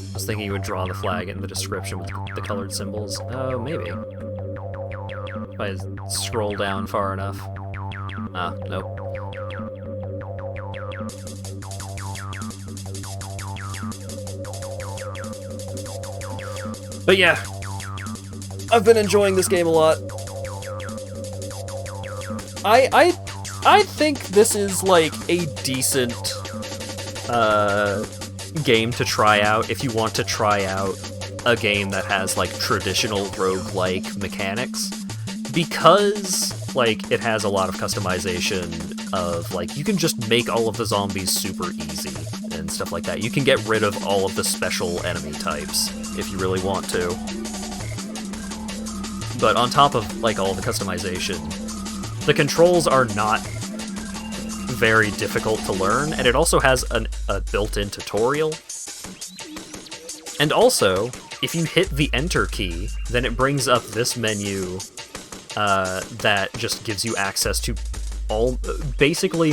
I was thinking you would draw the flag in the description with the colored symbols. Oh, maybe. If I scroll down far enough. Ah, nope. But yeah, I've been enjoying this game a lot. I think this is like a decent game to try out if you want to try out a game that has like traditional roguelike mechanics, because like it has a lot of customization of like you can just make all of the zombies super easy and stuff like that. You can get rid of all of the special enemy types if you really want to. But on top of like all the customization, the controls are not very difficult to learn, and it also has a built-in tutorial. And also, if you hit the enter key, then it brings up this menu that just gives you access to basically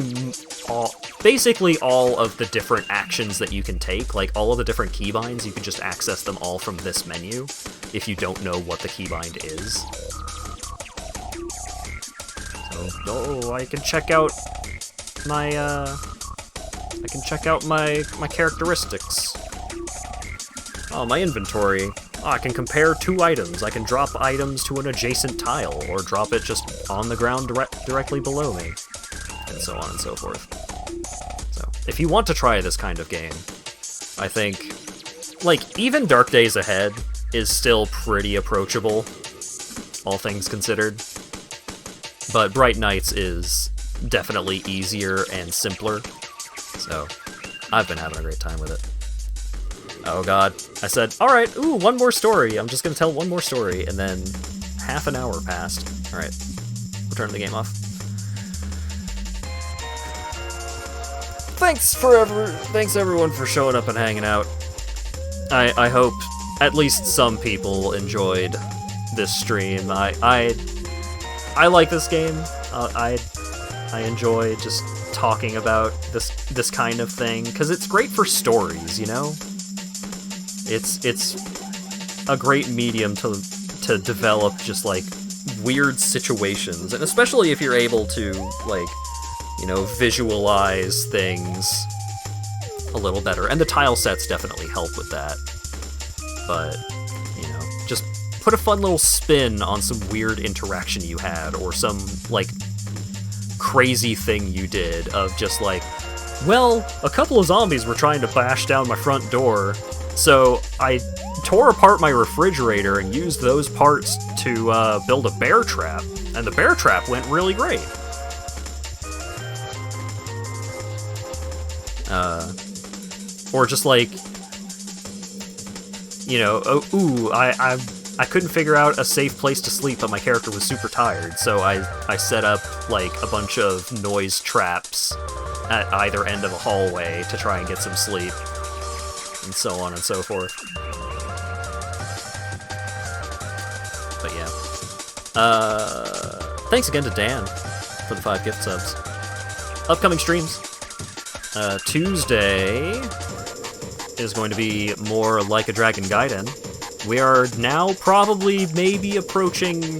all of the different actions that you can take, like all of the different keybinds. You can just access them all from this menu if you don't know what the keybind is. So, I can check out my characteristics. Oh, my inventory. Oh, I can compare two items. I can drop items to an adjacent tile, or drop it just on the ground directly below me, and so on and so forth. So, if you want to try this kind of game, I think, like, even Dark Days Ahead is still pretty approachable, all things considered. But Bright Nights is definitely easier and simpler, so I've been having a great time with it. Oh god. I said, alright, ooh, one more story. I'm just gonna tell one more story, and then half an hour passed. Alright, we'll turn the game off. Thanks everyone for showing up and hanging out. I hope at least some people enjoyed this stream. I like this game. I enjoy just talking about this kind of thing because it's great for stories, you know? It's a great medium to develop just like weird situations, and especially if you're able to like, you know, visualize things a little better. And the tile sets definitely help with that. But, you know, just put a fun little spin on some weird interaction you had, or some like crazy thing you did of just like, well, a couple of zombies were trying to bash down my front door, so I tore apart my refrigerator and used those parts to build a bear trap, and the bear trap went really great. Or just like, you know, I couldn't figure out a safe place to sleep, but my character was super tired, so I set up like a bunch of noise traps at either end of a hallway to try and get some sleep, and so on and so forth. But yeah. Thanks again to Dan for the 5 gift subs. Upcoming streams. Tuesday is going to be more Like a Dragon Gaiden. We are now probably maybe approaching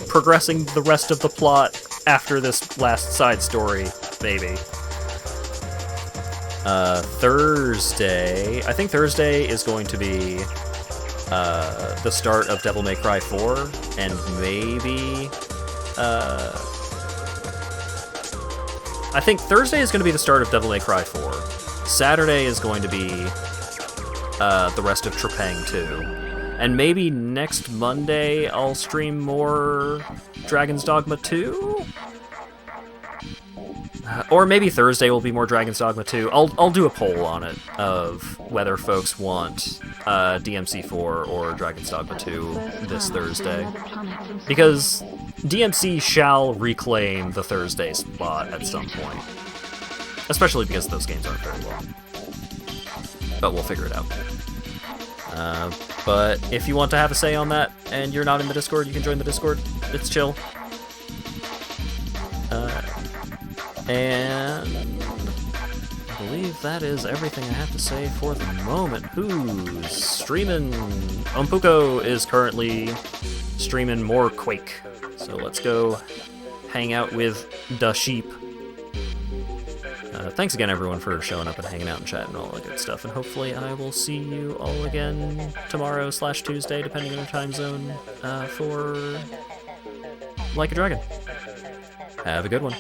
progressing the rest of the plot after this last side story, maybe. Thursday, I think Thursday is going to be the start of Devil May Cry 4, and maybe I think Thursday is going to be the start of Devil May Cry 4. Saturday is going to be the rest of Trepang 2. And maybe next Monday I'll stream more Dragon's Dogma 2? Or maybe Thursday will be more Dragon's Dogma 2. I'll do a poll on it of whether folks want DMC4 or Dragon's Dogma 2 this Thursday. Because DMC shall reclaim the Thursday spot at some point. Especially because those games aren't very long. But we'll figure it out. But if you want to have a say on that and you're not in the Discord, you can join the Discord. It's chill. And I believe that is everything I have to say for the moment. Who's streaming? Umpuko is currently streaming more Quake. So let's go hang out with Da Sheep. Thanks again, everyone, for showing up and hanging out and chatting and all that good stuff. And hopefully I will see you all again tomorrow/Tuesday, depending on your time zone, for Like a Dragon. Have a good one.